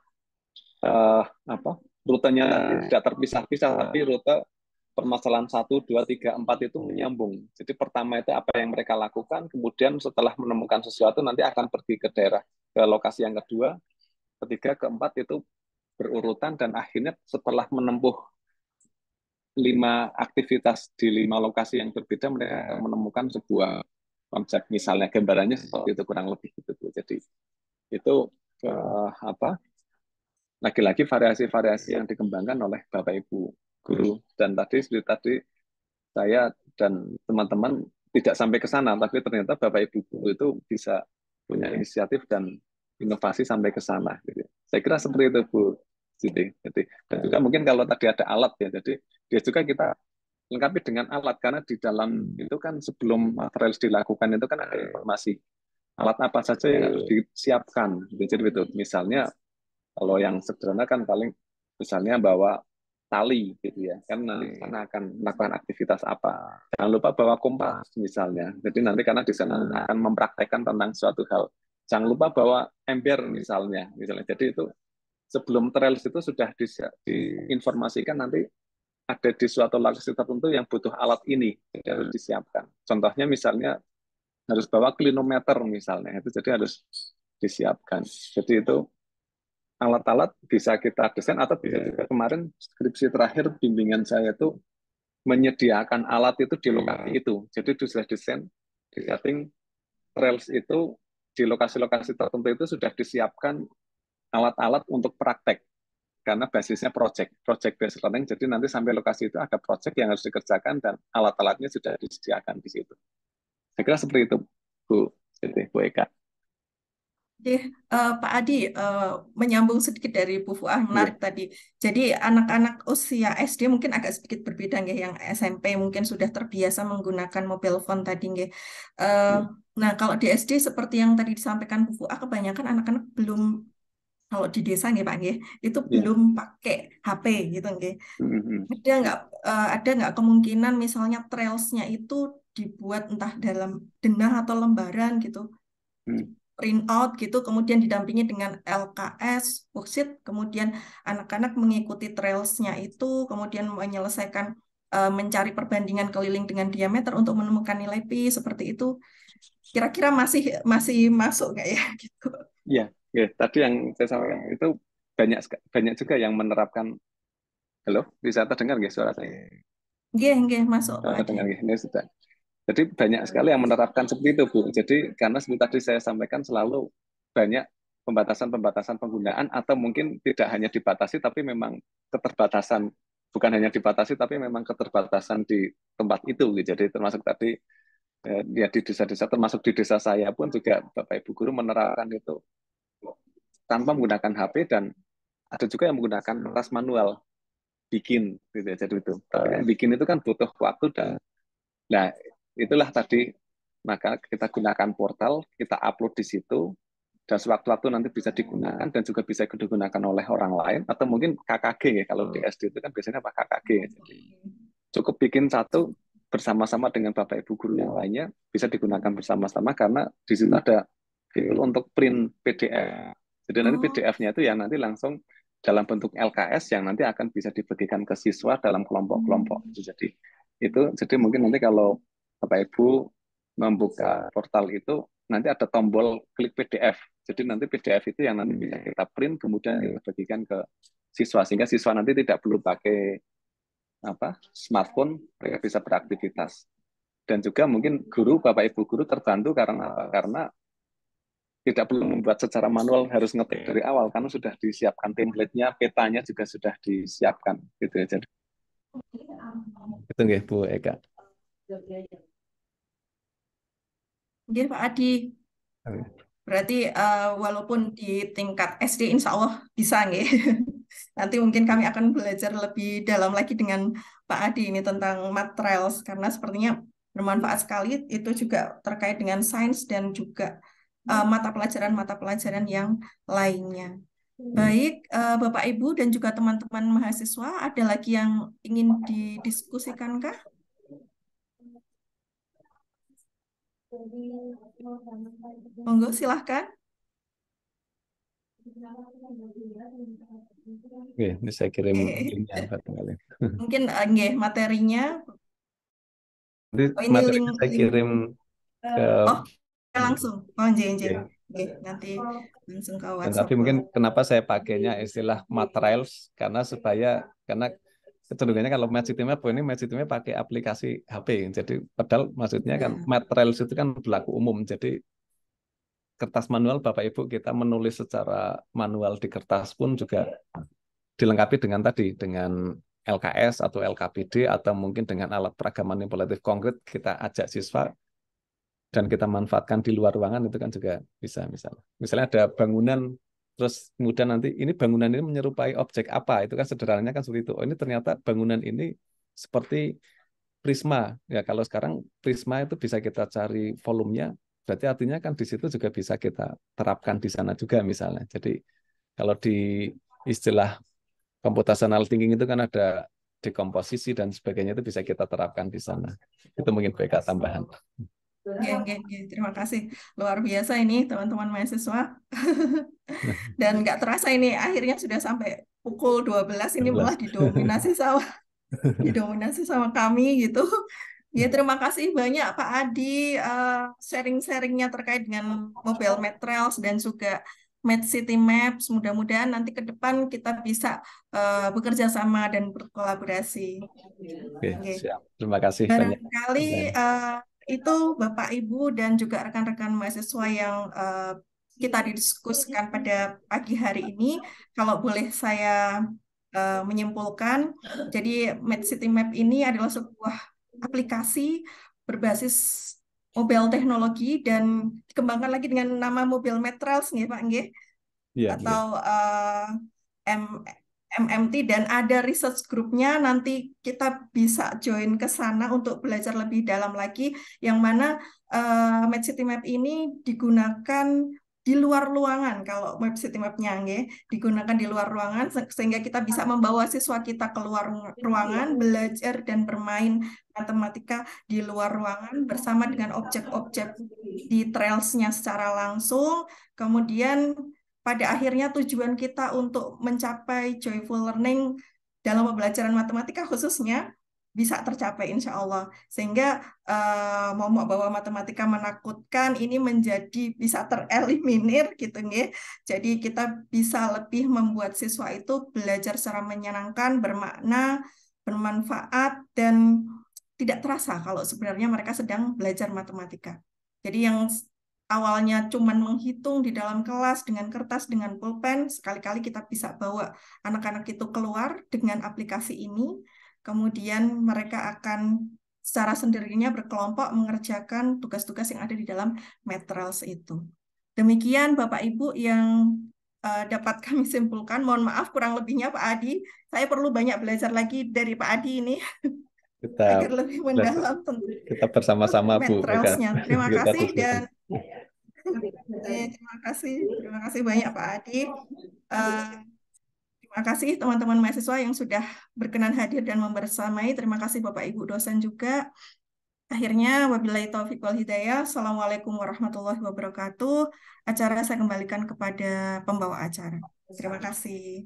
rutenya tidak terpisah-pisah tapi rute permasalahan 1, 2, 3, 4 itu menyambung. Jadi pertama itu apa yang mereka lakukan, kemudian setelah menemukan sesuatu nanti akan pergi ke daerah, ke lokasi yang kedua, ketiga, keempat itu berurutan dan akhirnya setelah menempuh 5 aktivitas di 5 lokasi yang berbeda, mereka menemukan sebuah konsep misalnya gambarannya seperti itu kurang lebih gitu. Jadi itu lagi-lagi variasi-variasi yang dikembangkan oleh Bapak Ibu guru dan seperti tadi saya dan teman-teman tidak sampai ke sana tapi ternyata Bapak Ibu guru itu bisa punya inisiatif dan inovasi sampai ke sana gitu. Saya kira seperti itu Bu Siti. Jadi dan juga mungkin kalau tadi ada alat ya jadi dia juga kita lengkapi dengan alat karena di dalam itu kan sebelum material dilakukan itu kan ada informasi alat apa saja yang harus disiapkan. Jadi itu misalnya kalau yang sederhana kan paling misalnya bawa tali gitu ya kan nanti sana akan melakukan aktivitas apa jangan lupa bawa kompas misalnya jadi nanti karena di sana akan mempraktekkan tentang suatu hal jangan lupa bawa ember misalnya jadi itu sebelum trails itu sudah diinformasikan nanti ada di suatu lokasi tertentu yang butuh alat ini jadi harus disiapkan contohnya misalnya harus bawa klinometer misalnya itu jadi harus disiapkan jadi itu alat-alat bisa kita desain atau bisa juga kemarin skripsi terakhir bimbingan saya itu menyediakan alat itu di lokasi itu. Jadi sudah desain, di setting trails itu di lokasi-lokasi tertentu itu sudah disiapkan alat-alat untuk praktek karena basisnya project based learning. Jadi nanti sampai lokasi itu ada project yang harus dikerjakan dan alat-alatnya sudah disediakan di situ. Saya kira seperti itu, Bu. Jadi, Bu Eka. Pak Adi, menyambung sedikit dari Bu Fuah, menarik tadi. Jadi anak-anak usia SD mungkin agak sedikit berbeda, nggih. Yang SMP mungkin sudah terbiasa menggunakan mobile phone tadi, nggih. Nah, kalau di SD seperti yang tadi disampaikan Bu Fuah, kebanyakan anak-anak belum, kalau di desa nggih Pak, nggih, itu belum pakai HP gitu, nggih. Ada nggak kemungkinan misalnya trails-nya itu dibuat entah dalam denah atau lembaran gitu? Print out gitu, kemudian didampingi dengan LKS, worksheet, kemudian anak-anak mengikuti trails-nya itu, kemudian menyelesaikan mencari perbandingan keliling dengan diameter untuk menemukan nilai pi seperti itu. Kira-kira masih masuk nggak ya gitu? Iya, tadi yang saya sampaikan itu banyak juga yang menerapkan. Halo, bisa terdengar nggak suara saya? Nggih, masuk. Terdengar nggih, ini sudah. Jadi banyak sekali yang menerapkan seperti itu, Bu. Jadi karena seperti tadi saya sampaikan selalu banyak pembatasan-pembatasan penggunaan atau mungkin tidak hanya dibatasi tapi memang keterbatasan bukan hanya dibatasi tapi memang keterbatasan di tempat itu. Jadi termasuk tadi ya di desa-desa termasuk di desa saya pun juga Bapak Ibu guru menerapkan itu tanpa menggunakan HP dan ada juga yang menggunakan kertas manual bikin gitu. Jadi itu bikin itu kan butuh waktu dan nah itulah tadi maka kita gunakan portal, kita upload di situ dan sewaktu-waktu nanti bisa digunakan dan juga bisa digunakan oleh orang lain atau mungkin KKG ya kalau di SD itu kan biasanya apa KKG. Jadi cukup bikin satu bersama-sama dengan Bapak Ibu guru yang lainnya bisa digunakan bersama-sama karena di situ ada fitur untuk print PDF. Jadi nanti PDF-nya itu ya nanti langsung dalam bentuk LKS yang nanti akan bisa dibagikan ke siswa dalam kelompok-kelompok. Jadi mungkin nanti kalau Bapak Ibu membuka portal itu nanti ada tombol klik PDF. Jadi nanti PDF itu yang nanti bisa kita print kemudian kita bagikan ke siswa sehingga siswa nanti tidak perlu pakai smartphone, mereka bisa beraktivitas. Dan juga mungkin guru, Bapak Ibu guru terbantu karena apa? Karena tidak perlu membuat secara manual harus ngetik dari awal karena sudah disiapkan template-nya, petanya juga sudah disiapkan gitu ya. Jadi itu nggih Bu Eka. Nggih, Pak Adi. Berarti walaupun di tingkat SD insya Allah bisa nggih. Nanti mungkin kami akan belajar lebih dalam lagi dengan Pak Adi ini tentang materials karena sepertinya bermanfaat sekali. Itu juga terkait dengan sains dan juga mata pelajaran yang lainnya. Baik, Bapak Ibu dan juga teman-teman mahasiswa, ada lagi yang ingin didiskusikan kah? Monggo silahkan. Oke, ini saya kirim linknya barangkali. Mungkin nggih, materinya. Nanti Oh, ini materinya saya kirim ke langsung. Oh, nggih. Nanti langsung ke WhatsApp. Tapi mungkin kenapa saya pakainya istilah materials karena kecenderungannya kalau match map ini match map pakai aplikasi HP. Jadi padahal maksudnya kan materials itu kan berlaku umum. Jadi kertas manual Bapak Ibu kita menulis secara manual di kertas pun juga dilengkapi dengan LKS atau LKPD atau mungkin dengan alat peragam manipulatif konkret kita ajak siswa dan kita manfaatkan di luar ruangan itu kan juga bisa misalnya ada bangunan terus kemudian nanti ini bangunan ini menyerupai objek apa itu kan sederhananya kan seperti itu. Oh ini ternyata bangunan ini seperti prisma ya kalau sekarang prisma itu bisa kita cari volumenya berarti artinya kan di situ juga bisa kita terapkan di sana juga misalnya. Jadi kalau di istilah computational thinking itu kan ada dekomposisi dan sebagainya itu bisa kita terapkan di sana. Itu mungkin BK tambahan. Terima kasih. Luar biasa ini teman-teman mahasiswa. Dan nggak terasa ini akhirnya sudah sampai pukul 12 ini malah didominasi sama kami gitu. Ya, terima kasih banyak Pak Adi sharing-sharingnya terkait dengan mobile materials dan juga Med City Maps. Mudah-mudahan nanti ke depan kita bisa bekerja sama dan berkolaborasi. Oke, siap. Terima kasih banyak. Barangkali itu Bapak Ibu dan juga rekan-rekan mahasiswa yang kita didiskusikan pada pagi hari ini. Kalau boleh saya menyimpulkan, jadi Med City Map ini adalah sebuah aplikasi berbasis mobile teknologi dan dikembangkan lagi dengan nama Mobile Materials nih Pak nggih. Atau MMT dan ada research grupnya nanti kita bisa join ke sana untuk belajar lebih dalam lagi yang mana Med City Map ini digunakan di luar ruangan kalau Med City Map-nya digunakan di luar ruangan sehingga kita bisa membawa siswa kita keluar ruangan belajar dan bermain matematika di luar ruangan bersama dengan objek-objek di trails-nya secara langsung kemudian pada akhirnya tujuan kita untuk mencapai joyful learning dalam pembelajaran matematika khususnya bisa tercapai insya Allah. Sehingga momok bahwa matematika menakutkan ini menjadi bisa tereliminir gitu nggih. Jadi kita bisa lebih membuat siswa itu belajar secara menyenangkan, bermakna, bermanfaat, dan tidak terasa kalau sebenarnya mereka sedang belajar matematika. Jadi yang awalnya cuman menghitung di dalam kelas dengan kertas, dengan pulpen, sekali-kali kita bisa bawa anak-anak itu keluar dengan aplikasi ini, kemudian mereka akan secara sendirinya berkelompok mengerjakan tugas-tugas yang ada di dalam materials itu. Demikian Bapak Ibu yang dapat kami simpulkan. Mohon maaf kurang lebihnya Pak Adi. Saya perlu banyak belajar lagi dari Pak Adi ini. Agar lebih mendalam tentang kita bersama-sama Bu. Terima kasih dan terima kasih banyak Pak Adi. Terima kasih teman-teman mahasiswa yang sudah berkenan hadir dan membersamai. Terima kasih Bapak Ibu dosen juga. Akhirnya, wabillahi taufiq wal hidayah. Assalamualaikum warahmatullahi wabarakatuh. Acara saya kembalikan kepada pembawa acara. Terima kasih.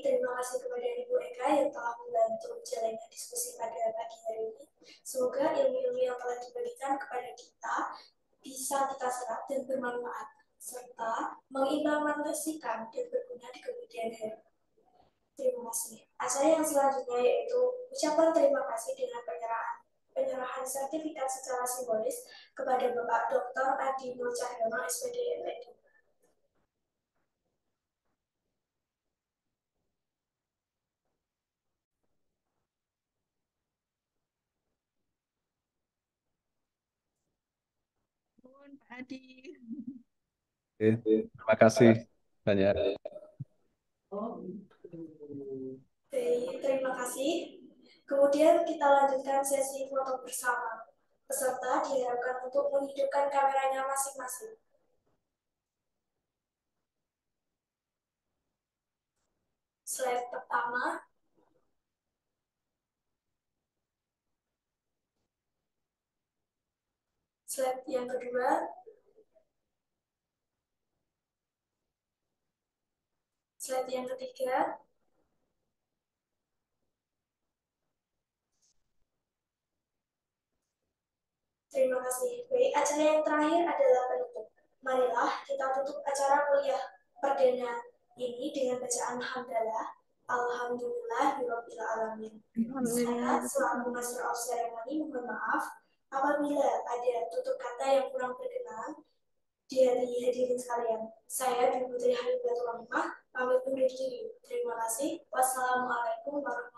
terima kasih kepada Ibu Eka yang telah membantu jalannya diskusi pada pagi hari ini. Semoga ilmu-ilmu yang telah diberikan kepada kita bisa kita serap dan bermanfaat, serta mengimplementasikan dan berguna di kemudian hari. Terima kasih. Acara yang selanjutnya yaitu ucapan terima kasih dengan penyerahan sertifikat secara simbolis kepada Bapak Dr. Adi Nur Cahyono, SPD, MPD. Nuhun, Pak Adi. Oke, terima kasih banyak. Terima kasih. Kemudian kita lanjutkan sesi foto bersama. Peserta diharapkan untuk menghidupkan kameranya masing-masing. Slide pertama. Slide yang kedua. Slide yang ketiga. Terima kasih. Baik, acara yang terakhir adalah penutup. Marilah kita tutup acara kuliah perdana ini dengan bacaan hamdalah. Alhamdulillahirabbil alamin. Saya selaku Master of Ceremony mohon maaf apabila ada tutur kata yang kurang berkenan dari hadirin sekalian. Saya Dwi Putri Habibatul Rahmah pamit undur diri. Terima kasih. Wassalamualaikum warahmatullahi wabarakatuh.